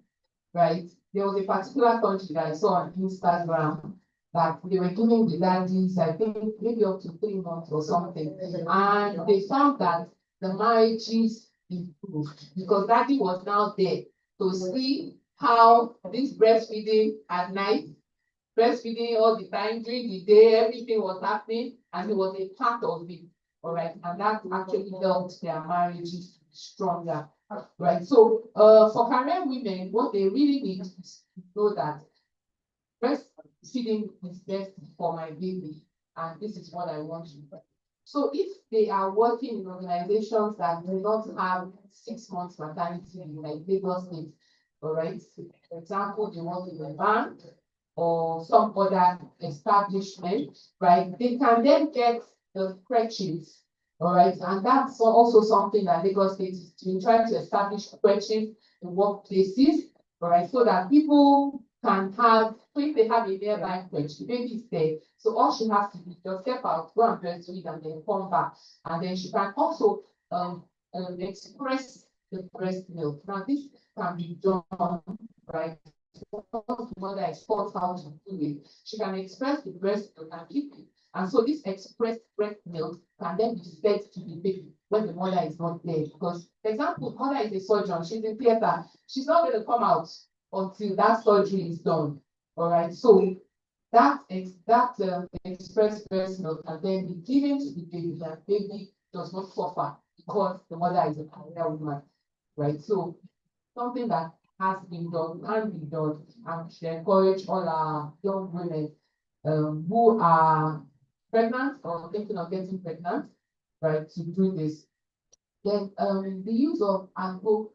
right? There was a particular country that I saw on Instagram that they were giving the daddies, I think maybe up to 3 months or something. And they found that the marriages improved because daddy was now there to see how this breastfeeding at night, breastfeeding all the time, during the day, everything was happening, and he was a part of it. All right, and that actually helped their marriages stronger. Right. So for career women, what they really need is to know that breastfeeding is best for my baby, and this is what I want to do. So if they are working in organizations that do not have 6 months maternity leave, like Lagos State, all right, for example, they work in a bank or some other establishment, right, they can then get the crutches, all right, and that's also something that Lagos State is doing, trying to establish crutches in workplaces, all right, so that people can have, so if they have a nearby crutch, the baby is there, so all she has to do is just step out, go and breastfeed, and then come back, and then she can also express the breast milk. Now this can be done, right? Once the mother is taught how to do it, she can express the breast milk and keep it. And so this expressed breast milk can then be fed to the baby when the mother is not there. Because, for example, mother is a surgeon, she's in theater, she's not going to come out until that surgery is done. All right, so that expressed breast milk can then be given to the baby, that baby does not suffer because the mother is a career woman, right? So something that has been done, can be done, and we should encourage all our young women who are pregnant or thinking of getting pregnant, right, to do this. Then the use of ANGO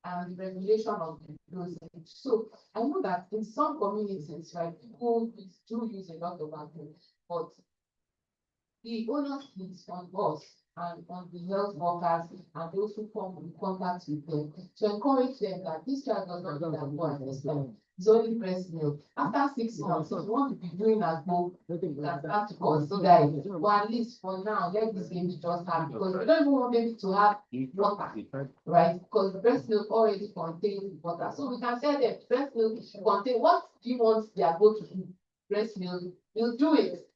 and the regulation of the dosage. So I know that in some communities, right, people do use a lot of ANGO, but the onus is on us and on the health workers and those who come in contact with them to encourage them that this child does not need ANGO at this time. It's only breast milk. After 6 months, if you want to be doing ANGO, you can start to consider it. But at least for now, let this baby just have, because we don't even want baby to have water, right? Because breast milk already contains water. So we can tell them breast milk contains, what do you want they are going to do? Breast milk, we'll do it.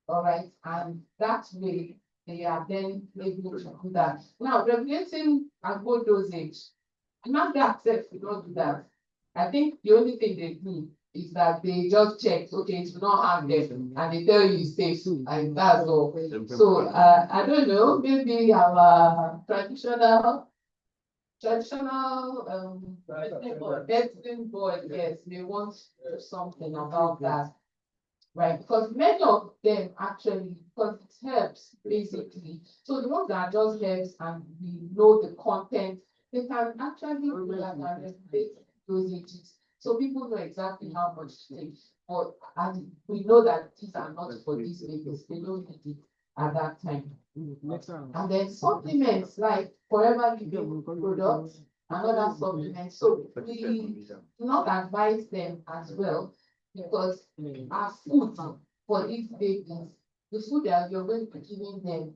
All right, and that way they are then able to do that. Now, regulating ANGO dosage, not that safe, we don't do that. I think the only thing they do is that they just check, okay, it will not harm them, and they tell you it's safe, and that's all. So I don't know, maybe our traditional medicine board, yes, they want to do something about that. Right, because many of them actually, because it helps basically. So the ones that are just herbs and we know the content, they can actually regulate dosages. So people know exactly how much to take. But and we know that these are not for these babies, they don't need it at that time. And then supplements like Forever Living products and other supplements. So we do not advise them as well, because our food for these babies, the food that you're going to be giving them,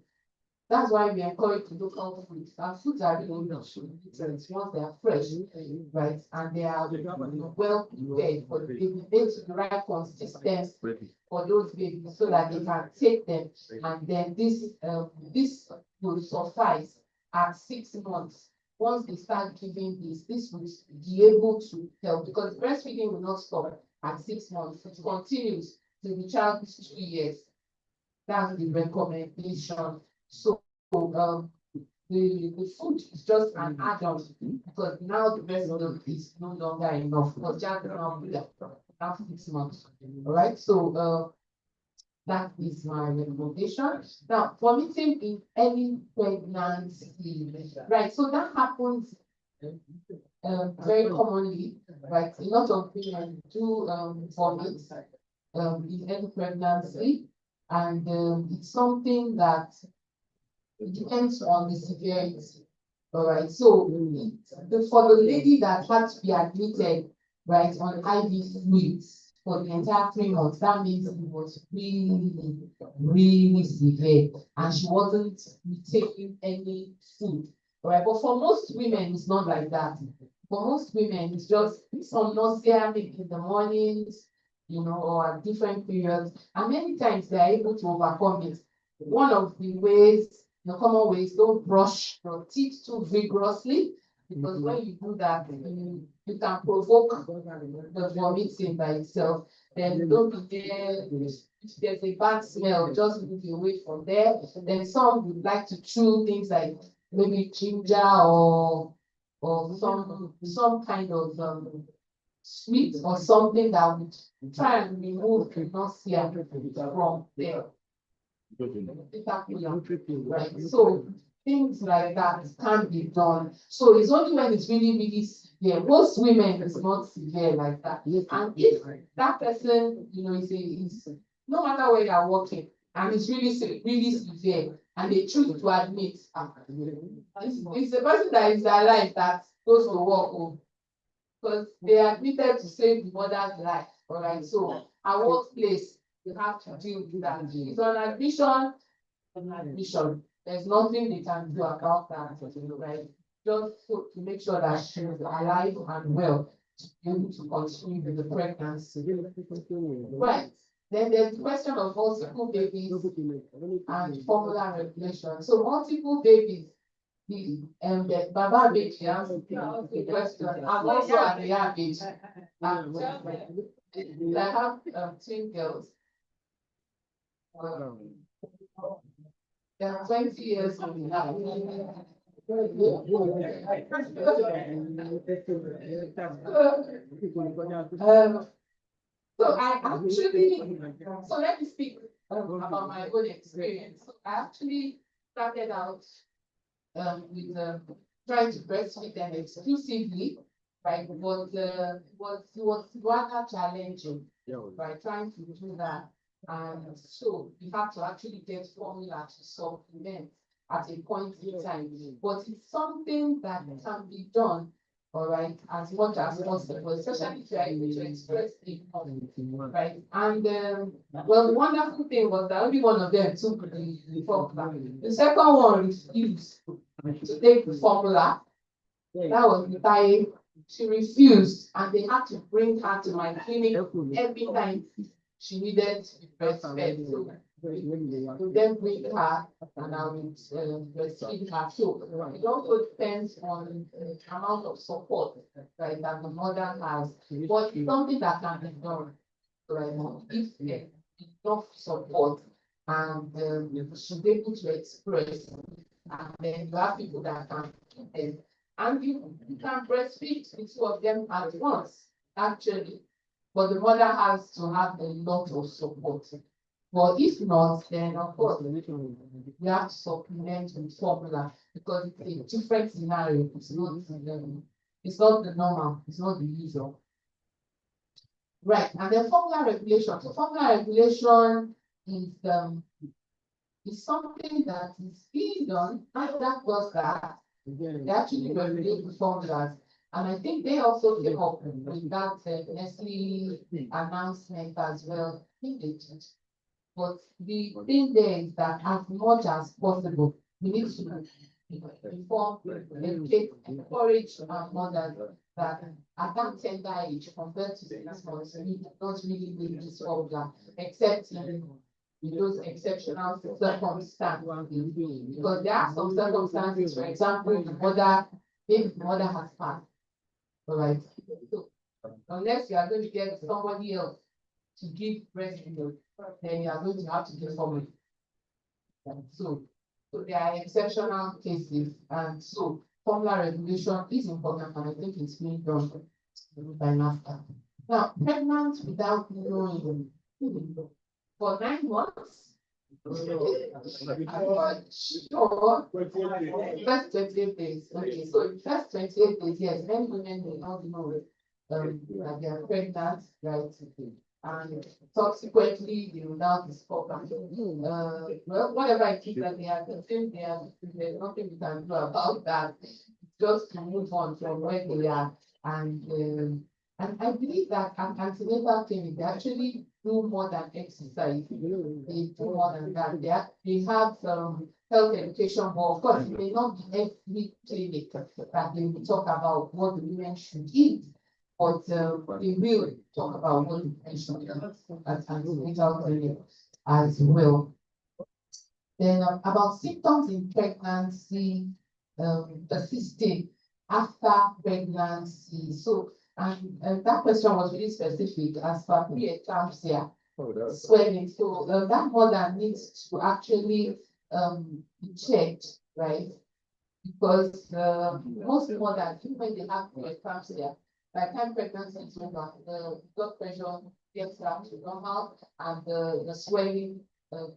that's why we encourage local foods. Our foods are really rich in nutrients once they are fresh, right? And they are well prepared for the baby, made to the right consistency for those babies so that they can take them. And then this will suffice at 6 months. Once they start giving this will be able to help, because breastfeeding will not stop at 6 months. It continues till the child is 2 years. That's the recommendation. So the food is just an add-on, because now the breast milk is no longer enough, because child cannot do that after 6 months. All right, so that is my recommendation. Now, vomiting in any pregnancy, right? So that happens very commonly, right? A lot of women do vomit in any pregnancy, and it's something that it depends on the severity. All right, so for the lady that had to be admitted, right, on IV fluids for the entire 3 months, that means it was really, really severe, and she wasn't taking any food. All right, but for most women, it's not like that. For most women, it's just some nausea in the mornings, you know, or at different periods, and many times they are able to overcome it. One of the ways, the common ways, don't brush your teeth too vigorously, Because when you do that, you can provoke the vomiting by itself. Then don't be there. If there's a bad smell, just move away from there. Then some would like to chew things like maybe ginger or some kind of sweet or something that would try and remove the nausea from there. Right, so things like that can be done. So it's only when it's really, really severe. Most women is not severe like that. And if that person, is no matter where you're working, and it's really, really severe, and they choose to admit, it's the person that is alive that goes to work home. Because they admitted to save the mother's life. All right, so at workplace, you have to deal with that. It's an admission. There's nothing they can do about that, right? Just to make sure that she is alive and well to be able to continue with the pregnancy. Right. Then there's the question of multiple babies and formula regulation. So multiple babies, the Baba baby answered the question. I'm also at the young age. I have twin girls. They are 20 years old now. So I actually, so let me speak about my own experience. So I actually started out with trying to breastfeed them exclusively, right? But it was rather challenging by trying to do that. And so we have to actually get formula to supplement at a point in time. But it's something that can be done, all right, as much as possible, especially if you are able to express income, right? And well, the wonderful thing was that only one of them took the formula. The second one refused to take the formula. That was the time she refused, and they had to bring her to my clinic every time she needed to be breastfed. So then bring her and I would breastfeed her. So it also depends on the amount of support, right, that the mother has. But it's something that can be done, right? If there's enough support and she's able to express, and then you have people that can keep them, and you can breastfeed the two of them at once, actually. But the mother has to have a lot of support. But if not, then of course we have to supplement with formula because it's a different scenario. It's not the normal, it's not the usual. Right, and then formula regulation. So formula regulation is something that is being done, and that does that. They actually regulate the formulas. And I think they also came up with that Nestle announcement as well. I think they did. But the thing there is that as much as possible, we need to inform, educate, encourage our mothers that at that tender age compared to 6 months, we don't really need this formula, except in those exceptional circumstances. Because there are some circumstances, for example, the mother has passed. All right. So unless you are going to get somebody else to give breast milk, then you are going to have to give formula. So there are exceptional cases, and so formula regulation is important, and I think it's being done by NAFTA. Now, pregnant without knowing for 9 months. First 28 days. Okay, so first 28 days, yes, many women will not know that they are pregnant, right? And subsequently they will now discover. Well, whatever it is that they are consumed, there's nothing we can do about that. Just to move on from where they are. And I believe that an antenatal clinic, they actually do more than exercise. They do more than that. They have health education, but of course, it may not be every clinic that they will talk about what the women should eat, but they will talk about what the women should eat at antenatal clinic as well. Then about symptoms in pregnancy, persisting. after pregnancy. So, and that question was really specific as per preeclampsia swelling. So that mother needs to actually be checked, right? Because most mothers, even when they have preeclampsia, by the time pregnancy is over, the blood pressure gets down to normal and the swelling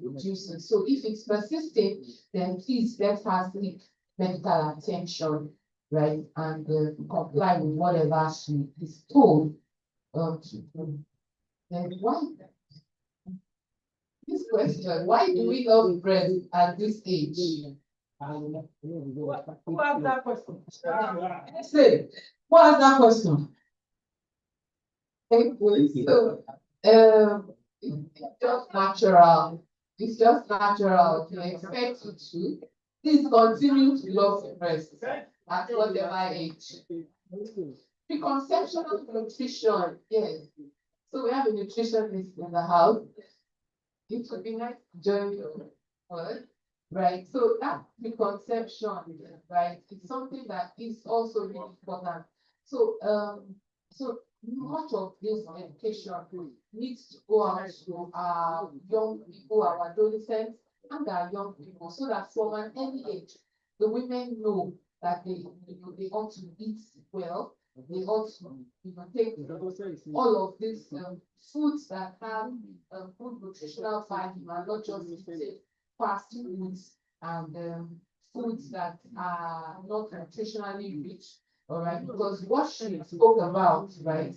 reduces. So if it's persistent, then please let her seek medical attention, right? And comply with whatever she is told to do. Then why? This question, why do we love bread at this age? Who asked that question? Say, what is that question? So, it's just natural. It's just natural to expect you to. Please continue to love the breast at whatever age. Preconceptional nutrition, yes. So we have a nutritionist in the house. It would be nice to join your word, right? So that preconception, right, is something that is also really important. So, so much of this education needs to go out to our young people, our adolescents, and our young people, so that from an early age, the women know that they ought to eat well. They ought to take all of these foods that have good nutritional value, and not just say fast foods and foods that are not nutritionally rich. All right, because what she spoke about, right,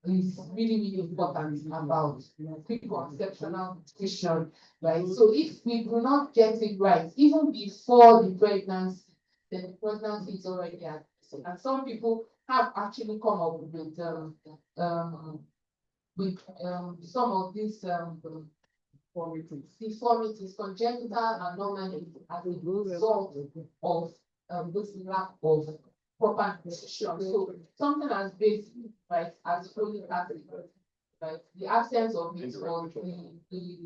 is really, really important about preconceptional nutrition, right? So if we do not get it right, even before the pregnancy, then the pregnancy is already at risk. And some people have actually come up with some of these deformities, congenital anomalies as a result of this lack of proper nutrition. So something as basic, right, as folic acid, right, the absence of it or the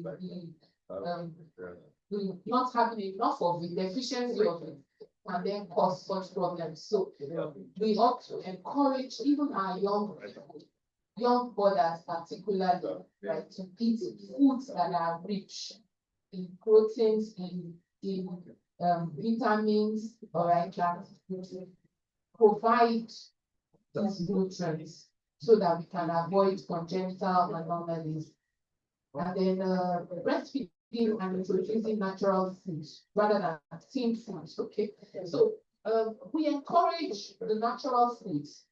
not having enough of it, deficiency of it, can then cause such problems. So we ought to encourage even our young people, young mothers particularly, right, to eat foods that are rich in proteins, in vitamins, all right, that provide these nutrients so that we can avoid congenital anomalies. And then breastfeeding and introducing natural foods rather than steamed foods. Okay, so we encourage the natural foods.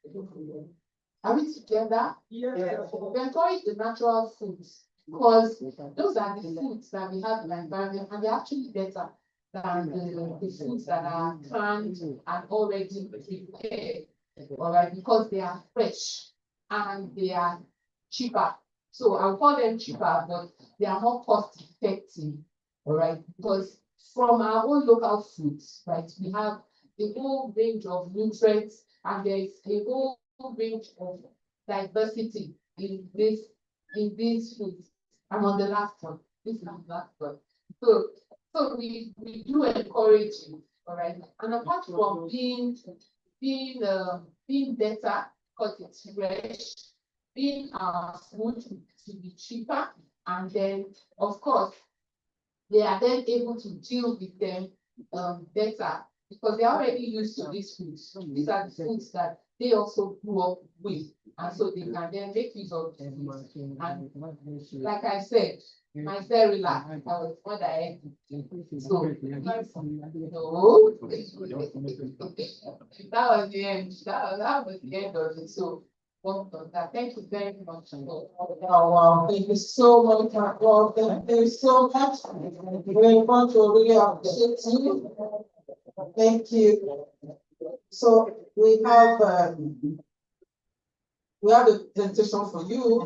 Are we together? Yeah. We encourage the natural foods because those are the foods that we have in the environment, and they're actually better than the foods that are canned and already prepared. All right, because they are fresh and they are cheaper. So I'll call them cheaper, but they are more cost effective. All right, because from our own local foods, right, we have a whole range of nutrients, and there is a whole range of diversity in these foods. I'm on the last one. This is the last one. So we do encourage you, all right. And apart from being better because it's fresh, being our food to be cheaper, and then of course they are then able to deal with them better because they're already used to these foods. So these are the foods that they also grew up with, and so they can then make use of them. And like I said, my very last, I was what I ate. So no, that was the end. That was the end of it. So thank you very much. Oh, wow, thank you so much, well, thank you so much. We want to really appreciate you. Thank you. So we have a presentation for you.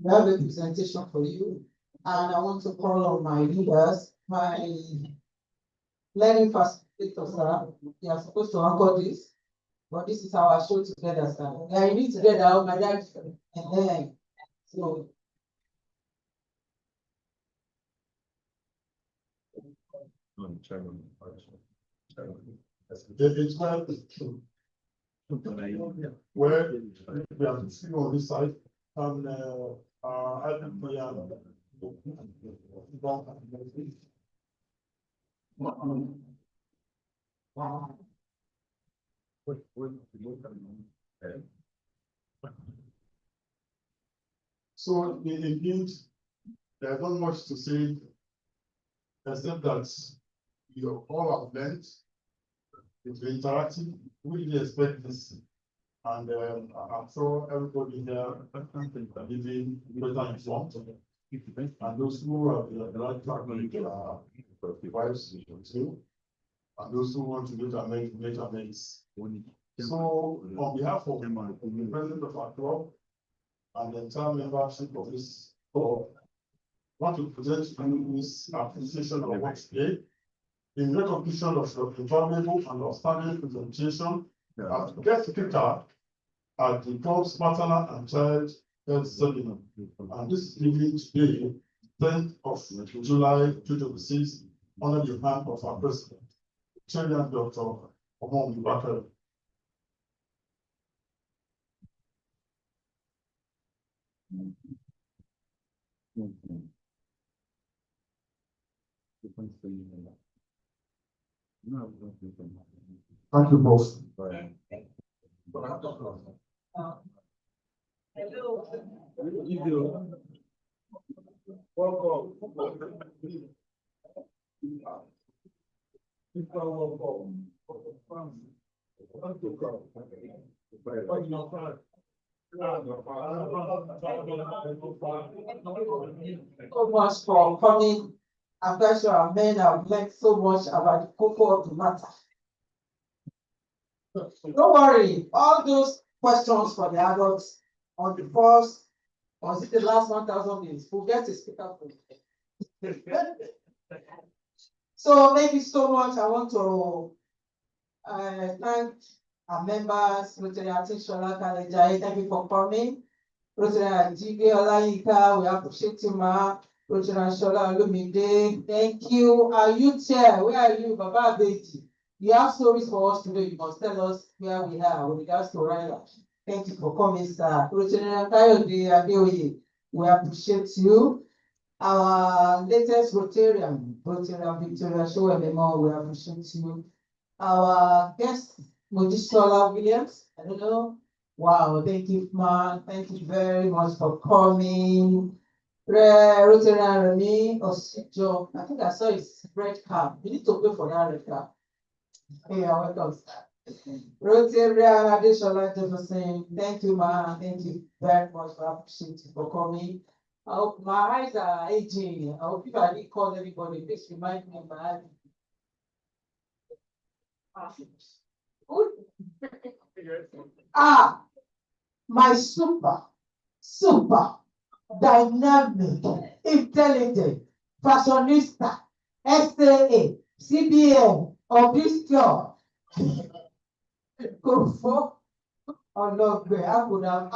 We have a presentation for you, and I want to call on my leaders, my learning facilitators. They are supposed to anchor this. But this is our show together, sir. Yeah, you need together, oh my dad. And then, so. It's where where we are sitting on this side and I think we are. So indeed, there's not much to say, except that you all have learned. It's interactive. We really expect this, and I'm sure everybody here living better informed. And those who have the right family wives too, and those who want to make amends. So on behalf of the president of our club and the entire membership of this club, I want to present you this appreciation of work today in recognition of your invaluable and outstanding presentation as guest speaker at the club's maternal and child health seminar. And this is given today, 10th of July 2026, under the hand of our president, Chairman Dr. Omon Bakari. Thank you both. Hello. So much for coming. I'm very sure our men have learned so much about the cocoa of the matter. Don't worry, all those questions for the adults on the first, or is it the last 1,000 days? We'll get a speaker for you. So thank you so much. I want to thank our members, Rotary Shola Kalejai, thank you for coming. Rotary Jige Olayinka, we appreciate you, ma. Rotary Shola Olumide, thank you. Our youth chair, where are you, Baba Abeti? You have stories for us today. You must tell us where we are with regards to Ryla. Thank you for coming, sir. Rotary Kayode Adeoye, we appreciate you. Our latest Rotarian Victoria Showememo, we appreciate you. Our guest, Mojisola Williams, I don't know. Wow, thank you, man. Thank you very much for coming. Rotarian Remy Osijo, I think I saw his red card. You need to pay for that red card. Hey, welcome, sir. Rotarian Adeshola Jefferson, thank you, man. Thank you very much for appreciating for coming. I hope my eyes are aging. I hope if I didn't call everybody, please remind me of my eyes. My super dynamic, intelligent, fashionista, SAA, CBN, Obiscure, Kofo, or not, I could have,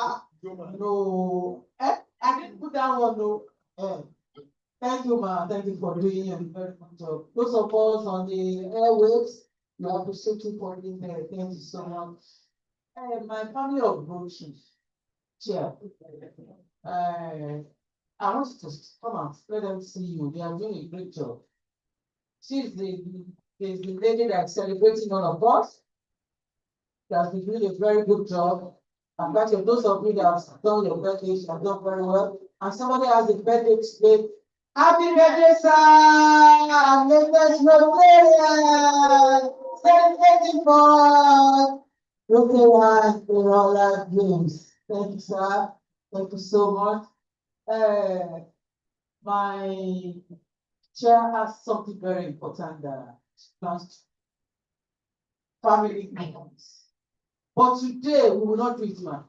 no, I didn't put that one, no. Thank you, ma. Thank you for doing a very good job. Those of us on the airwaves, we appreciate you for being there. Thank you so much. My family of groceries, chair. I want you to come and let them see you. They are doing a great job. She's the lady that's celebrating all of us. She has been doing a very good job. And that those of you that have done your birthday, you have done very well. And somebody has a birthday today. Happy birthday, sir! And latest Rotarian! Celebrating for Rotarian in all our dreams. Thank you, sir. Thank you so much. My chair has something very important that plans family items. But today we will not do it, man.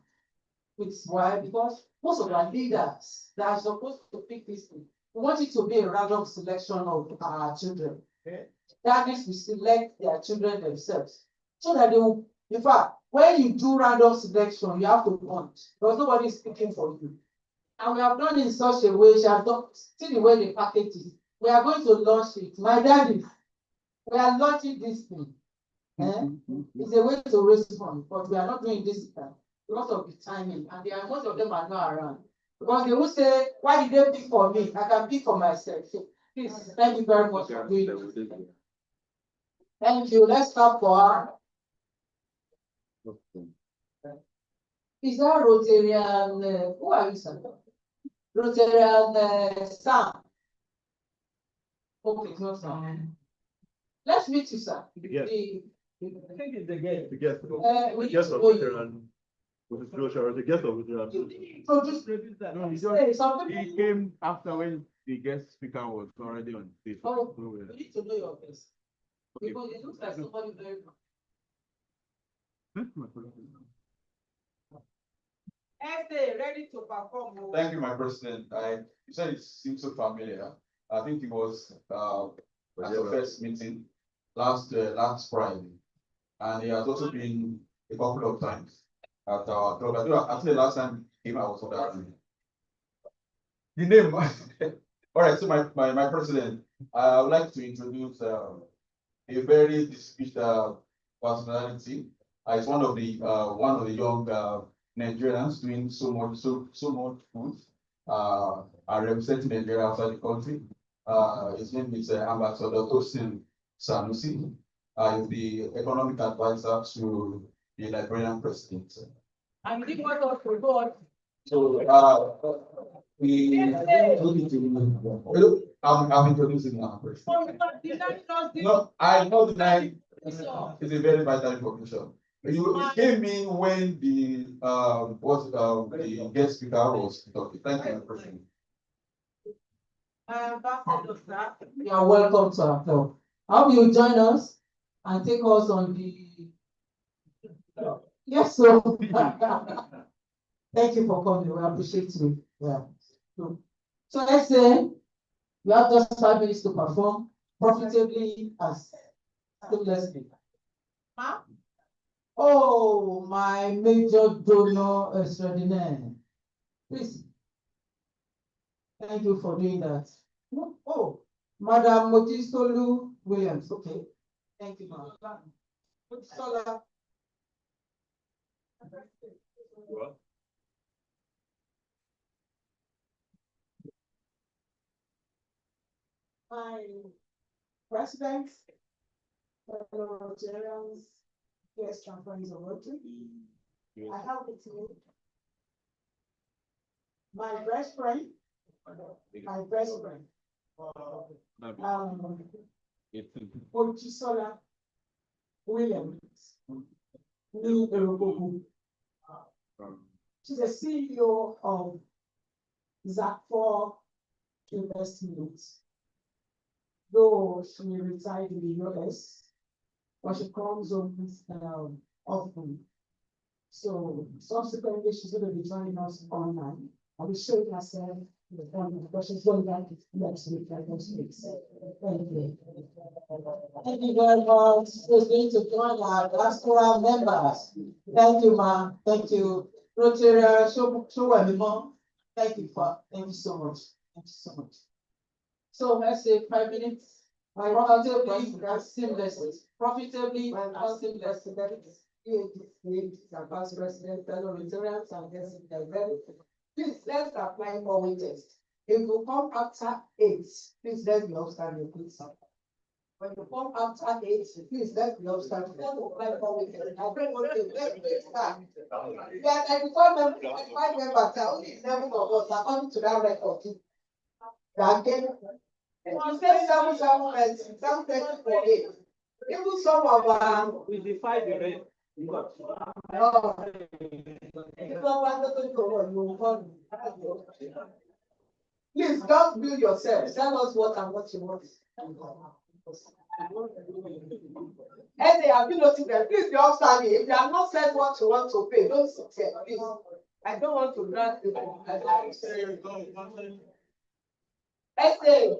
It's why? Because most of our leaders that are supposed to pick this thing, we want it to be a random selection of our children. Okay? That means we select their children themselves. So that they will, in fact, when you do random selection, you have to want, because nobody is speaking for you. And we have done it in such a way, she has done, see the way they package it. We are going to launch it. My daddy, we are launching this thing. It's a way to raise funds, but we are not doing this because of the timing, and most of them are not around. Because they will say, why did they pick for me? I can pick for myself. So, please, thank you very much for doing this. Thank you. Let's start for. Is that Rotarian? Who are you, sir? Rotarian Sam. Okay, no, sir. Let's meet you, sir. Yes. I think it's the guest. The guest. We The guest need of to know you. veteran. With his closure, the guest of veteran. Introduce. No, he Say something. He came after when the guest speaker was already on stage. Oh, So, we need to know your face. Because it looks like somebody very. Esther, ready to perform. Thank you, my president. You said it seems so familiar. I think it was at the first meeting last Friday, and it has also been a couple of times at our club. I think the last time he came, I was on that. The name. All right. So my president, I would like to introduce a very distinguished personality. He's one of the young Nigerians doing so much good. Are representing Nigeria outside the country. His name is Ambassador Tosin Sanusi. He's the economic advisor to the Liberian president. And he was also God. So I'm introducing now. No, I know the nine is a very vital information. It came in when the guest speaker was talking. Thank you, President. You are welcome to our club. How will you join us and take us on the? Yes, sir. Thank you for coming. We appreciate you. Yeah. So let's say you have just 5 minutes to perform profitably as seamlessly. Oh, my major donor extraordinaire. Please. Thank you for doing that. Oh, Madam Motisolu Williams. Okay. Thank you, ma'am. Motisola. My president, fellow Rotarians, guests and friends of Rotary, I have with me my best friend, Motisola Williams. She's the CEO of ZAC4 Investments. Though she resides in the US, but she comes home often. So subsequently, she's going to be joining us online. I'll be showing herself the phone because she's going back next week. Thank you. Thank you very much. She's going to join our pastoral members. Thank you, ma'am. Thank you. Rotary, thank you so much. Thank you so much. So let's say 5 minutes. Profitably and seamlessly. Profitably and seamlessly. Vice President, fellow Rotarians, and guests in the event. Please let's apply for witness. If you come after 8, please let me understand your please. When you come after 8, please let me understand. Apply for witness. I bring one thing. Let's start. We are 95 members. Only 7 of us are coming to that record. Again. You say 7 for 8. Even some of our We define the rate. Please don't build yourself. Tell us what and what you want. Hey, have you noticed that? Please be outstanding. If you have not said what you want to pay, don't sit here, please. I don't want to grant people. Hey, okay.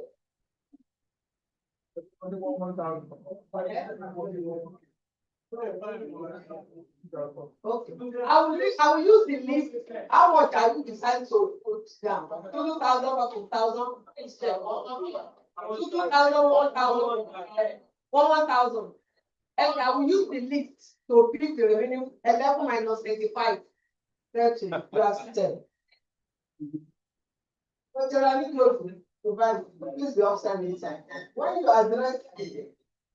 I will use the list. How much I will decide to put down? 2,000 or 2,000 instead. 2,000, 1,000, 1,000. And I will use the list to pick the remaining 11 minus 85. 30 plus 10. But you're only close to provide, please be upstairs inside. When you address,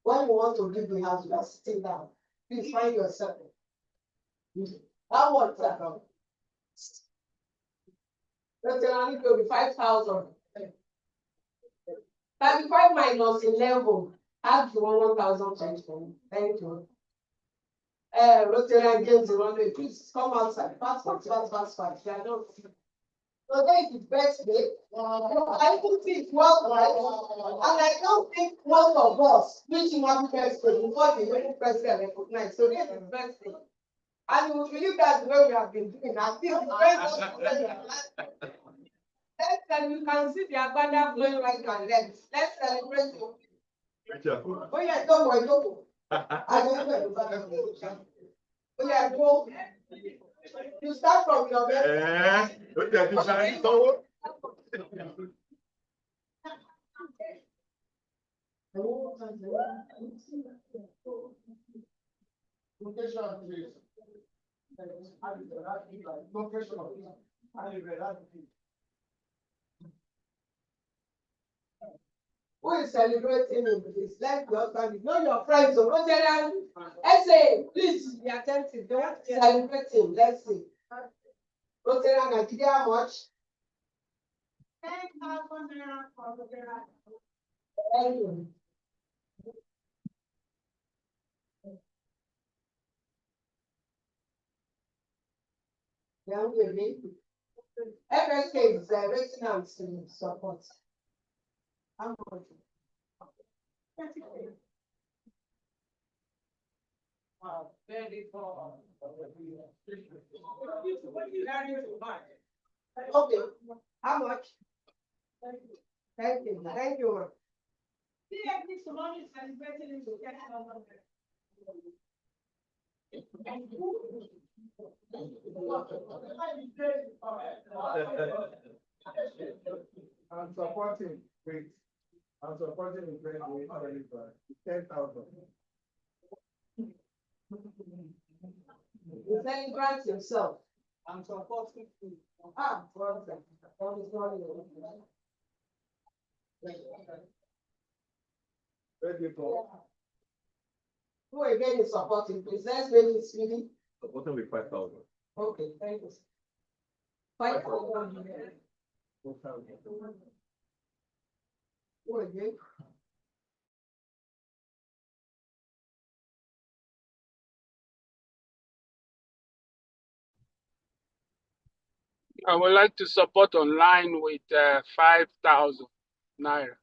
when you want to leave the house, you are sitting down. Please find yourself. How much that? But you're only going to be 5,000. 35 minus 11. Add to 1,000. Thank you. Rotary James, please come outside. Fast. Yeah, I don't. So today is his birthday. I don't think well, right? And I don't think most of us wish him happy birthday before the wedding president recognized. So today is his birthday. And we believe that's the way we have been doing. I think the best then you can see the Agbada blowing right and left. Let's celebrate. Oh yeah, don't worry. I don't know. Oh yeah, go. You start from your best. Who is celebrating in this? Let your family know your friends. So Rotarian, essay, please be attentive. Don't celebrate him. Let's see. Rotarian, Nigeria, how much? 10,000 naira for Rotarian. Thank you. Young lady, FSK is raising hands to support. How much? Wow, very poor. Okay, how much? Thank you. Thank you. I'm supporting, wait. I'm supporting the friend with 10,000. You celebrate yourself. I'm supporting you. Brother. Ready for? Who again is supporting? Please, let's make it speedy. Supporting with 5,000. Okay, thank you. 5,000. Who again? I would like to support online with 5,000 naira.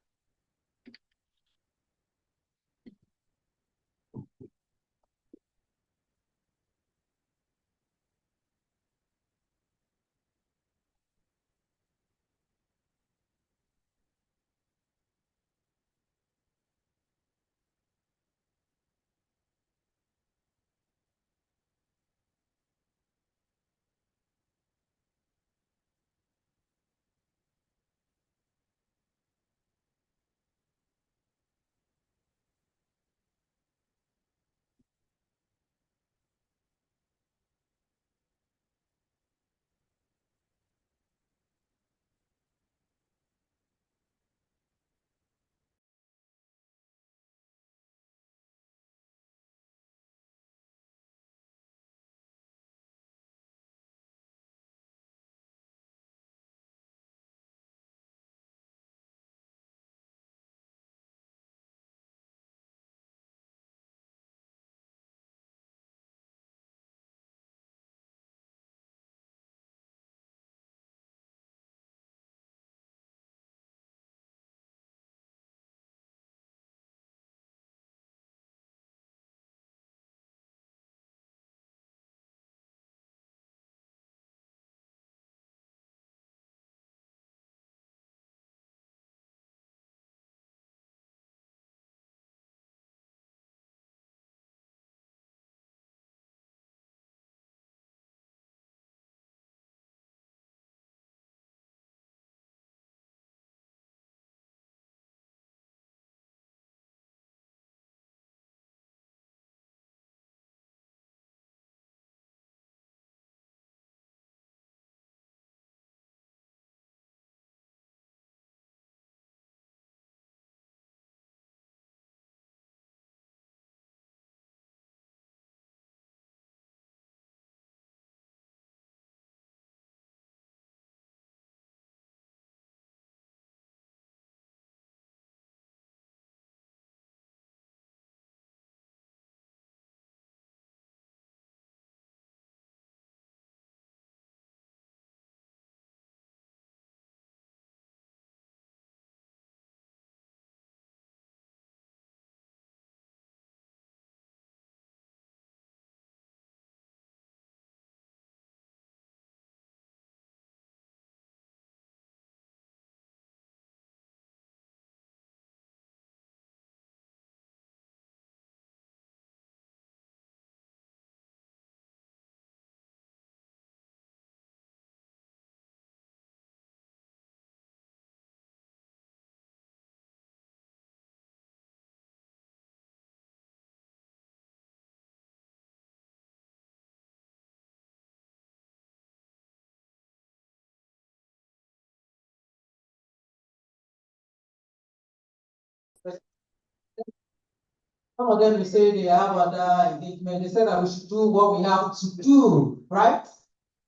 Some of them, they say they have other engagement. They said that we should do what we have to do, right?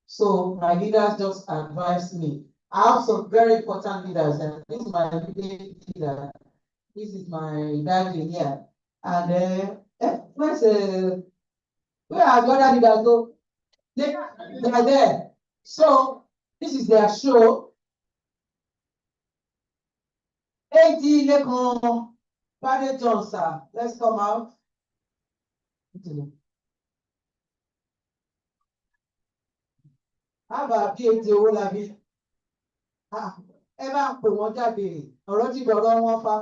So my leaders just advised me. I have some very important leaders, and this is my leader. This is my daddy here. And where are the other leaders? So they are there. So this is their show. AD Lekan Bade Johnson, let's come out. Àbá bí ètò owó làbí. Ẹ bá ń pè wọ́n jáde, ọ̀rọ̀ tí gbọ̀rọ̀ wọn fa.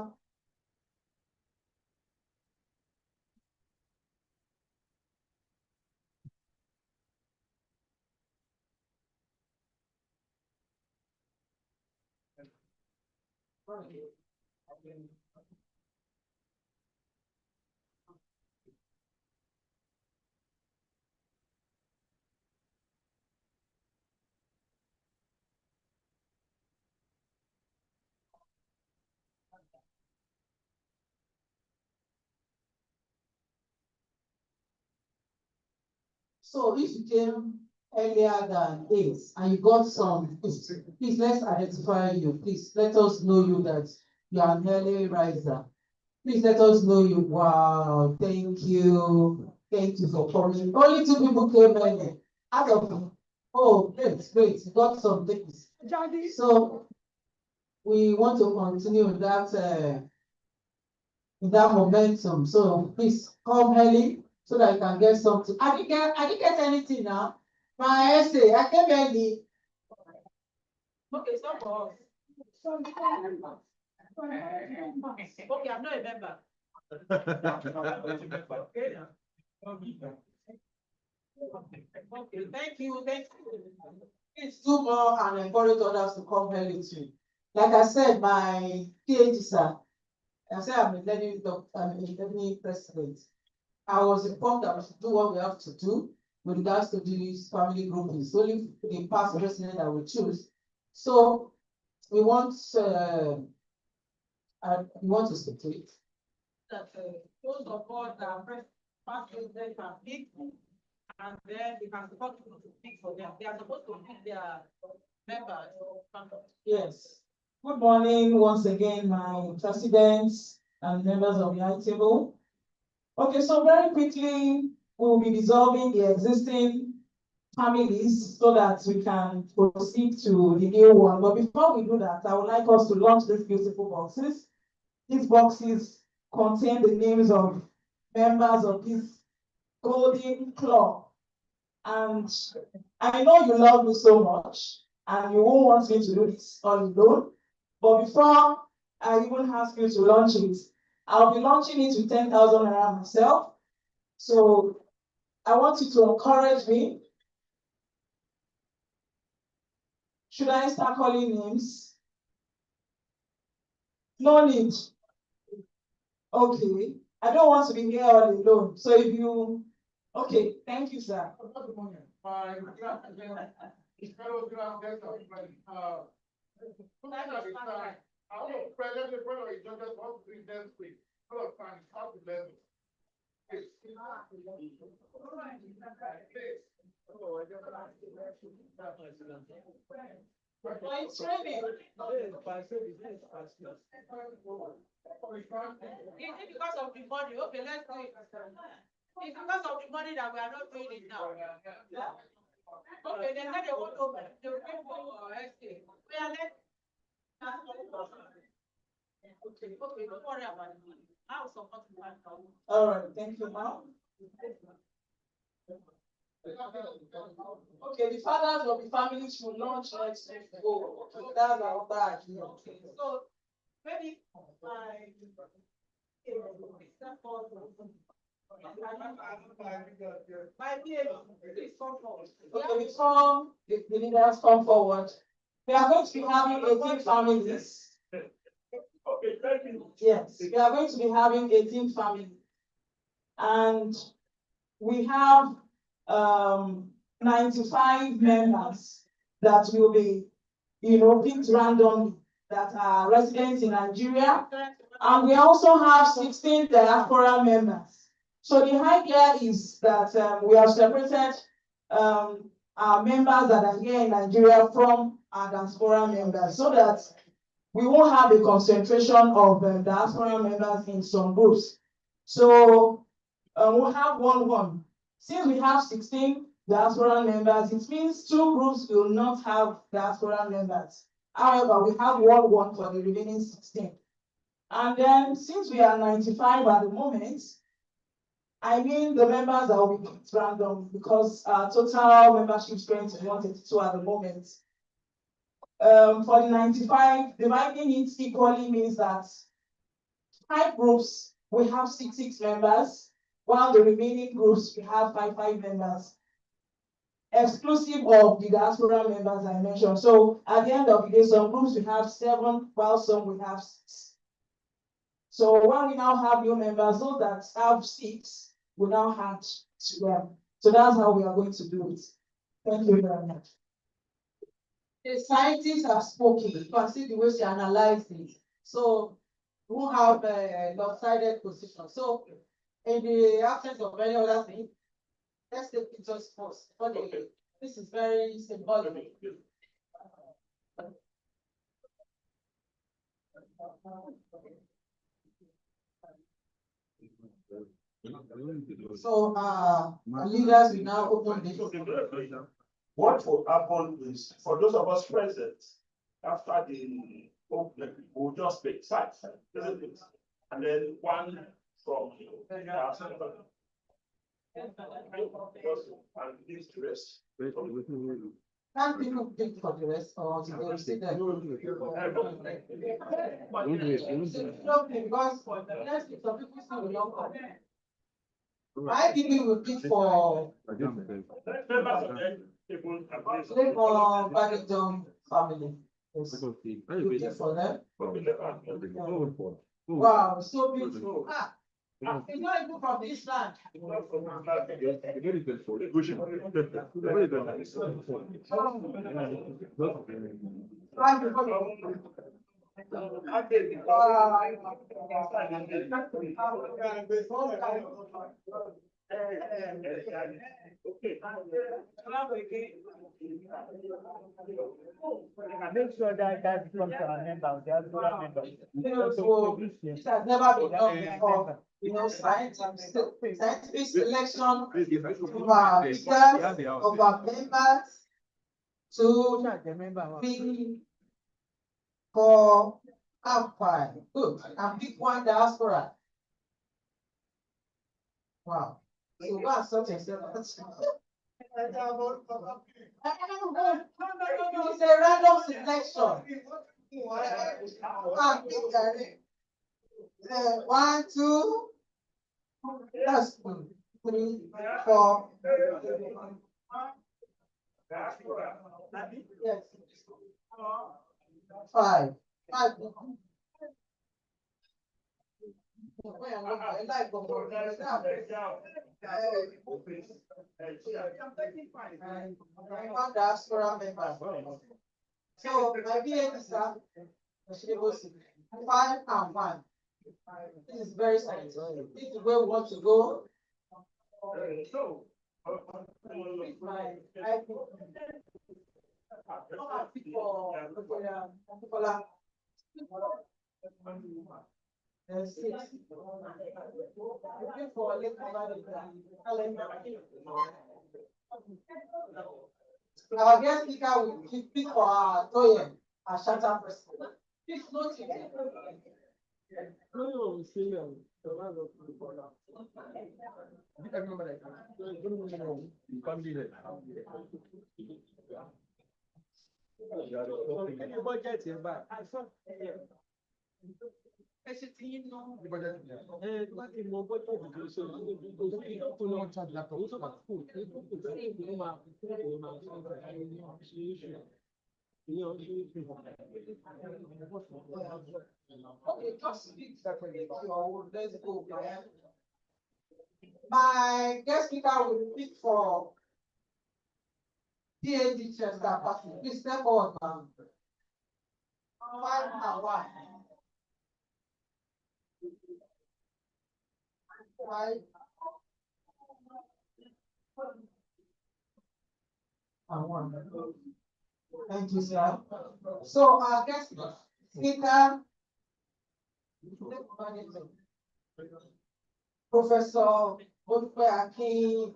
So if you came earlier than 8 and you got some, please let's identify you. Please let us know you that you are an early riser. Please let us know you. Wow, thank you. Thank you for coming. Only 2 people came early. Out of, oh, great. You got some things. So we want to continue that momentum. So please come early so that you can get something. I didn't get anything now. My essay, I came early. Okay, stop for us. Okay, I'm not a member. Okay, thank you. Please do more and encourage others to come early too. Like I said, my PhD, sir, I said I'm a learning doctor, I'm a learning president. I was informed that we should do what we have to do with regards to this family grouping. It's only the past president that we choose. So we want to speak to it. That those of us that are past president can pick, and then they can support people to pick for them. They are supposed to pick their members. Yes. Good morning once again, my presidents and members of the high table. Okay, so very quickly, we'll be dissolving the existing families so that we can proceed to the new one. But before we do that, I would like us to launch these beautiful boxes. These boxes contain the names of members of this golden club. And I know you love me so much, and you won't want me to do this all alone. But before I even ask you to launch it, I'll be launching it with 10,000 naira myself. So I want you to encourage me. Should I start calling names? No need. Okay. I don't want to be here all alone. So if you, okay, thank you, sir. It's training. Is it because of the money? Okay, let's do it. It's because of the money that we are not doing it now. Yeah? Okay, then let the one over. The people estate. We are let. Okay, don't worry about it. I'll support you. All right, thank you, ma'am. Okay, the fathers of the family should launch next week. Oh, okay, that's our bad. Okay, so maybe please come forward. Okay, before the leaders come forward, we are going to be having 18 families. Okay, thank you. Yes, we are going to be having 18 families. And we have 95 members that will be, picked randomly. that are residents in Nigeria. And we also have 16 diaspora members. So the idea is that we have separated our members that are here in Nigeria from our diaspora members so that we won't have a concentration of diaspora members in some groups. So we'll have one. Since we have 16 diaspora members, it means 2 groups will not have diaspora members. However, we have one for the remaining 16. And then since we are 95 at the moment, I mean the members that will be picked random because our total membership strength is 132 at the moment. For the 95, dividing it equally means that 5 groups, we have 6 members, while the remaining groups, we have 5 members, exclusive of the diaspora members I mentioned. So at the end of the day, some groups we have 7, while some we have 6. So when we now have new members, those that have 6, we now add to them. So that's how we are going to do it. Thank you very much. The scientists have spoken. You can see the way she analyzed it. So we have a lopsided position. So in the absence of any other thing, let's take pictures first. Okay. This is very symbolic. So leaders will now open this. What will happen is, for those of us present, after the opening, we'll just pick 5, isn't it? And then one from and leave the rest. Can't people pick for the rest or they will sit there? Because for the next week, some people still will not come. I think we will pick for Paddington family. Yes. You pick for them. Wow, so beautiful. It's not even from this land. Make sure that becomes our member. This has never been done before. You know, scientific selection of our leaders, of our members to be for Alpine. Good. And pick one diaspora. Wow. So that's such a it's a random selection. 1, 2, that's 2, 3, 4. Yes. 5. One diaspora member. So my VA is 5 and 1. This is very scientific. This is where we want to go. Our guest speaker will speak for our Toyin, our Shatta president. Please note it. Okay, just speak separately. Let's go. My guest speaker will speak for PhD Chester Party. Please step forward, ma'am. 5 and 1. 5 and 1. Thank you, sir. So our guest speaker, Professor Odupe Akin,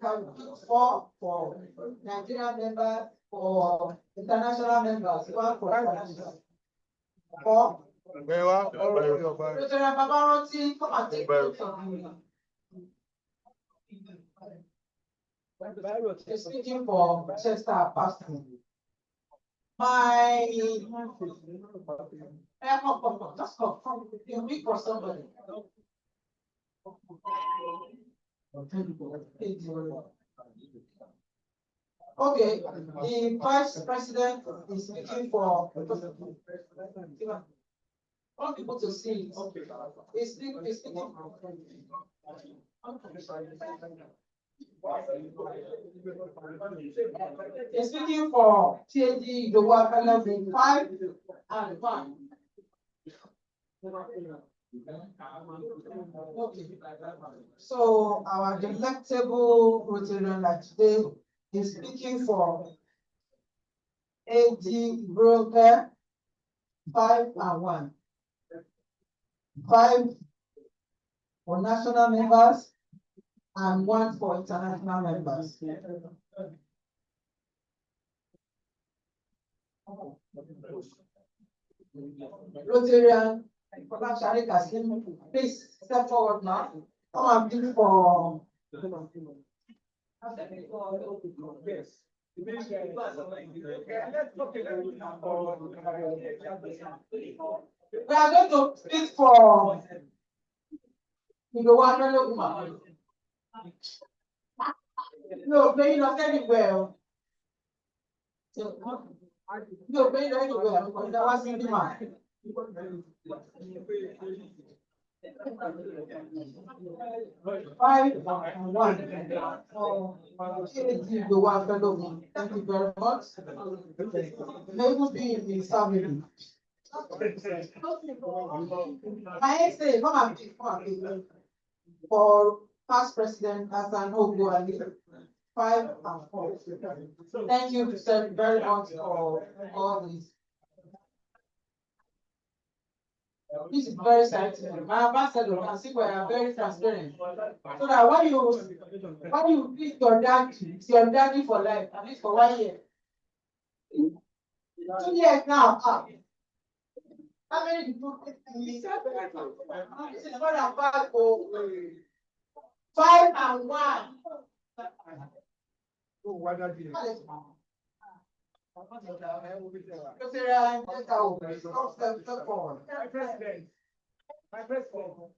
for Nigerian members, for international members, 1 for international. 4. President Babaranti, come and take note of me. Speaking for Chester Pastor. Just come, you speak for somebody. Okay, the Vice President is speaking for. I want people to see it. He's speaking. He's speaking for TAD, the work 5 and 1. Okay. So our delectable Rotarian like today is speaking for AD Broker 5 and 1. 5 for national members and 1 for international members. Rotarian, please step forward now. Come and bid for. We are going to speak for the one woman. No, playing not anywhere. No, playing not anywhere because that was in the man. 5 and 1. So, the one fellow. Thank you very much. Maybe be in the family. I say, come and for past president Hassan Ogo Ali, 5 and 4. Thank you very much for all this. This is very exciting. My ambassador and Sikwa are very transparent. So that when you meet your daddy, it's your daddy for life, at least for 1 year. 2 years now. How many people? This is more than 5 and 1. My president.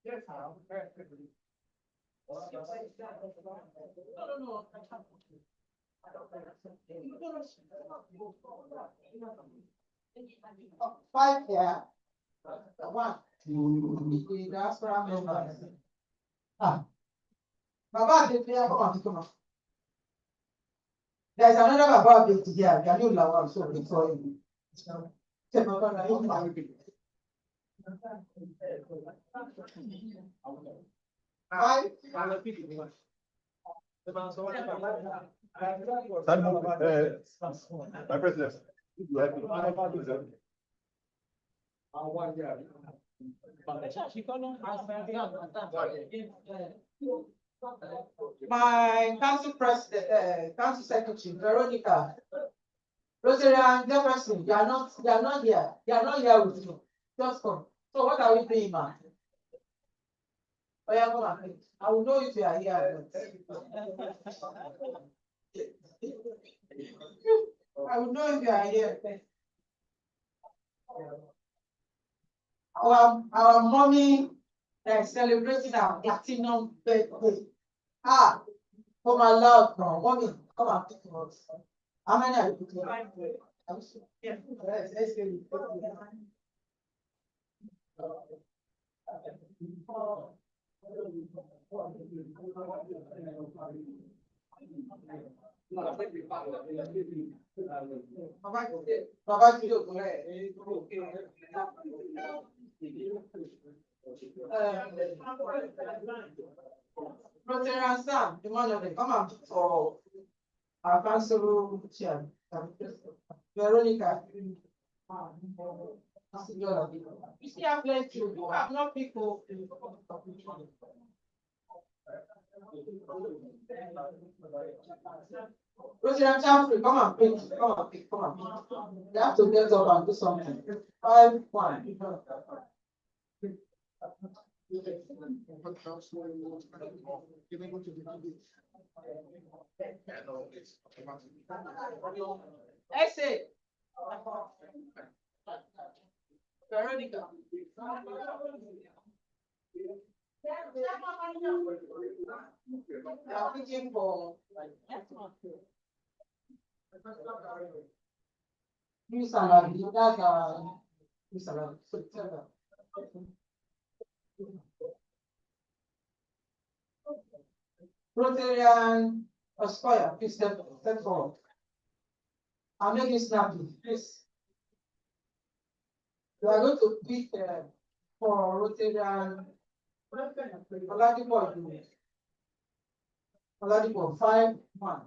Yes, Five here. 1. The diaspora members. Baba, come on. There's another Baba here. Can you allow us to for him? My president. My council president, council secretary, Veronica, Rotarian, Jefferson, they are not here. They are not here with you. Just come. So what are we doing, man? Oh, yeah, come on. I will know if you are here. I will know if you are here. Our mommy that is celebrating our platinum birthday. Come aloud now. Mommy, come and pick us. How many are you picking? Yeah. Let's get it. Rotarian Sam, the man of the come and for our council chair. Veronica. You see, I've left you. You have not people. Rotarian Champion, come and pick. Come and pick. Come and pick. You have to get up and do something. 5-1. Essay. Veronica. I'm thinking for you salary, that's you salary. Rotarian Aspire, please step forward. I'll make it snappy, please. You are going to pick for Rotarian Oladipo 5-1.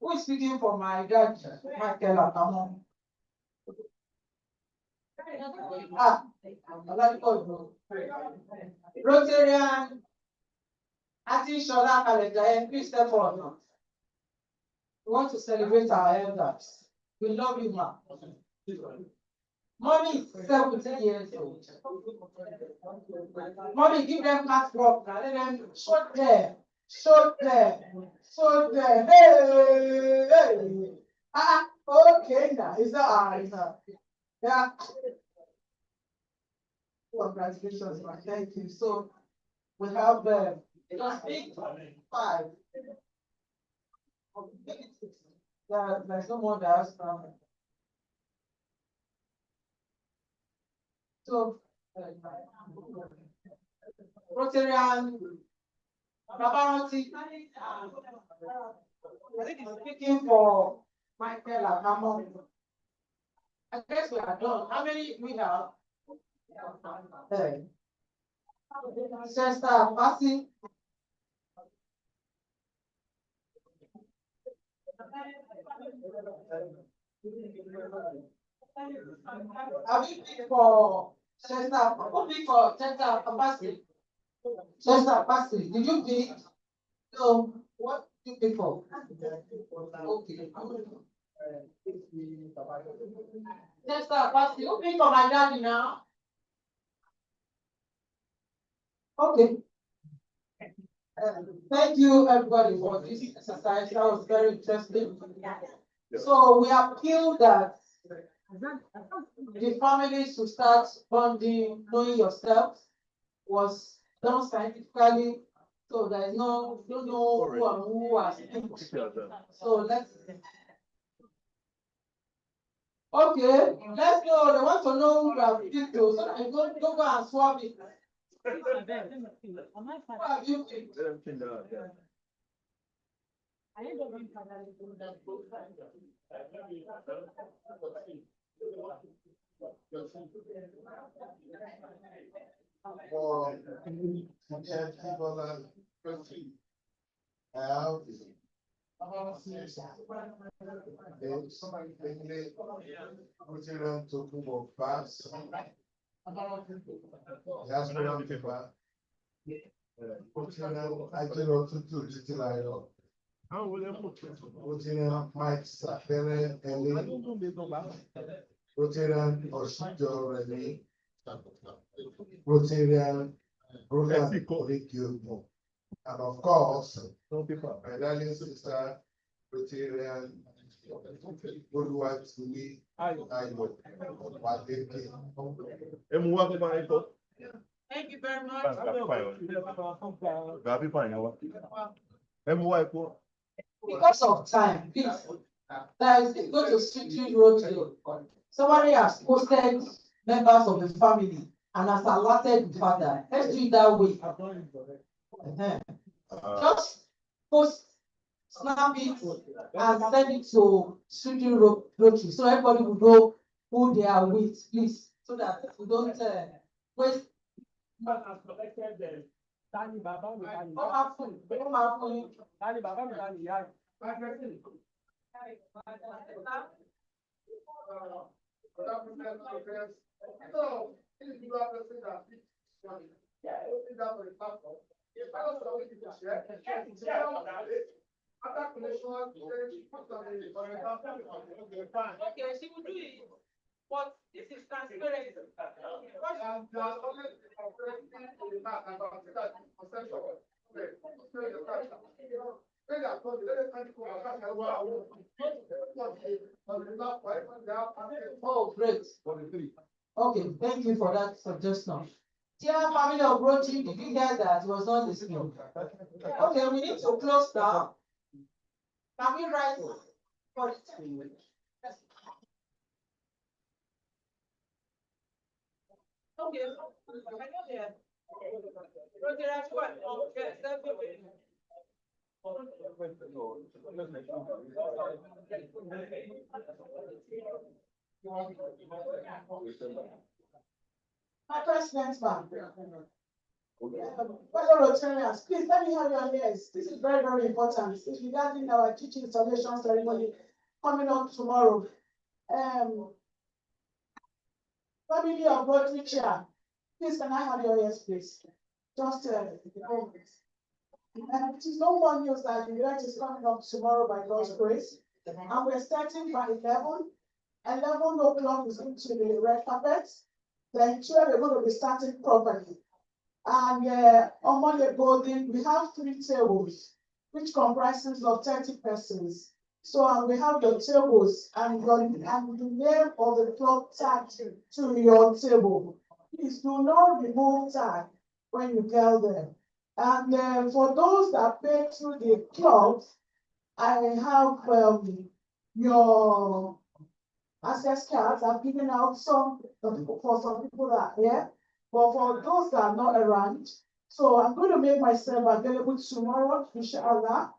Who is speaking for my dad, Michael Akamo? Oladipo. Rotarian Ati Shola Kalenda, please step forward. We want to celebrate our elders. We love you, ma. Mommy is 70 years old. Mommy, give them fast walk now. Let them short there. Hey, hey. Okay, now it's not. Yeah. Congratulations, ma. Thank you. So we have just 5. There's no more that so Rotarian Babaranti speaking for Michael Akamo. I guess we are done. How many we have? Chester passing. I'll be for Chester. I'll be for Chester Passy. Chester Passy. Did you pick? So what did you pick for? Okay. Chester Passy. Who pick for my daddy now? Okay. Thank you everybody for this exercise. That was very interesting. So we appeal that the families should start funding knowing yourself was done scientifically. So there is no, don't know who and who has been. So let's okay, let's go. They want to know who have been to, so that you don't go and swap it. Who have you picked? Mike Sapere Rotarian Oshijo Rene, Rotarian Roland Orikyo, and of course, my darling sister, Rotarian Oluwatimi Ayo. Thank you very much. Because of time, please. Let's go to Street Road. Somebody has posted members of the family and has alerted the father. Let's do it that way. Just post, snap it, and send it to Studio Rotary, so everybody will know who they are with, please, so that we don't waste. Tani bàbá mi tani. Ó máa fún yín, ó máa fún yín. Tani bàbá mi tani ìyá rẹ̀. Okay, she will do it, but this is transparent. Oh, great. Okay, thank you for that suggestion. Dear family of Rotary, did you hear that? It was not listening. Okay, we need to close down. Can we write for it? Okay, I know that. Rotary, I want, yes, that's the way. My president's man. Fellow Rotarians, please let me have your ears. This is very, very important. It's regarding our teaching installation ceremony coming up tomorrow. Family of Rotary Chair, please can I have your ears, please? Just it is no more news that the event is coming up tomorrow by God's grace. And we're starting by 11. 11 o'clock is going to be the red carpet. Then 12 we're going to be starting properly. And on Monday Golden, we have 3 tables, which comprises of 30 persons. So we have your tables and the name of the club tag to your table. Please do not remove tag when you get there. And for those that pay through the clubs, I have your access cards. I'm giving out some for some people that are here, but for those that are not around, so I'm going to make myself available tomorrow, inshallah.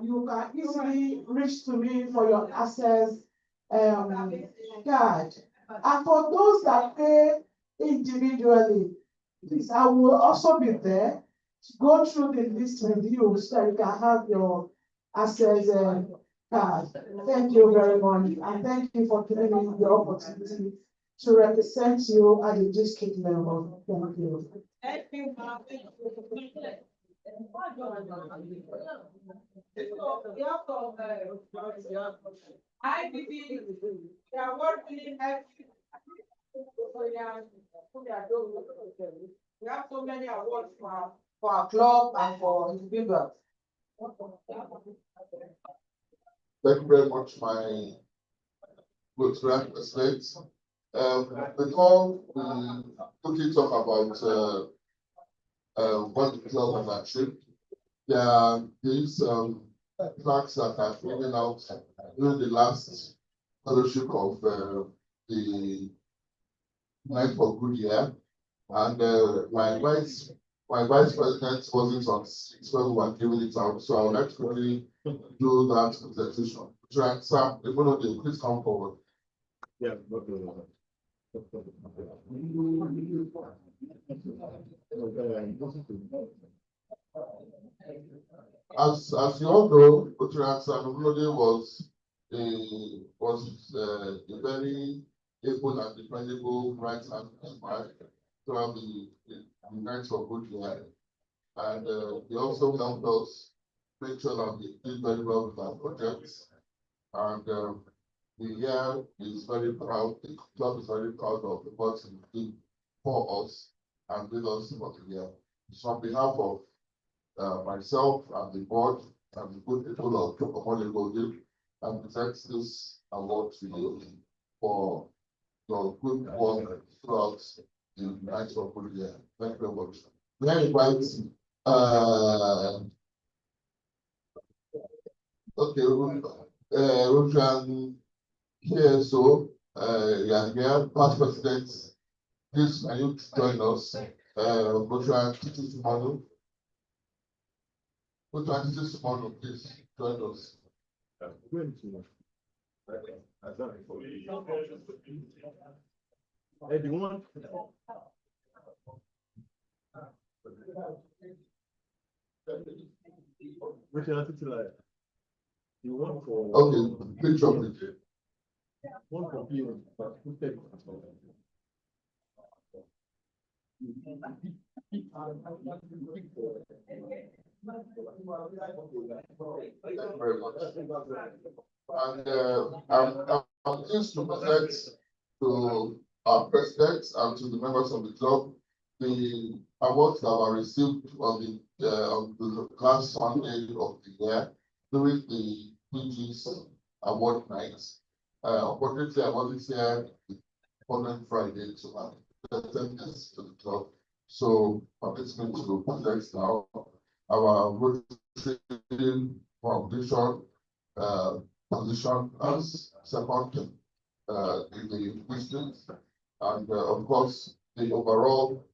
You can easily reach to me for your access card. And for those that pay individually, please, I will also be there to go through the list review so that you can have your access card. Thank you very much, and thank you for giving me the opportunity to represent you at the district level. Thank you. Thank you, ma'am. I believe they are working every. We have so many awards For our club and for individuals. Thank you very much, my good friend, President. Before we quickly talk about what the club has achieved, there are these plaques that have been given out during the last fellowship of the Night for Good Year, and my vice president wasn't on 6 when we were giving it out, so I would like to really do that presentation. Sam, if one of you please come forward. Yeah. As you all know, Sam was a very able and dependable right hand man throughout the Night for Good Year. And he also helped us make sure that we did very well with our projects. And the year is very proud, the club is very proud of the work he did for us and with us for the year. So on behalf of myself and the board and the good people of Omole Golden, I present this award to you for your good work throughout the Night for Good Year. Thank you very much. May I invite Rotarian PSO, Yahya, past president, please can you join us? Rotarian Titi Sumanu. Put 26 tomorrow, please, join us. Everyone. Which I think like you want for Okay, picture. one for you, but who take Thank you very much. And I'm pleased to present to our president and to the members of the club the awards that were received on the last Sunday of the year during the PG's award night. Unfortunately, I wasn't here the following Friday to attend this to the club. So permits me to present now our Rotary Foundation position as second in the district, and of course the overall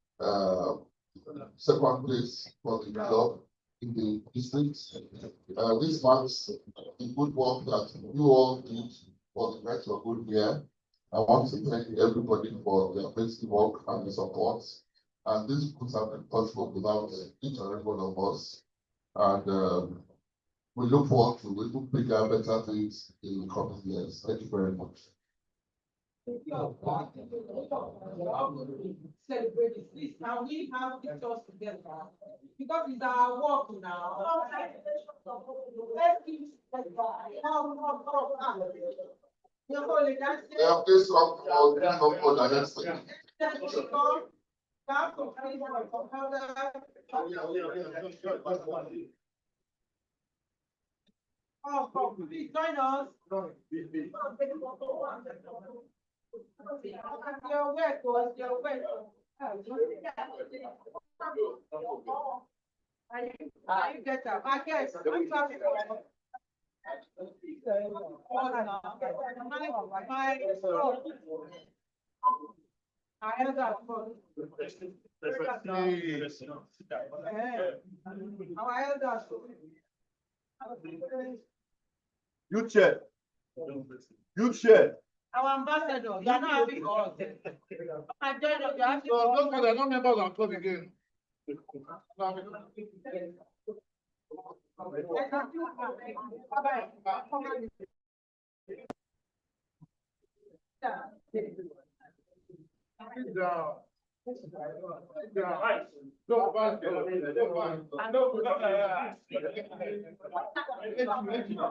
second place for the club in the district. This marks the good work that you all did for the rest of good year. I want to thank everybody for their amazing work and the support. And this could have been possible without each and every one of us. And we look forward to little bigger, better things in the coming years. Thank you very much. Celebrate this. Please, can we have pictures together? Because it's our work now. Let's keep Yeah, please come for the next thing. Oh, please join us. You're welcome. You're welcome. You get up. I guess. you chair. You chair. Our ambassador, you are not having all. I join up, you have to. No, they're not members of club again.